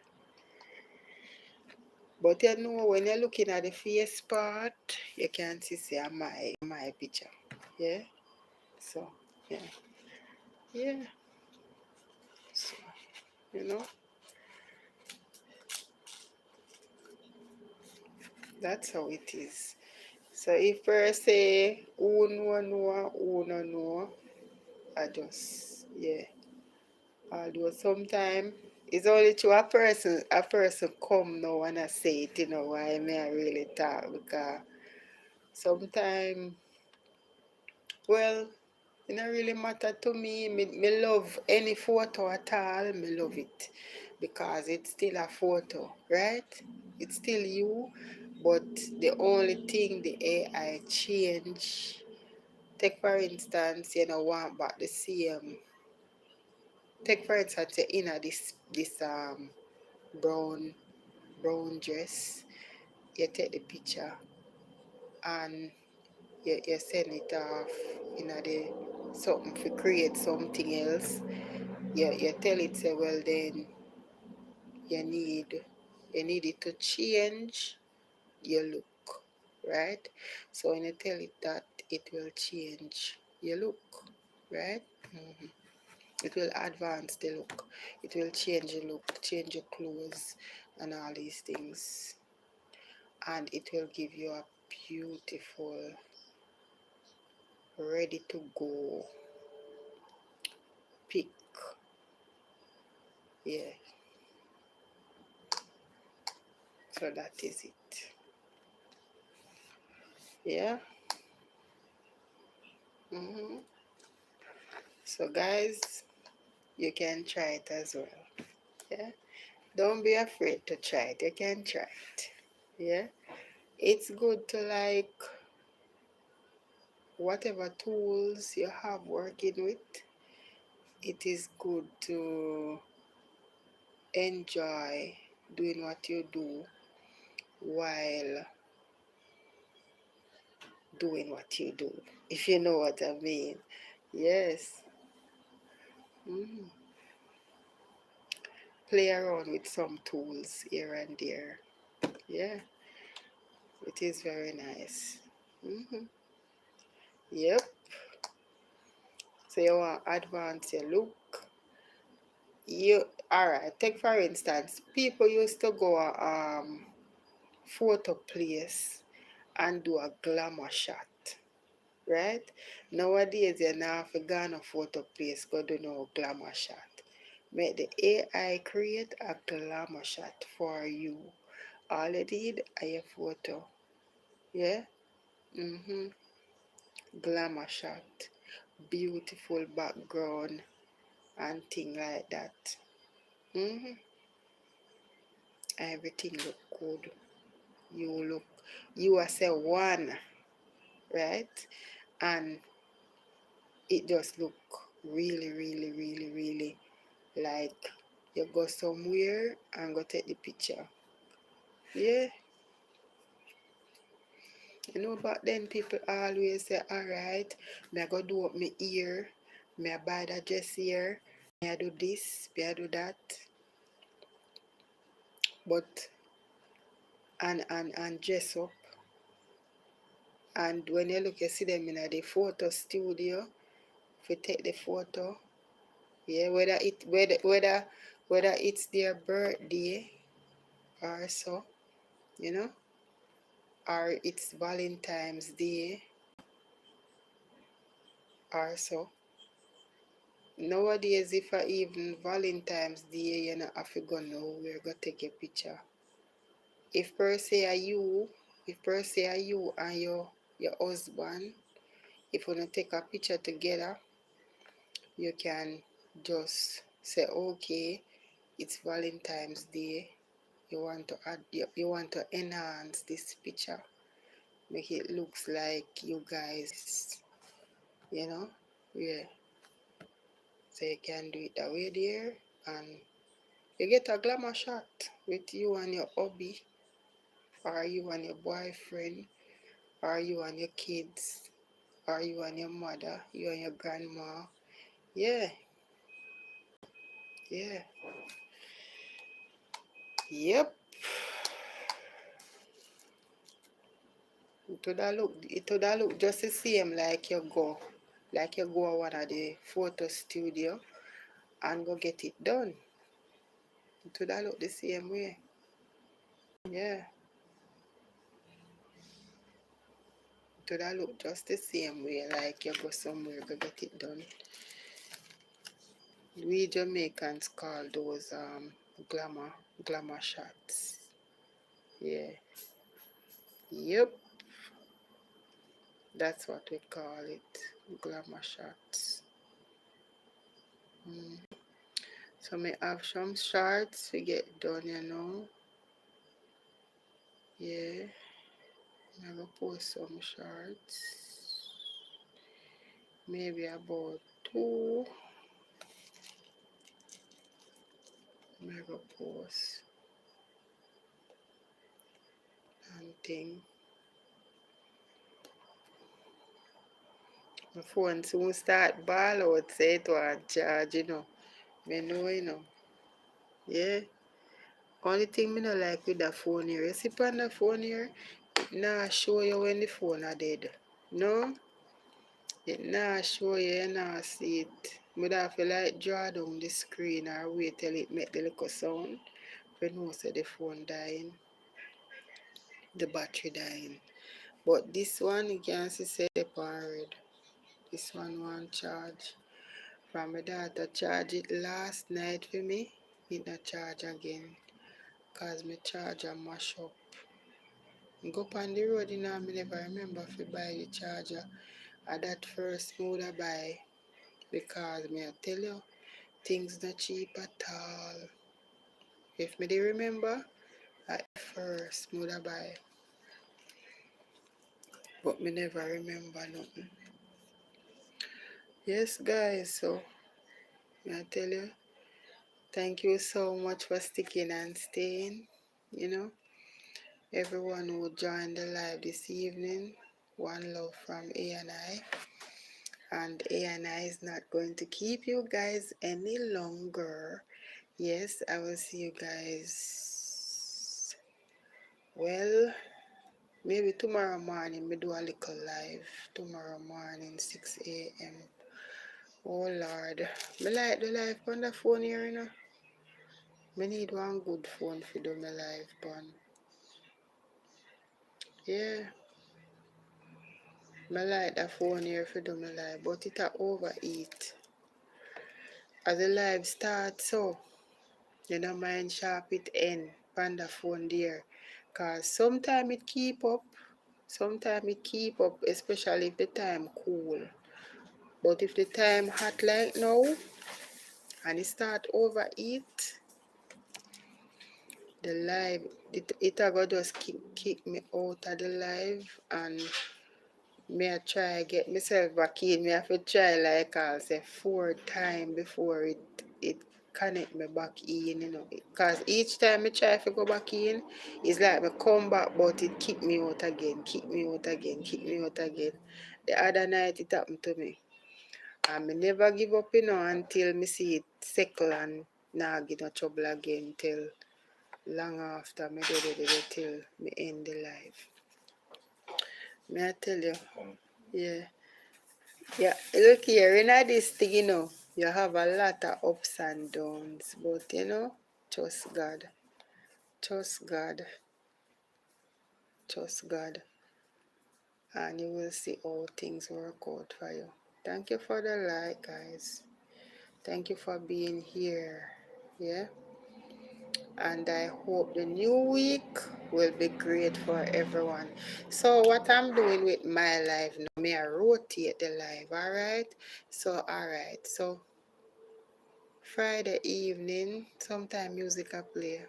But when you're looking at the face part, you can see say my picture. Yeah. So yeah. Yeah. So you know, that's how it is. So if per se who no know, I just yeah. Although sometimes it's only to a person come now and I say it, why may I really talk, because sometimes, well, it don't really matter to me. Me love any photo at all, me love it. Because it's still a photo, right? It's still you, but the only thing the AI change, take for instance, want back the same. Take for instance, you're in this brown brown dress, you take the picture and you send it off the something to create something else. You tell it say, well then you need it to change your look, right? So when you tell it that, it will change your look, right? It will advance the look. It will change your look, change your clothes, and all these things. And it will give you a beautiful, ready to go pic. Yeah, so that is it. Yeah. So guys, you can try it as well. Yeah. Don't be afraid to try it. You can try it. Yeah. It's good to whatever tools you have working with. It is good to enjoy doing what you do while doing what you do, if you know what I mean. Yes. Mm. Play around with some tools here and there. Yeah, it is very nice. Yep. So you want to advance your look. Alright, take for instance, people used to go photo place and do a glamour shot, right? Nowadays you now have to go on a photo place, go do no glamour shot. Make the AI create a glamour shot for you. All you need are your photo. Yeah? Glamour shot. Beautiful background. and thing like that. Everything look good. You are say one, right? And it just look really, really, really, really like you go somewhere and go take the picture. Yeah. But then people always say, alright, me I go do up my ear, me I buy that dress here, me I do this, me I do that. But and dress up. And when you look, you see them in the photo studio, if you take the photo, yeah, whether it's their birthday or so, or it's Valentine's Day or so. Nowadays, if I even Valentine's Day, you know, have to go nowhere, go take a picture. If per se are you, and your husband, if you want to take a picture together, you can just say, okay, it's Valentine's Day. You want to add, you want to enhance this picture, make it looks like you guys, you know, yeah. So you can do it that way there, and you get a glamour shot with you and your hubby, or you and your boyfriend, or you and your kids, or you and your mother, you and your grandma. Yeah, yeah, yep. It would look just the same like you go one of the photo studio and go get it done. It would look the same way. Yeah, it would look just the same way like you go somewhere go get it done. We Jamaicans call those glamour shots. Yeah. Yep. That's what we call it. Glamour shots. So me have some shots we get done, Yeah. I'm gonna post some shorts. Maybe about two. I'm gonna post and thing. My phone soon start ball out, say it was charge, Me know. Yeah. Only thing me no like with the phone here, you see on the phone here, it nah show you when the phone are dead. No? It nah show you, you nah see it. Would have to like draw down the screen or wait till it make the little sound. You know say the phone dying, the battery dying. But this one you can see say the pan red. This one want charge. From my daughter charge it last night for me. It not charge again. Cause my charger mash up. Go on the road, I never remember if I buy the charger. At that first me would buy because me I tell you, things not cheap at all. If me they remember, at first me would buy. But me never remember nothing. Yes guys, so I tell you, thank you so much for sticking and staying. Everyone who joined the live this evening. One love from A&I. And A&I is not going to keep you guys any longer. Yes, I will see you guys. Well, maybe tomorrow morning we do a little live. Tomorrow morning, 6 a.m. Oh Lord. I like the live on the phone here, I need one good phone to do my live on. Yeah. I like the phone here to do my live, but it a overheat. As the live starts, so you don't mind sharp it end on the phone there. Cause sometimes it keep up. Sometimes it keep up, especially if the time cool. But if the time hot like now, and it start overeat, the live, it a go just kick me out of the live, and me I try get myself back in. Me have to try like I'll say 4 times before it connect me back in, you know. Because each time I try to go back in, it's like me come back, but it kick me out again, kick me out again, kick me out again. The other night it happened to me. And me never give up, you know, until me see it settle and now get no trouble again till long after me do it till me end the life. May I tell you? Yeah. Yeah, look here, in this thing, you know, you have a lot of ups and downs, but you know, trust God, trust God, trust God, and you will see all things work out for you. Thank you for the like, guys. Thank you for being here. Yeah, and I hope the new week will be great for everyone. So what I'm doing with my life now, may I rotate the live, alright? So alright, so Friday evening, sometime music I play.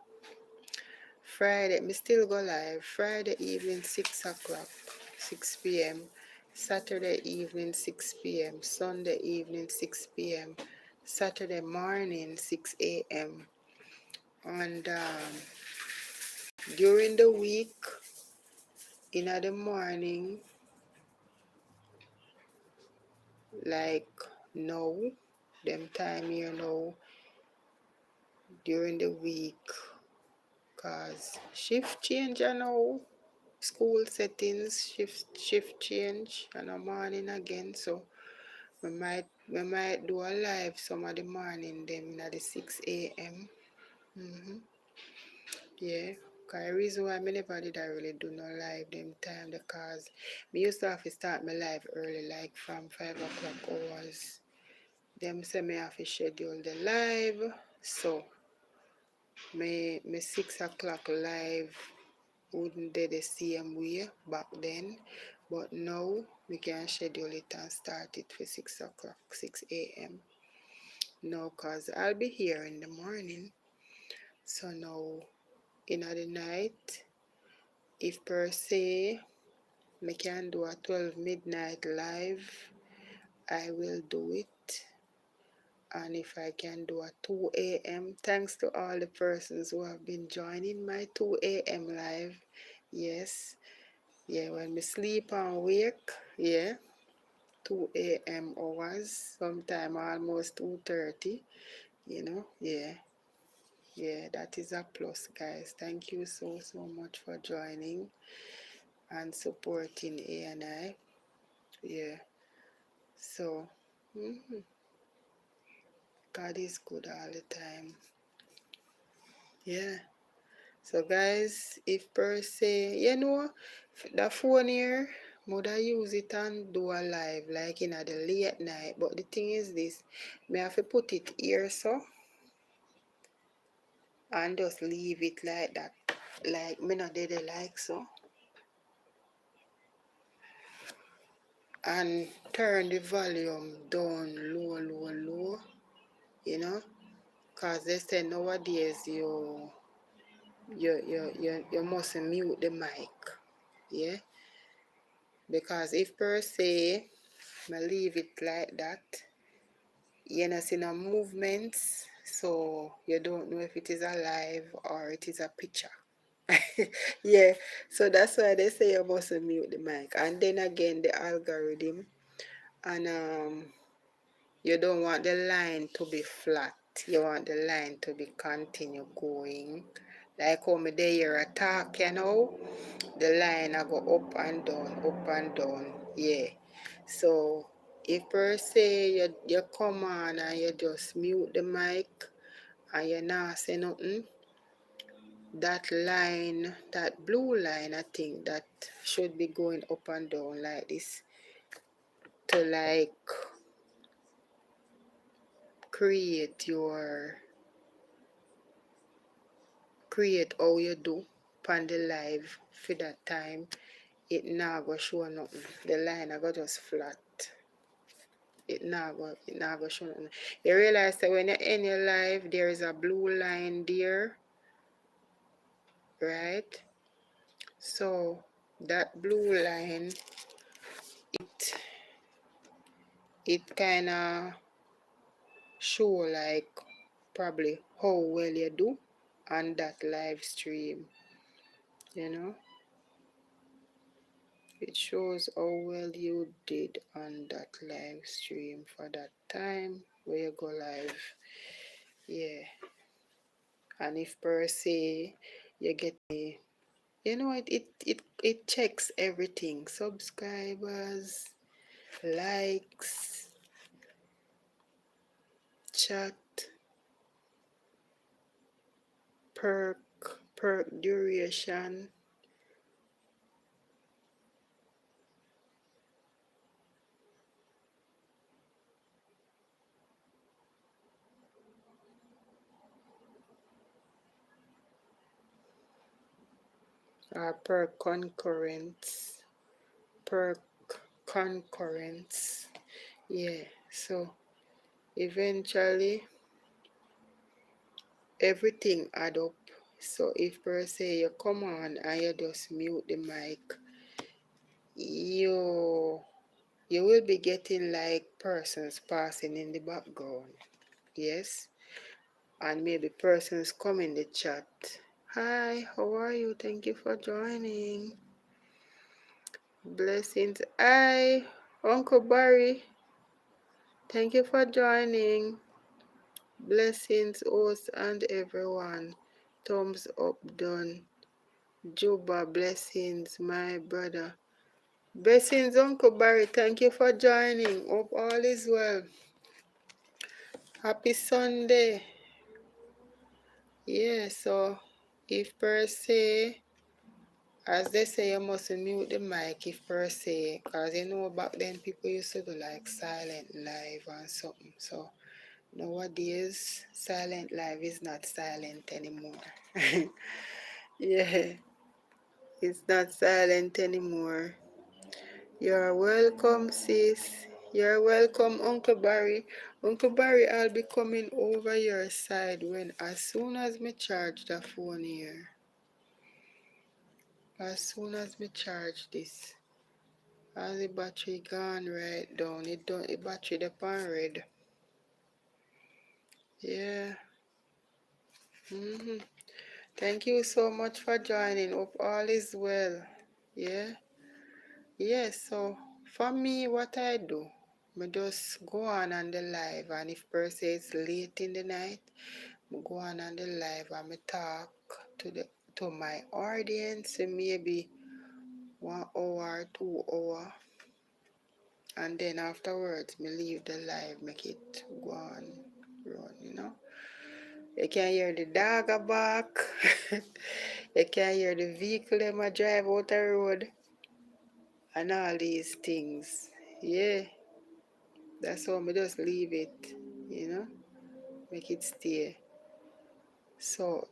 Friday, me still go live. Friday evening, 6 o'clock, 6 p.m. Saturday evening, 6 p.m. Sunday evening, 6 p.m. Saturday morning, 6 a.m. And during the week, in the morning, like now, them time here now, during the week, cause shift change you know. School settings shift change and a morning again, so we might do a live some of the morning them at the 6 a.m. Yeah, cause the reason why me never did I really do no live them time because me used to have to start my live early, like from 5 o'clock hours. Them say me have to schedule the live, so me 6 o'clock live wouldn't do the same way back then, but now we can schedule it and start it for 6 o'clock, 6 a.m. No, cause I'll be here in the morning. So now in the night, if per se we can do a 12 midnight live, I will do it. And if I can do a 2 a.m., thanks to all the persons who have been joining my 2 a.m. live. Yes. Yeah, when me sleep and wake, yeah, 2 a.m. hours, sometime almost 2:30, you know, yeah, yeah, that is a plus, guys. Thank you so much for joining and supporting A&I, yeah, so, God is good all the time, yeah. So guys, if per se, you know, the phone here, mother use it and do a live like in the late night. But the thing is this, me have to put it here so and just leave it like that. Like me not did it like so. And turn the volume down low, you know. Cause they say nowadays you must mute the mic. Yeah. Because if per se I leave it like that, you know, see no movements, so you don't know if it is alive or it is a picture. Yeah, so that's why they say you must mute the mic. And then again, the algorithm, and you don't want the line to be flat. You want the line to be continue going. Like how me there you're a talk, you know, the line I go up and down, yeah. So if per se you come on and you just mute the mic and you not say nothing, that line, that blue line, I think that should be going up and down like this to like create how you do on the live for that time. It now go show nothing. The line I go just flat. it not go show nothing. You realize that when you end your live, there is a blue line there, right? So that blue line, it kind of show like probably how well you do on that live stream, you know. It shows how well you did on that live stream for that time where you go live. Yeah. And if per se you get a, it checks everything. Subscribers, likes, chat, perk duration. Per concurrence, per concurrence. Yeah, so eventually everything add up. So if per se you come on and you just mute the mic, you will be getting like persons passing in the background. Yes, and maybe persons come in the chat. Hi, how are you? Thank you for joining. Blessings. Hi, Uncle Barry. Thank you for joining. Blessings, host and everyone. Thumbs up done. Juba, blessings, my brother. Blessings, Uncle Barry. Thank you for joining. Hope all is well. Happy Sunday. Yeah, so if per se, as they say, you must mute the mic if per se, because back then people used to do like silent live and something. So nowadays, silent live is not silent anymore. Yeah, it's not silent anymore. You're welcome, sis. You're welcome, Uncle Barry. Uncle Barry, I'll be coming over your side as soon as me charge the phone here. As soon as me charge this. As the battery gone right down, the battery upon red. Yeah. Thank you so much for joining. Hope all is well. Yeah. Yes, so for me, what I do, I just go on the live, and if per se it's late in the night, I go on the live and I talk to my audience, maybe 1 hour, 2 hour, and then afterwards, me leave the live, make it go on run. You can hear the dog a bark, you can hear the vehicle them a drive out the road, and all these things. Yeah. That's how I just leave it, make it stay. So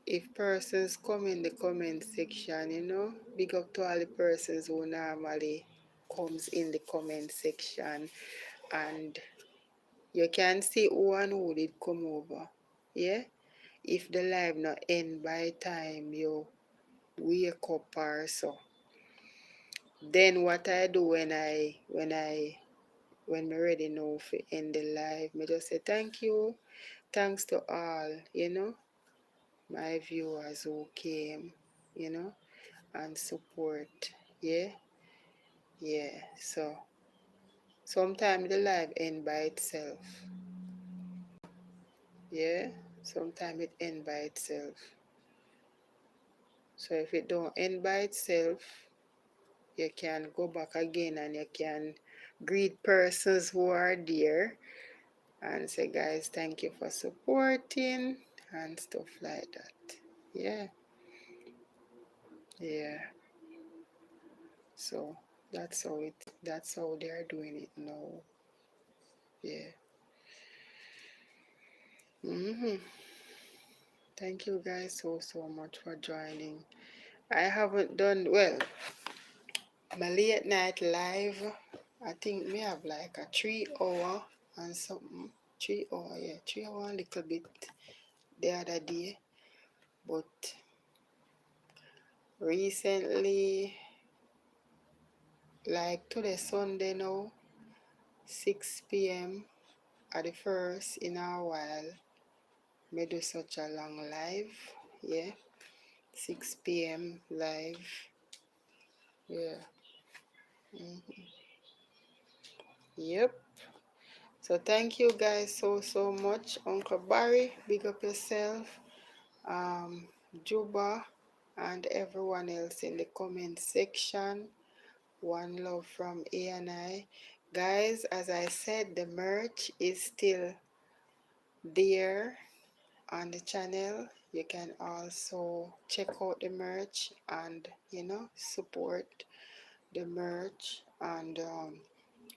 if persons come in the comment section, big up to all the persons who normally comes in the comment section, and you can see who and who did come over. Yeah? If the live not end by time you wake up or so. Then what I do when me ready now for end the live, me just say thank you. Thanks to all, my viewers who came, and support. Yeah? Yeah. So sometimes the live end by itself. Yeah? Sometimes it end by itself. So if it don't end by itself, you can go back again and you can greet persons who are there and say, guys, thank you for supporting and stuff like that. Yeah. Yeah. So that's how they are doing it now. Yeah. Thank you guys so much for joining. I haven't done my late night live. I think me have like a 3 hour and something. 3 hour, yeah, 3 hour a little bit the other day. But recently, like today Sunday now, 6 p.m. at the first in a while, me do such a long live, yeah, 6 p.m. live, yeah, yep. So thank you guys so much. Uncle Barry, big up yourself. Juba and everyone else in the comment section. One love from A&I. Guys, as I said, the merch is still there on the channel. You can also check out the merch and support the merch. And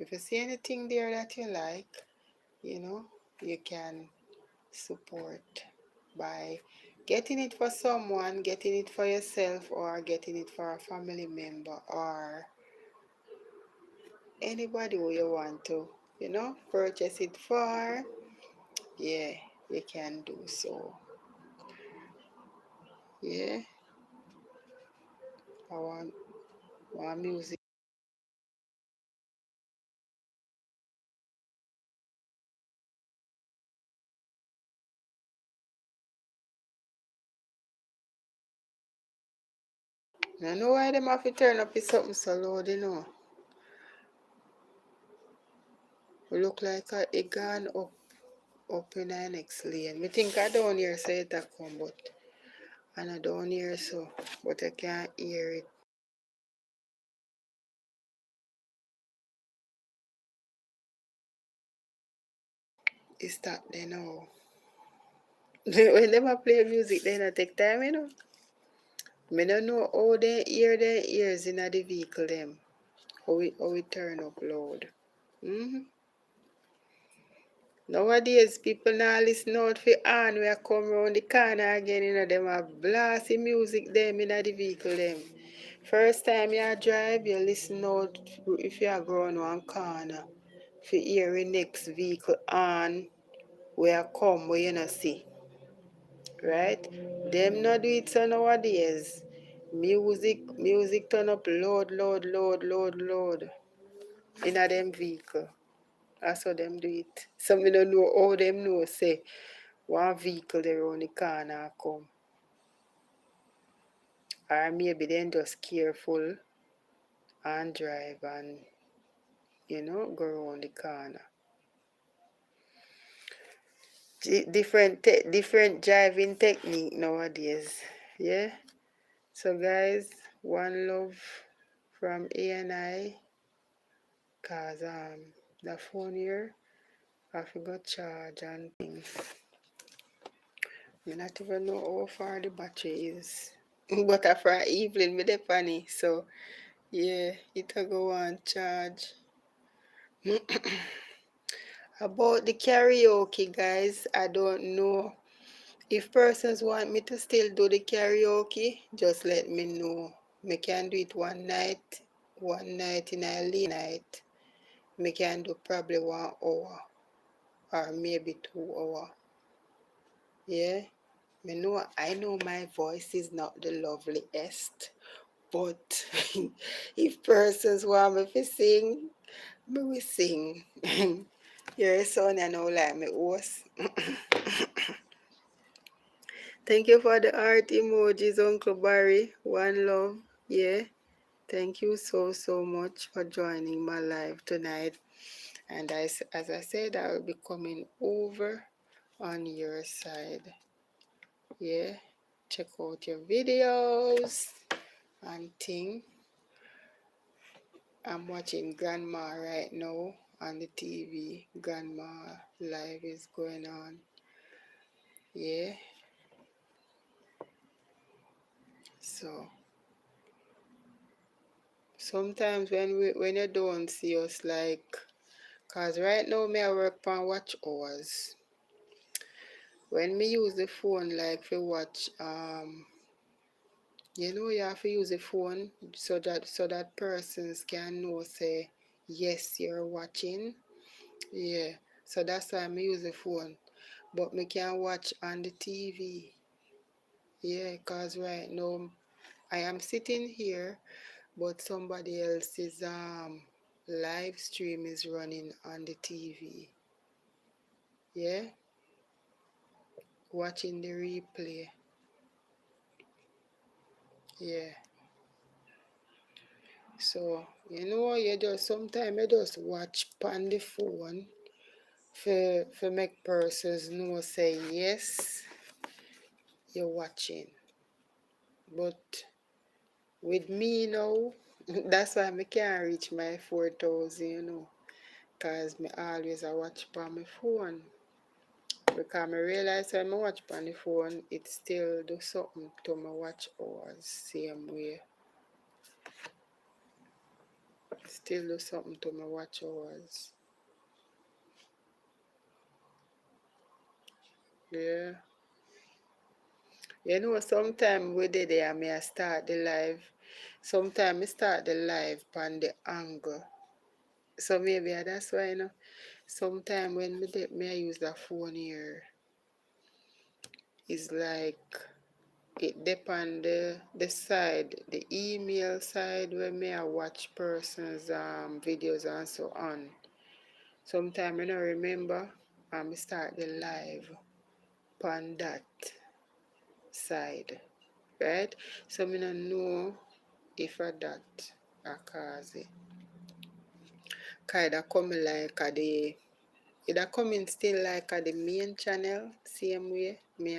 if you see anything there that you like, you can support by getting it for someone, getting it for yourself, or getting it for a family member, or anybody who you want to, purchase it for. Yeah, you can do so. Yeah, I want music. I know why them have to turn up is something so loud. We look like it gone up in the next lane. Me think I down here say it a come, but I not down here so, but I can't hear it. It stop there now. When them a play music, they not take time. Me don't know how they hear their ears in the vehicle them. How it turn up loud. Nowadays, people now listen out for on we come round the corner again, them a blast the music them in the vehicle them. First time you drive, you listen out if you are going one corner for hear the next vehicle on where come where you not see. Right? Them not do it so nowadays. Music turn up loud in a them vehicle. That's how them do it. Some don't know how them know say one vehicle they around the corner come. Or maybe then just careful and drive and go around the corner. Different driving technique nowadays. Yeah. So guys, one love from A&I, cause the phone here I forgot charge and things. I not even know how far the battery is. But after evening me dey funny, so yeah, it'll go on charge. About the karaoke, guys, I don't know. If persons want me to still do the karaoke, just let me know. Me can do it one night in a late night. Me can do probably 1 hour or maybe 2 hour. Yeah. I know my voice is not the loveliest, but if persons want me to sing, me will sing. Your son, I know, like me host. Thank you for the heart emojis, Uncle Barry. One love. Yeah. Thank you so much for joining my live tonight. And as I said, I will be coming over on your side. Yeah. Check out your videos and thing. I'm watching Grandma right now on the TV. Grandma live is going on. Yeah. So sometimes when you don't see us, like, cause right now me I work on watch hours. When me use the phone like for watch, you have to use the phone so that persons can know say yes, you're watching. Yeah, so that's why I use the phone. But me can watch on the TV. Yeah, cause right now I am sitting here, but somebody else's live stream is running on the TV. Yeah, watching the replay. Yeah. So you just sometimes you just watch on the phone for make persons know say yes, you're watching. But with me now, that's why I can't reach my 4,000, cause me always I watch on my phone. Because I realize when I watch on the phone, it still do something to my watch hours same way. Still do something to my watch hours. Yeah. Sometimes we did there, I start the live. Sometimes I start the live on the angle. So maybe that's why, sometimes when me I use the phone here, it's like it depend the side, the email side where me I watch persons videos and so on. Sometimes I don't remember and I start the live on that side. Right? So I don't know if that cause it. Cause it coming like it coming still like the main channel, same way me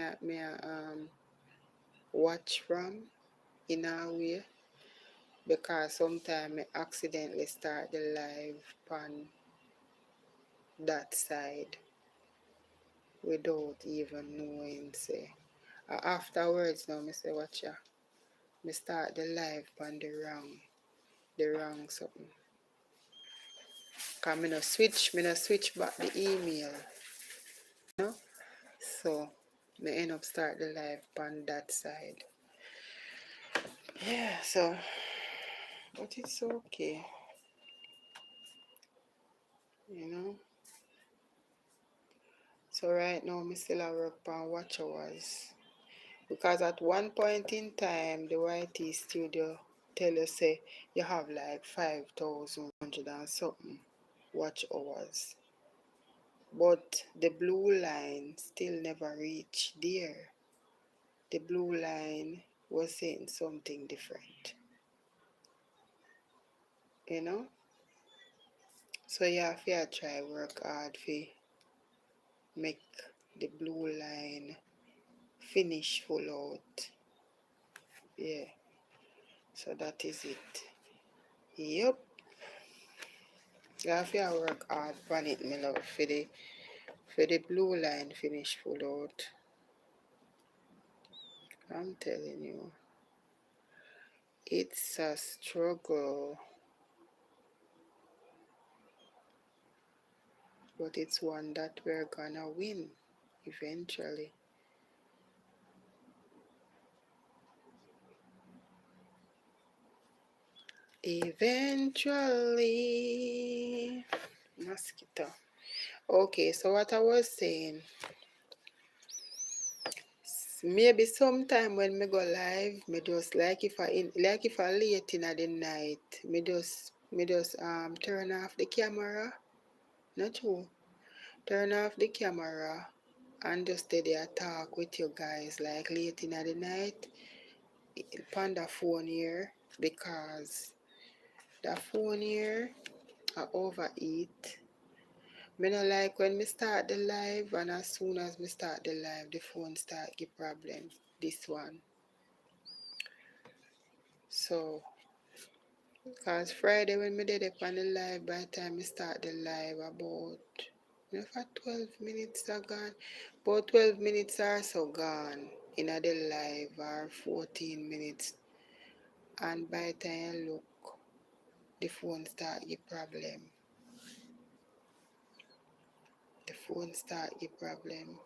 watch from in a way. Because sometimes I accidentally start the live on that side without even knowing say. Afterwards now I say watch ya. Me start the live on the wrong something. Cause me no switch back the email. So me end up start the live on that side. Yeah, so but it's okay, you know. So right now me still a work on watch hours. Because at one point in time the YT studio tell you say you have like 5,100 and something watch hours. But the blue line still never reached there. The blue line was saying something different. You know? So you have to try work hard for make the blue line finish full out. Yeah. So that is it. Yep. You have to work hard on it, my love, for the blue line finish full out. I'm telling you. It's a struggle. But it's one that we're gonna win eventually. Eventually. Mosquito. Okay, so what I was saying, maybe sometime when me go live, me just like if I late in the night, me just turn off the camera. Not true. Turn off the camera and just stay there talk with you guys like late in the night upon the phone here because the phone here I overeat. Me no like when me start the live and as soon as me start the live the phone start give problem. This one. So cause Friday when me did it on the live by the time me start the live about for 12 minutes are gone. About 12 minutes are so gone in the live or 14 minutes and by the time I look the phone start give problem. The phone start give problem.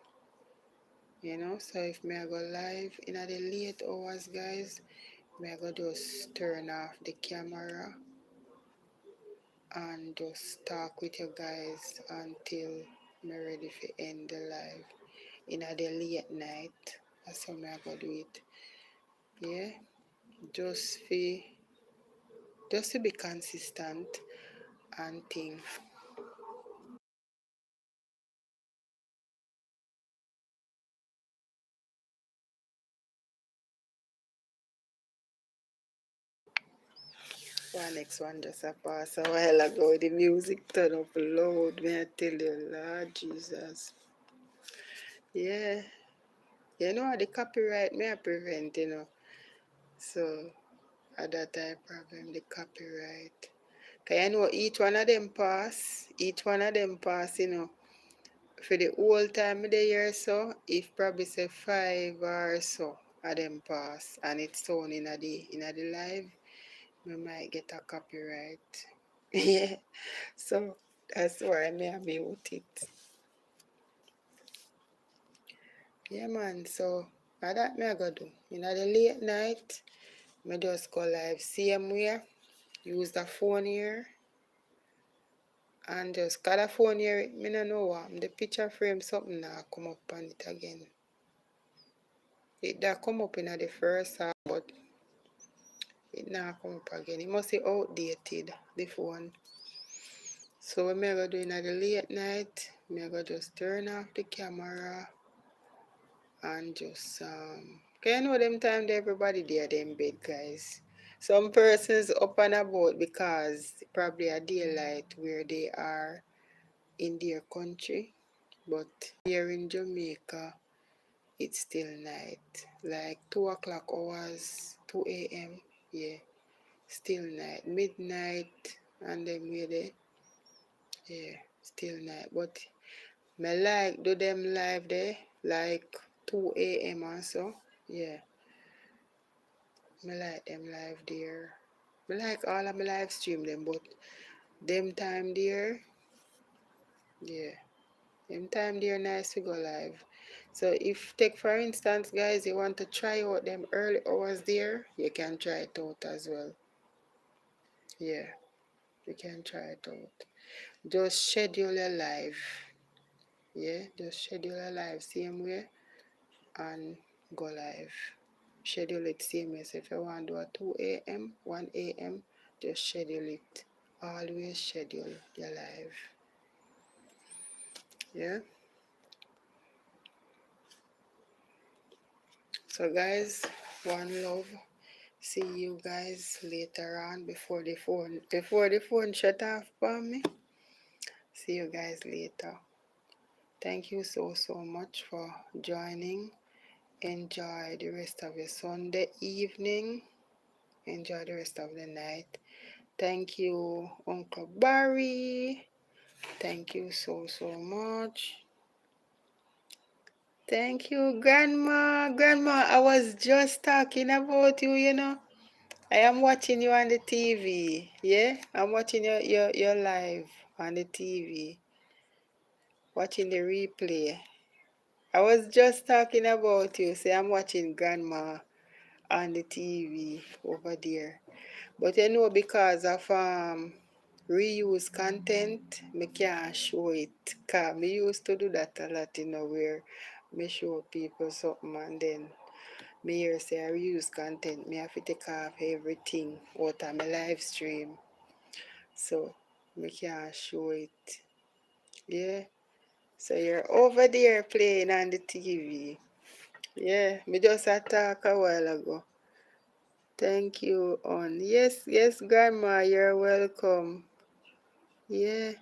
So if me I go live in the late hours, guys, me I go just turn off the camera and just talk with you guys until I'm ready to end the live. In the late night, that's how I go do it. Yeah, just to be consistent and think. One next one just a pass a while ago. The music turned up loud. May I tell you, Lord Jesus. Yeah, you know the copyright may I prevent, So at that time problem the copyright. Cause you know each one of them pass, for the whole time of the year so, if probably say 5 or so of them pass and it's shown in the live, we might get a copyright. Yeah. So that's why I may mute it. Yeah man, so that me I go do. In the late night, me just go live same way. Use the phone here and just got the phone here, me no know what. The picture frame something now come up on it again. It that come up in the first half, but it now come up again. It must be outdated, the phone. So what me I go do in the late night, me I go just turn off the camera and just cause you know them time everybody there in bed, guys. Some persons up and about because probably a daylight where they are in their country, but here in Jamaica it's still night. Like 2 o'clock hours, 2 a.m. Yeah, still night. Midnight and then we there. Yeah, still night. But me like do them live there like 2 a.m. or so. Yeah. Me like them live there. Me like all of my live stream them, but them time there, yeah, them time there nice to go live. So if take for instance, guys, you want to try out them early hours there, you can try it out as well. Yeah, you can try it out. Just schedule a live. Yeah, just schedule a live same way and go live. Schedule it same way. So if you want to do a 2 a.m., 1 a.m., just schedule it. Always schedule your live. Yeah. So guys, one love. See you guys later on before the phone shut off on me. See you guys later. Thank you so much for joining. Enjoy the rest of your Sunday evening. Enjoy the rest of the night. Thank you, Uncle Barry. Thank you so much. Thank you, Grandma. Grandma, I was just talking about you. I am watching you on the TV. Yeah? I'm watching your live on the TV. Watching the replay. I was just talking about you. Say I'm watching Grandma on the TV over there. But because of reuse content, me can't show it. Cause me used to do that a lot, where me show people something and then me hear say I reuse content. Me have to take off everything out of my live stream. So me can't show it. Yeah. So you're over there playing on the TV. Yeah, me just talk a while ago. Thank you, on. Yes, Grandma, you're welcome. Yeah,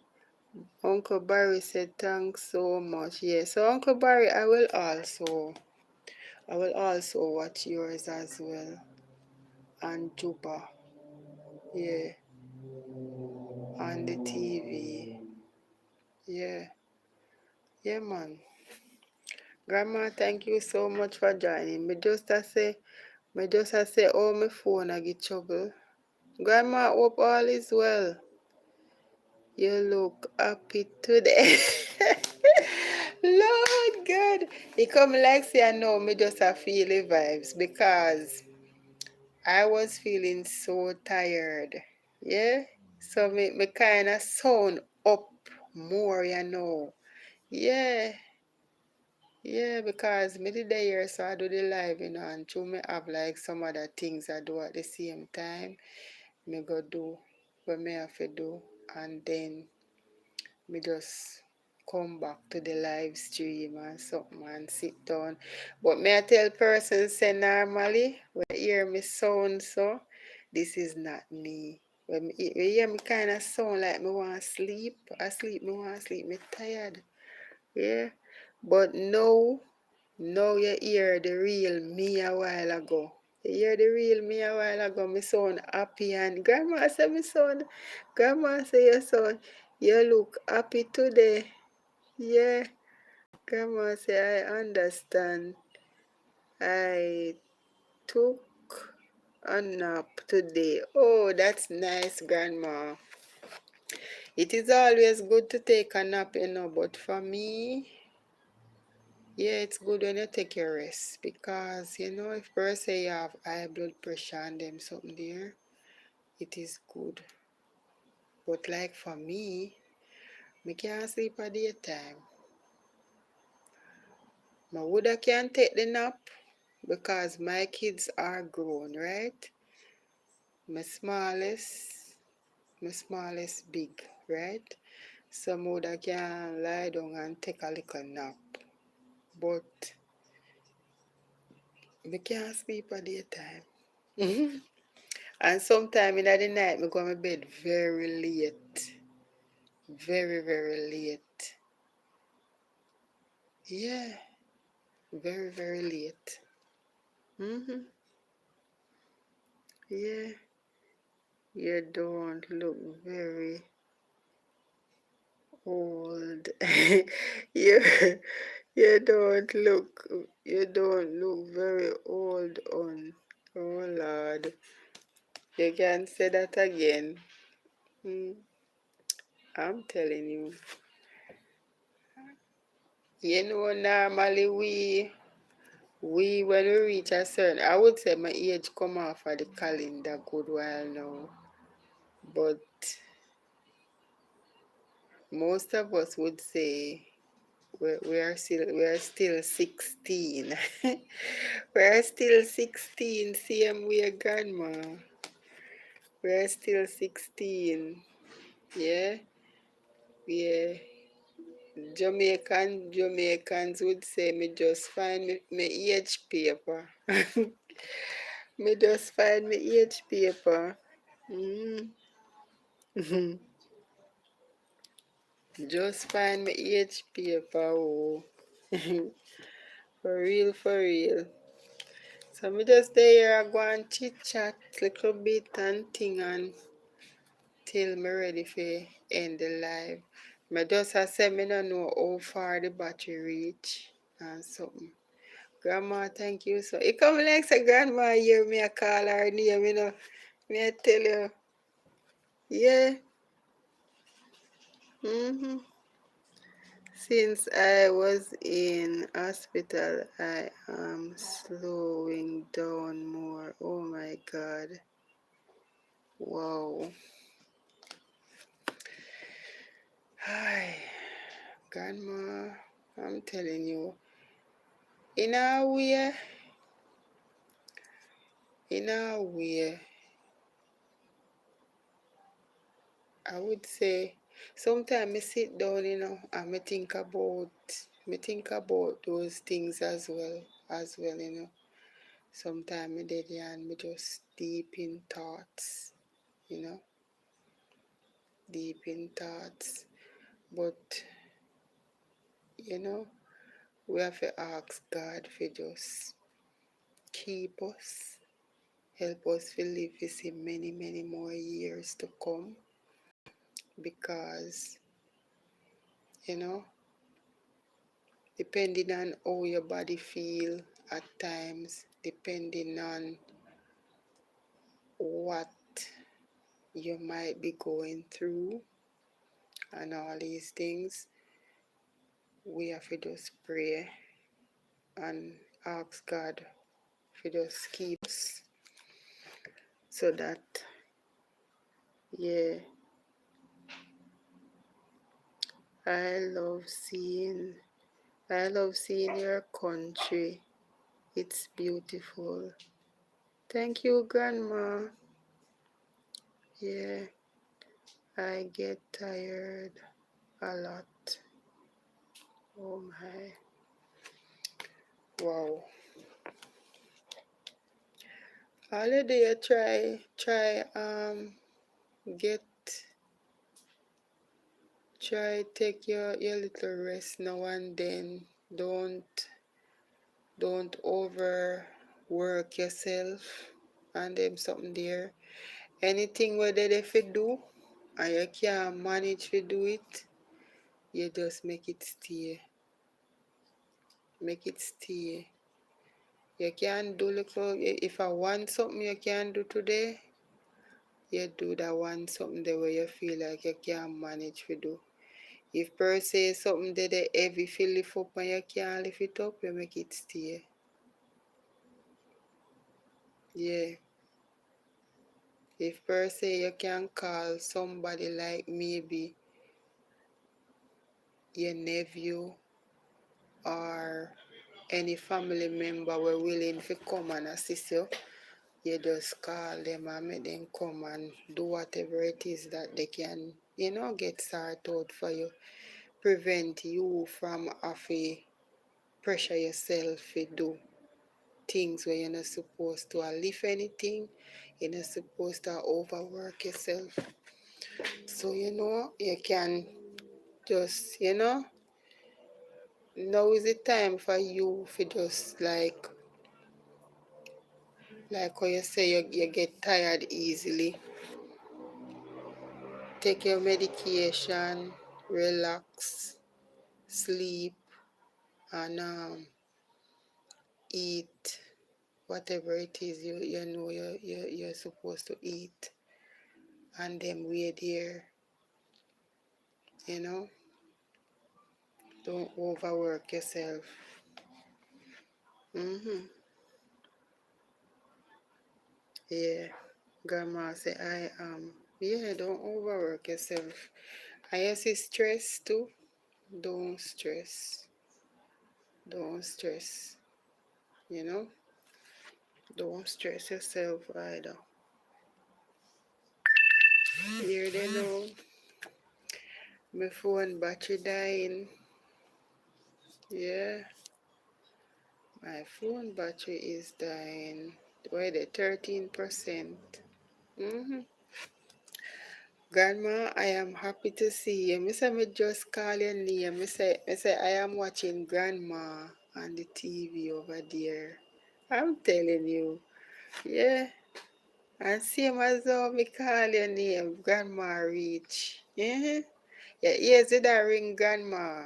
Uncle Barry said thanks so much. Yeah, so Uncle Barry, I will also watch yours as well. And Juba, yeah, on the TV. Yeah, yeah, man. Grandma, thank you so much for joining. Me just say, oh, my phone I get trouble. Grandma, hope all is well. You look happy today. Lord God. He come like say I know me just a feel the vibes because I was feeling so tired. Yeah? So me kind of sound up more, you know. Yeah, yeah, because me did the year, so I do the live, you know, and through me have like some other things I do at the same time. Me go do what me have to do, and then me just come back to the live stream and something and sit down. But me I tell persons say normally when you hear me sound so, this is not me. When you hear me kind of sound like me want to sleep, me want to sleep, me tired. Yeah. But now you hear the real me a while ago. You hear the real me a while ago, me sound happy and grandma say grandma say your son, you look happy today. Yeah, grandma say I understand. I took a nap today. Oh, that's nice, grandma. It is always good to take a nap, you know, but for me, yeah, it's good when you take your rest because you know if per se you have high blood pressure and them something there, it is good. But like for me can't sleep at daytime. My woulda can take the nap because my kids are grown, right? My smallest big, right? So my woulda can lie down and take a little nap. But me can't sleep at daytime. And sometime in the night, I go to bed very late. Very, very late. Yeah, very, very late. Mm-hmm. Yeah, you don't look very old. you, you don't look very old on. Oh Lord, you can say that again. Mm, I'm telling you. You know, normally we when we reach a certain, I would say my age come off of the calendar good while now, but most of us would say we are still 16. We are still 16, same way grandma. We are still 16. Yeah, yeah. Jamaicans would say me just find me age paper. Me just find me age paper. Mm. Just find me age paper, oh. For real, for real. So me just there go and chit chat little bit and thing until me ready for end the live. Me just a say me no know how far the battery reach and something. Grandma, thank you so. It come like say grandma hear me a call her name, you know. Me I tell you, yeah. Mm-hmm. Since I was in hospital, I am slowing down more. Oh my God. Wow. Hi, Grandma, I'm telling you, in a way, in a way, I would say sometimes I sit down, you know, and me think about those things as well, you know. Sometimes I did and me just deep in thoughts, you know, deep in thoughts. But, you know, we have to ask God for just keep us, help us to live to see many, many more years to come because, you know, depending on how your body feel at times, depending on what you might be going through and all these things, we have to just pray and ask God to just keep us so that, yeah, I love seeing I love seeing your country. It's beautiful. Thank you, Grandma. Yeah, I get tired a lot. Oh my. Wow. Holiday get try take your little rest now and then. Don't overwork yourself and them something there. Anything where they fit do and you can't manage to do it, you just make it stay. Make it stay. You can do little if I want something you can do today, you do that one something the way you feel like you can't manage to do. If per se something that the heavy feel lift up and you can't lift it up, you make it stay. Yeah. If per se you can call somebody like maybe your nephew or any family member were willing to come and assist you, you just call them and make them come and do whatever it is that they can, get started out for you. Prevent you from having pressure yourself to do things where you're not supposed to, or lift anything, you're not supposed to overwork yourself. So, you can just, now is the time for you for just like how you say you get tired easily. Take your medication, relax, sleep, and eat whatever it is you're supposed to eat, and then wait there. You know, don't overwork yourself. Yeah, grandma say I am. Yeah, don't overwork yourself. I see stress too. Don't stress. Don't stress. You know, don't stress yourself either. Here they know my phone battery dying. Yeah, my phone battery is dying. Why the 13%? Mm-hmm. Grandma, I am happy to see you. Me just call your name. Me say I am watching Grandma on the TV over there. I'm telling you. Yeah. And same as how me call your name, Grandma Reach. Yeah. Your ears did that ring, Grandma.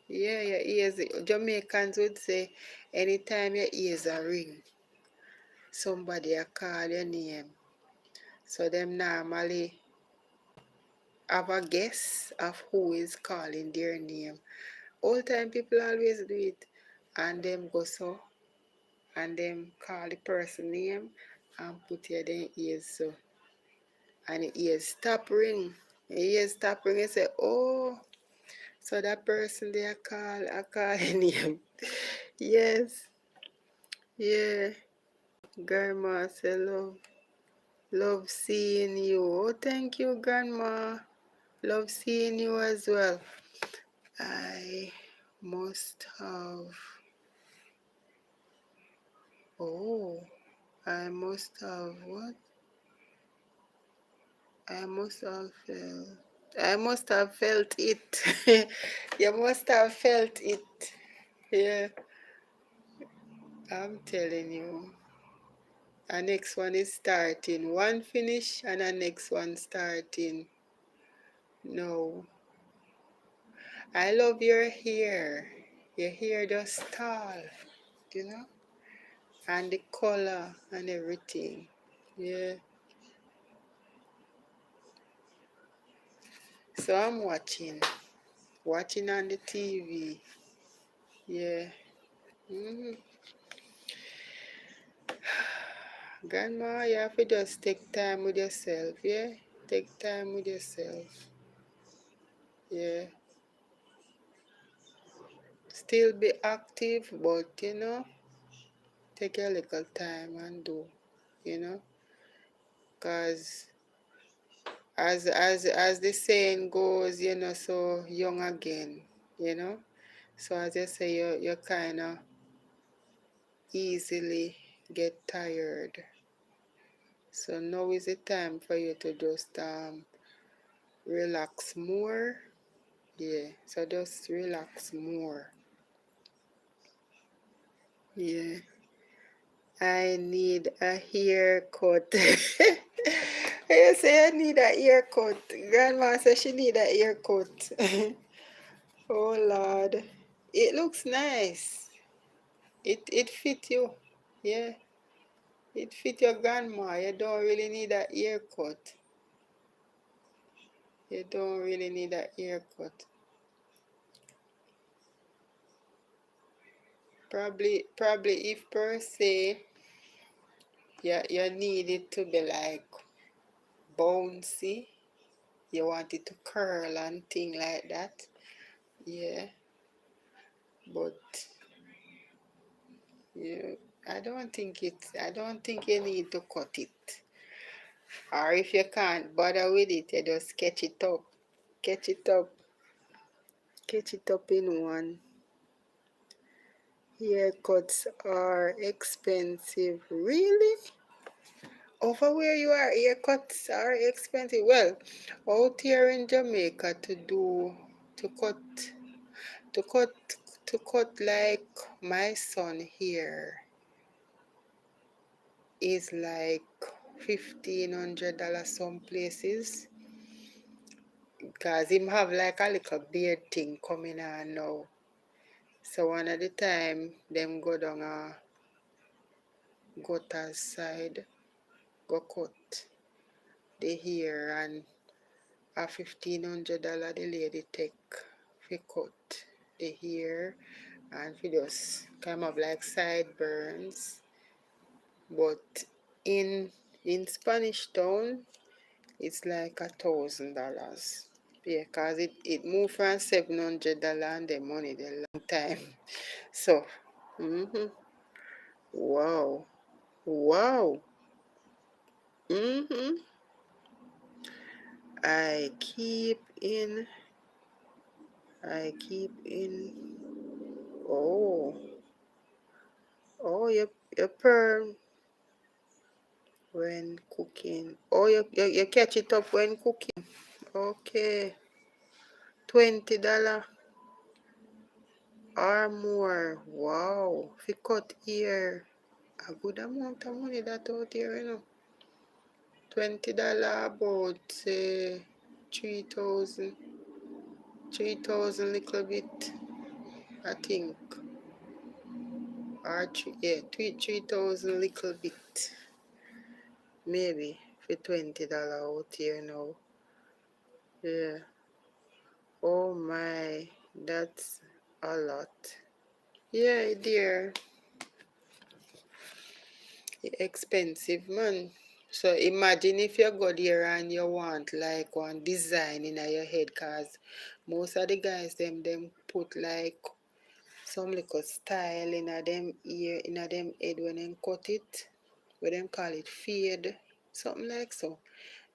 Yeah, your ears. Jamaicans would say anytime your ears are ring, somebody a call your name. So them normally have a guess of who is calling their name. All time people always do it, and them go so and them call the person name and put your then ears so, and the ears stop ring. The ears stop ring and say, oh, so that person they I call a name. Yes, yeah. Grandma say love seeing you. Oh, thank you, Grandma. Love seeing you as well. I must have. Oh, I must have what? I must have felt. I must have felt it. You must have felt it. Yeah, I'm telling you. Our next one is starting. One finish and our next one starting. No. I love your hair. Your hair just tall, you know? And the color and everything. Yeah. So I'm watching on the TV. Yeah. Mm-hmm. Grandma, you have to just take time with yourself, yeah? Take time with yourself. Yeah. Still be active, but take a little time and do, you know, because as the saying goes, so young again, you know. So as I say, you kind of easily get tired. So now is the time for you to just relax more. Yeah, so just relax more. Yeah, I need a haircut. You say I need a haircut. Grandma says she need a haircut. Oh Lord, it looks nice. It fit you. Yeah, it fit your grandma. You don't really need a haircut. You don't really need a haircut. Probably if per se you need it to be like bouncy, you want it to curl and thing like that. Yeah, but you I don't think you need to cut it. Or if you can't bother with it, you just sketch it up. Catch it up. Catch it up in one. Haircuts are expensive. Really? Over where you are, haircuts are expensive. Well, out here in Jamaica to cut to cut to cut like my son here is like $1,500 some places. Cause him have like a little beard thing coming on now. So one of the time them go down a gutter side, go cut the hair and a $1,500 the lady take for cut the hair and for just come up like sideburns. But in Spanish Town it's like $1,000. Yeah, cause it moved from $700 and the money the long time. So, wow, wow, mm-hmm. I keep in, I keep in. Oh, oh, you perm when cooking. Oh, you catch it up when cooking. Okay, $20 or more. Wow, if you cut here, a good amount of money that out here. $20 about say 3,000, 3,000 little bit, I think, or 3,000 little bit, maybe for $20 out here now. Yeah. Oh my, that's a lot. Yeah, dear, expensive man. So imagine if you go there and you want like one design in your head, cause most of the guys them put like some little style in a them ear, in a them head when them cut it, when them call it fade, something like so.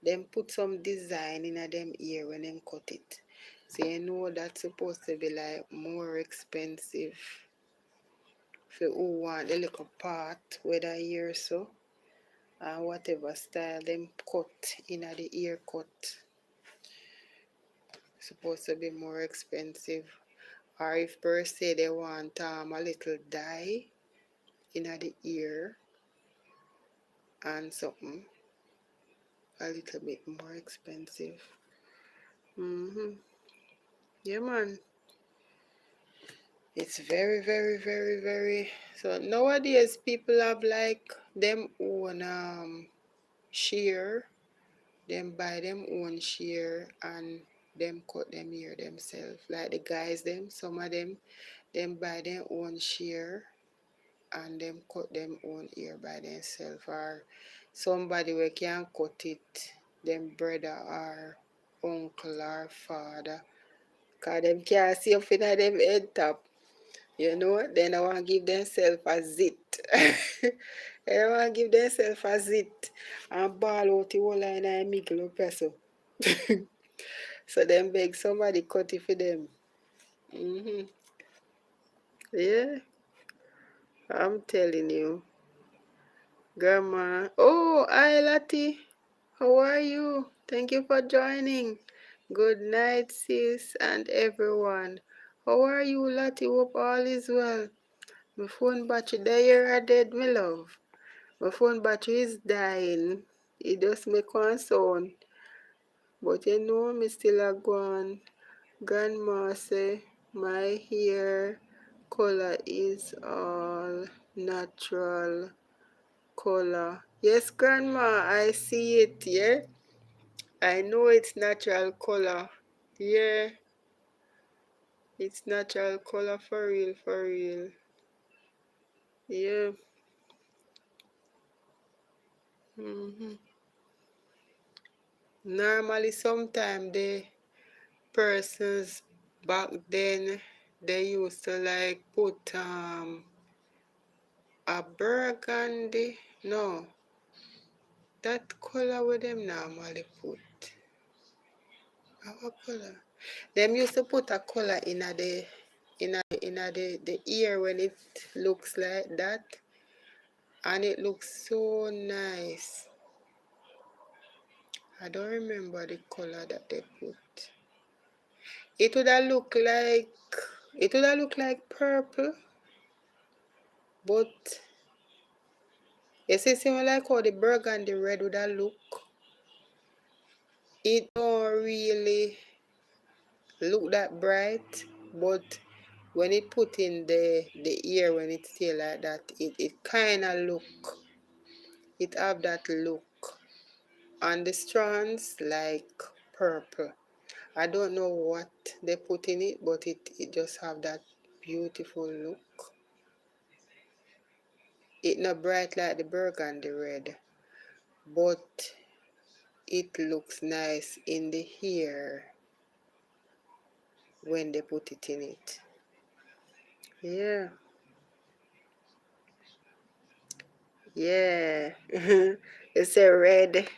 Them put some design in a them ear when them cut it. So you know that's supposed to be like more expensive for who want the little part, whether ear so, and whatever style them cut in a the ear cut. Supposed to be more expensive. Or if per se they want a little dye in the ear and something a little bit more expensive. Yeah, man. It's very, very, very, very. So nowadays people have like them own shear. Them buy them own shear and them cut them ear themselves. Like the guys them, some of them buy their own shear and them cut them own ear by themselves, or somebody we can cut it, them brother or uncle or father, cause them can't see up in them head top. You know, then I want to give themselves a zit. I want to give themselves a zit and ball out the whole line and make a peso. So then beg somebody cut it for them. Yeah, I'm telling you. Grandma. Oh, hi Lati. How are you? Thank you for joining. Good night, sis and everyone. How are you, Lati? Hope all is well. My phone battery there are dead, my love. My phone battery is dying. It just make one sound. But you know me still a go on. Grandma say my hair color is all natural color. Yes, grandma, I see it, yeah. I know it's natural color. Yeah, it's natural color for real, for real. Yeah. Normally, sometimes the persons back then they used to like put a burgundy. No, that color with them normally put. Our color. Them used to put a color in the ear when it looks like that, and it looks so nice. I don't remember the color that they put. It would have looked like purple, but you see, similar like how the burgundy red would have look. It don't really look that bright, but when it put in the ear, when it stay like that, it kind of look. It have that look. And the strands like purple. I don't know what they put in it, but it just have that beautiful look. It not bright like the burgundy red, but it looks nice in the hair when they put it in it. Yeah, yeah. It's a red.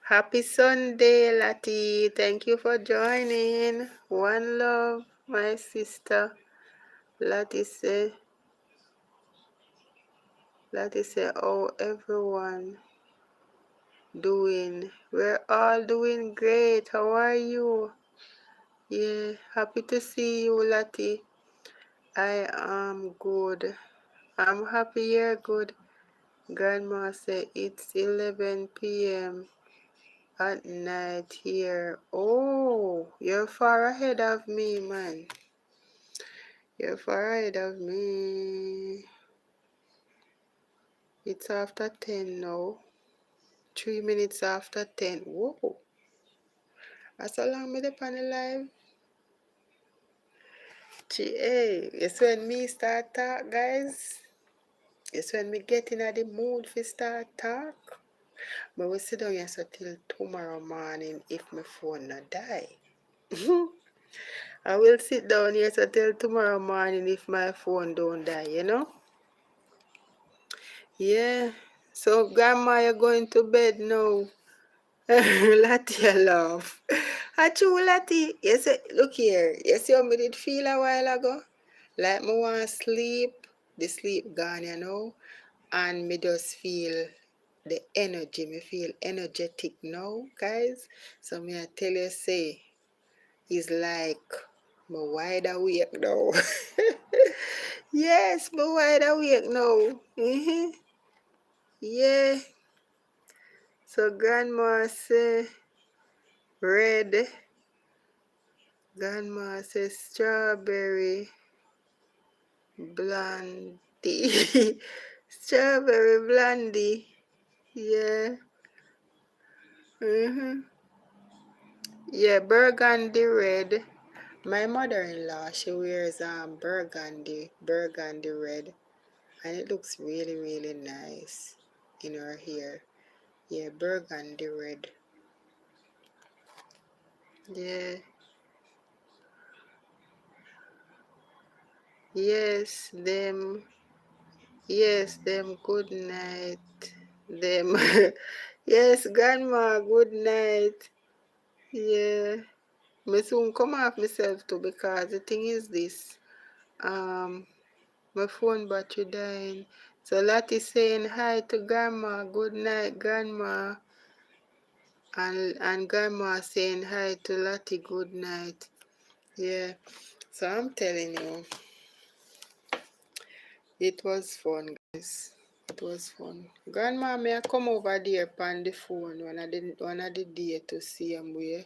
Happy Sunday, Lati. Thank you for joining. One love, my sister. Lati say, oh, everyone doing? We're all doing great. How are you? Yeah, happy to see you, Lati. I am good. I'm happy you're good. Grandma said it's 11 p.m. at night here. Oh, you're far ahead of me, man. You're far ahead of me. It's after 10 now. 3 minutes after 10. Whoa. That's how long me dey on the live. Hey, it's when me start talk, guys. It's when me get in the mood for start talk. But we sit down here so till tomorrow morning if my phone not die. I will sit down here so till tomorrow morning if my phone don't die, you know? Yeah. So grandma, you're going to bed now. Lati, I laugh. Achoo, Lati. You say, look here. You see how me did feel a while ago? Like me want to sleep. The sleep gone, you know? And me just feel the energy. Me feel energetic now, guys. So me I tell you, say, it's like me wide awake now. Yes, me wide awake now. Yeah. So grandma say red. Grandma says strawberry blondie. Strawberry blondie. Yeah. Yeah, burgundy red. My mother-in-law, she wears burgundy red, and it looks really, really nice in her hair. Yeah, burgundy red. Yeah. Yes, them. Yes, them. Good night. Them. Yes, grandma. Good night. Yeah. Me soon come off myself too because the thing is this. My phone battery dying. So Lottie saying hi to grandma. Good night, grandma. And grandma saying hi to Lottie. Good night. Yeah. So I'm telling you, it was fun, guys. It was fun. Grandma, may I come over there on the phone when I did there to see him where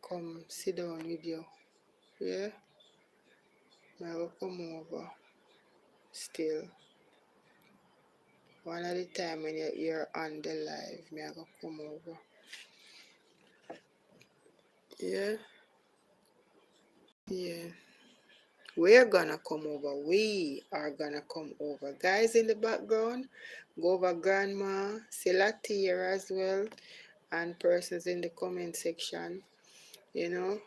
come sit down with you. Yeah? May I go come over still. One of the time when you're on the live, may I go come over. Yeah? Yeah. We're gonna come over. We are gonna come over. Guys in the background, go over grandma, Selati here as well, and persons in the comment section. You know,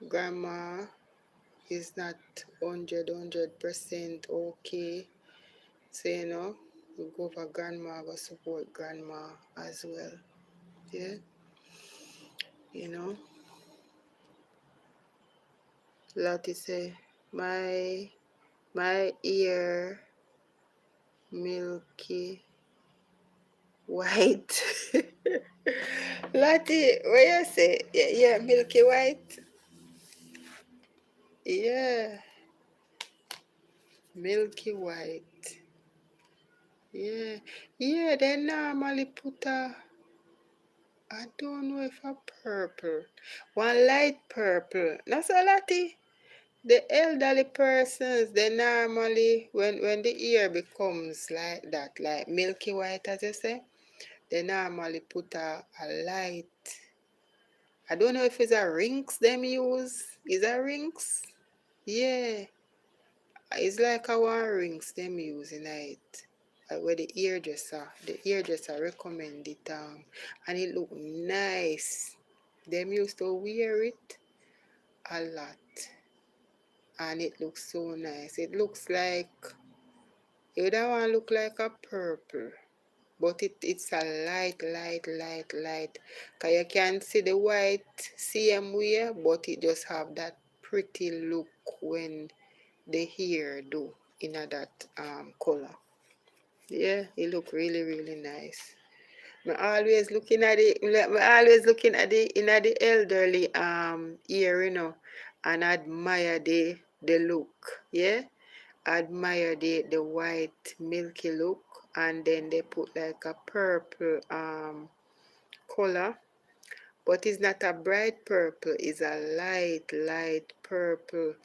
grandma is not 100% okay. So, you know, we go over grandma, go support grandma as well. Yeah, you know, Lottie say, my ear milky white. Lottie, what you say? Yeah, milky white. Yeah, milky white. Yeah, yeah, they normally put I don't know if a purple, one light purple. That's a Lottie. The elderly persons, they normally, when the ear becomes like that, like milky white, as you say, they normally put a light. I don't know if it's a rings them use. Is that rings? Yeah. It's like a one rings them use in it. Where the hairdresser recommend it and it look nice. Them used to wear it a lot and it looks so nice. It looks like that one look like a purple, but it's a light. Cause you can see the white same way, but it just have that pretty look when the hair do in that color. Yeah, it look really nice. Me always looking at it. Me always looking at the elderly ear, you know, and admire the look. Yeah, admire the white milky look, and then they put like a purple color, but it's not a bright purple. It's a light purple,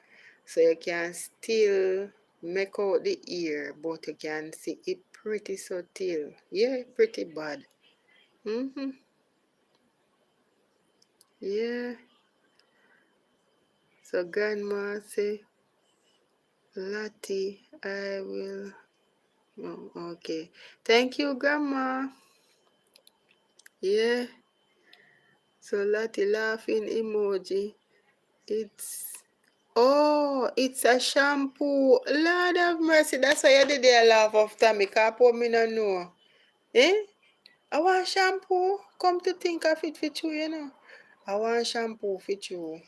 so you can still make out the ear, but you can see it pretty subtle. Yeah, pretty bad. Yeah. So grandma say, Lottie, I will. Oh, okay. Thank you, grandma. Yeah. So Lottie laughing emoji. It's a shampoo. Lord have mercy. That's why you did there laugh after me. Because me no know. Eh? I want shampoo. Come to think of it for you, you know. I want shampoo for you.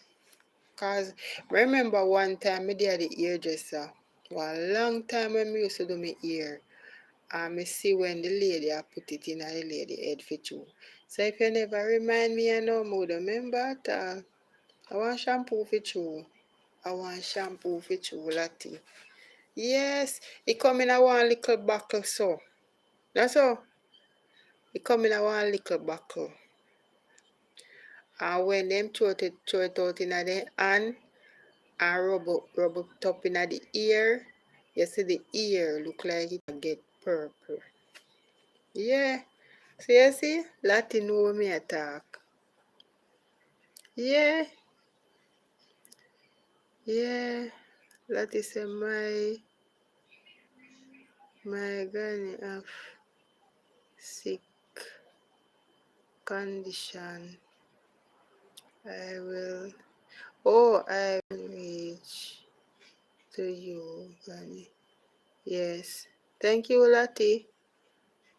Cause remember one time I did the hairdresser. One long time when me used to do my hair. And I see when the lady I put it in the lady head for you. So if you never remind me I know more remember at all. I want shampoo for you. I want shampoo for you, Lottie. Yes, it come in a one little buckle so. That's all. It come in a one little buckle. And when them throw it out in the hand and rub it up in the ear, you see the ear look like it get purple. Yeah. So you see, Lottie know me attack. Yeah. Yeah. Lottie say my granny have sick condition. I will reach to you Yes. Thank you, Lottie.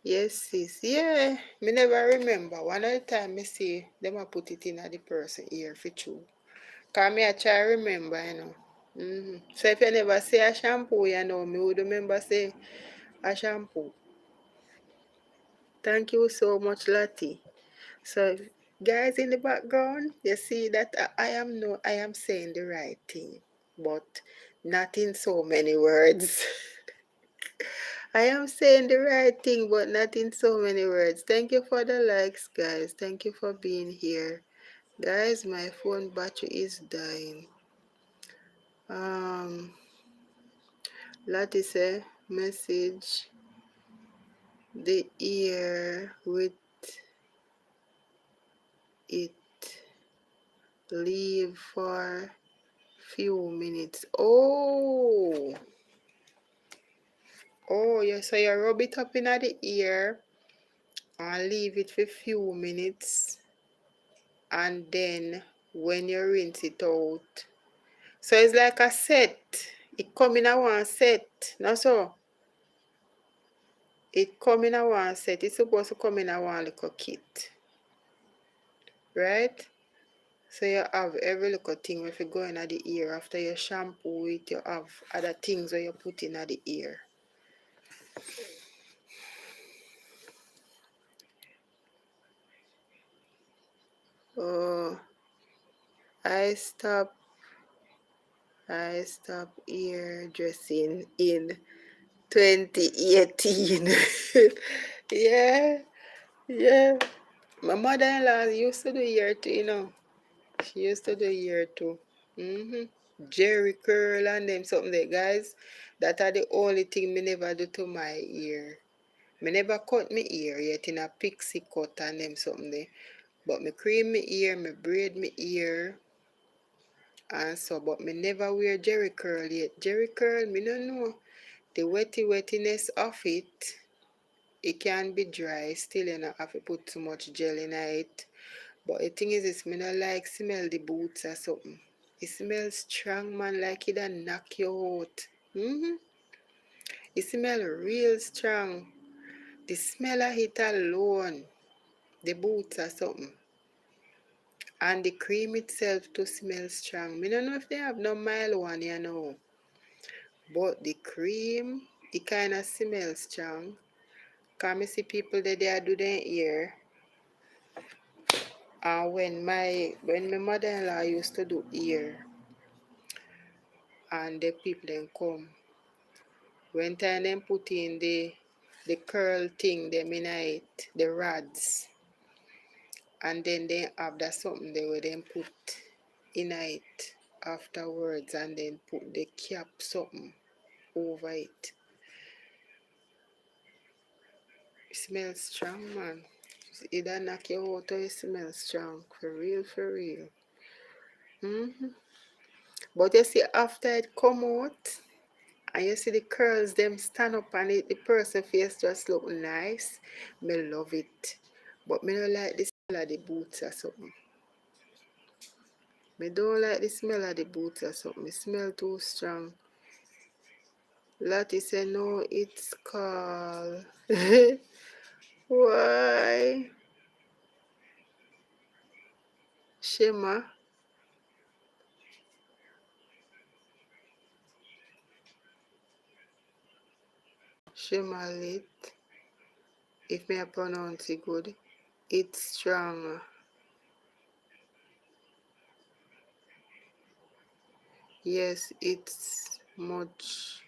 Yes, sis. Yeah, me never remember. One of the time me see them a put it in a the person ear for true. Cause me I try remember, you know. So if you never say a shampoo, you know, me would remember say a shampoo. Thank you so much, Lottie. So guys in the background, you see that I am saying the right thing, but not in so many words. I am saying the right thing, but not in so many words. Thank you for the likes, guys. Thank you for being here. Guys, my phone battery is dying. Lottie say, message the ear with it. Leave for few minutes. Oh, yeah. So you rub it up in the ear and leave it for few minutes, and then when you rinse it out. So it's like a set. It come in a one set. No so. It come in a one set. It's supposed to come in a one little kit. Right? So you have every little thing if you go in the ear. After you shampoo it, you have other things where you put in the ear. Oh, I stop ear dressing in 2018. Yeah, yeah. My mother-in-law used to do ear too, you know. She used to do ear too. Jerry curl and them something there, guys. That are the only thing me never do to my ear. Me never cut my ear yet in a pixie cut and them something there. But me cream my ear, me braid my ear, and so. But me never wear Jerry curl yet. Jerry curl, me don't know. The wettiness of it, it can be dry. Still, you know, have to put too much gel in it. But the thing is, me not like smell the boots or something. It smells strong, man, like it done knock you out. It smell real strong. The smell of it alone, the boots or something. And the cream itself to smell strong. Me don't know if they have no mild one, you know. But the cream, it kind of smells strong. Cause me see people that they do their ear. And when my mother-in-law used to do ear, and the people then come, when time them put in the curl thing them in it, the rods, and then they have that something they will then put in it afterwards, and then put the cap something over it. It smells strong, man. It don't knock you out or it smells strong. For real, for real. But you see, after it come out, and you see the curls, them stand up and the person face just look nice. Me love it. But me don't like the smell of the boots or something. Me don't like the smell of the boots or something. It smell too strong. Lottie say no, it's called. Why? Shema. Shema lit. If me I pronounce it good. It's strong. Yes, it's much.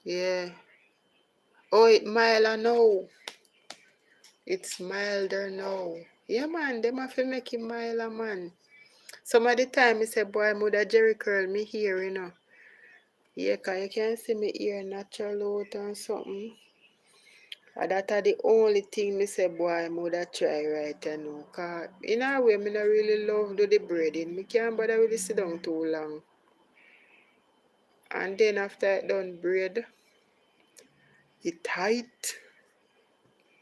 Yeah. Oh, it milder now. It's milder now. Yeah, man, them have to make it milder, man. Some of the time, I say, boy, mother Jerry curl me here, you know. Yeah, cause you can see me ear natural out and something. And that are the only thing me say, boy, mother try right, you know. Cause in a way, me not really love do the braiding. Me can't bother really sit down too long. And then after I done braid, it tight.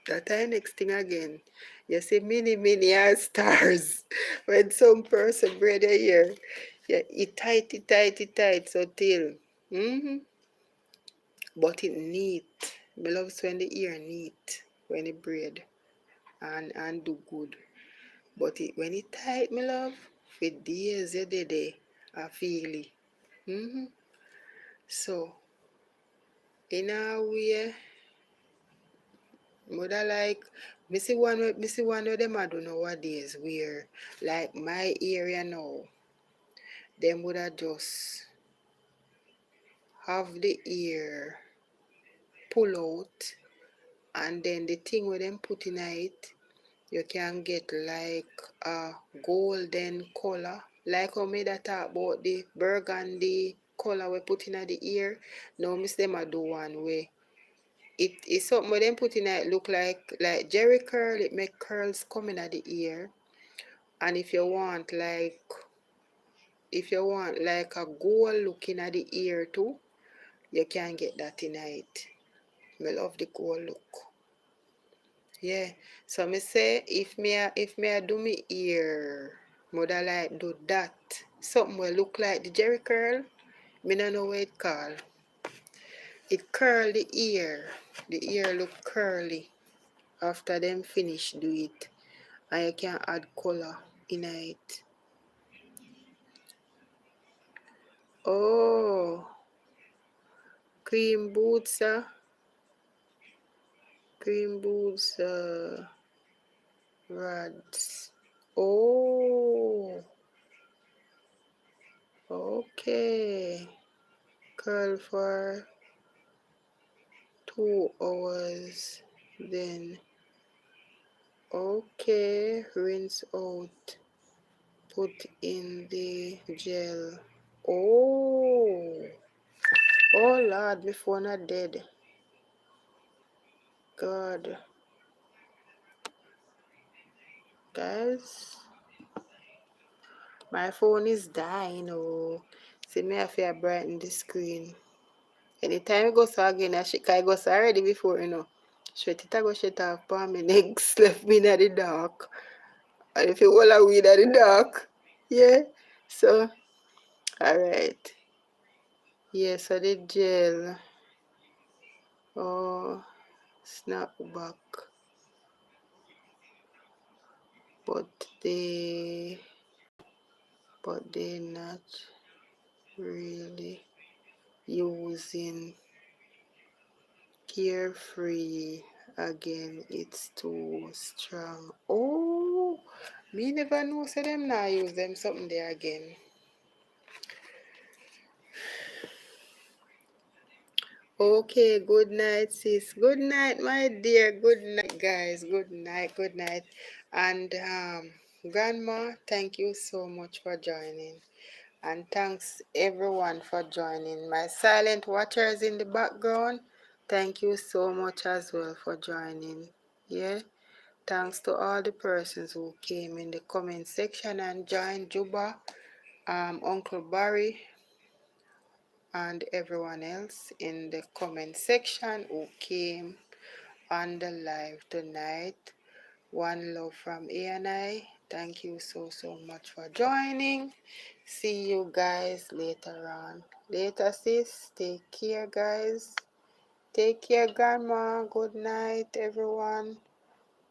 That the next thing again. You see many stars when some person braid their hair. Yeah, it tight, so till. But it neat. Me loves when the ear neat, when it braid and do good. But when it tight, me love, for days you did it, I feel it. So, in a way, mother like, me see one of them I do nowadays where, like my area now, them would have just have the ear pull out and then the thing with them put in it, you can get like a golden color. Like how me that talk about the burgundy color we put in the ear. Now miss them a do one way. It is something where them put in it look like Jerry curl, it make curls coming at the ear. And if you want like a gold looking at the ear too, you can get that in it. I love the gold look. Yeah. So me say if me a do me ear, mother like do that. Something will look like the Jerry curl. Me no know what it call. It curl the ear. The ear look curly. After them finish do it. And you can add color in it. Oh, cream boots, rods. Oh, okay. Curl for 2 hours. Then, okay, rinse out. Put in the gel. Oh, oh Lord, my phone are dead. God, guys, my phone is dying. Oh, see me have to brighten the screen. Anytime I go so again, I go so already before, Shut it, I go shut off for me next left me in the dark. And if you all are weed at the dark, yeah. So, alright. Yeah, so the gel. Oh, snap back. But they not really using carefree again. It's too strong. Oh, me never know so them not use them something there again. Okay, good night, sis. Good night, my dear. Good night, guys. Good night, good night. And Grandma, thank you so much for joining. And thanks everyone for joining. My silent watchers in the background, thank you so much as well for joining. Yeah. Thanks to all the persons who came in the comment section and joined Juba, Uncle Barry, and everyone else in the comment section who came on the live tonight. One love from A&I. Thank you so much for joining. See you guys later on. Later, sis. Take care, guys. Take care, Grandma. Good night, everyone.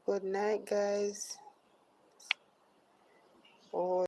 Good night, guys. Oh.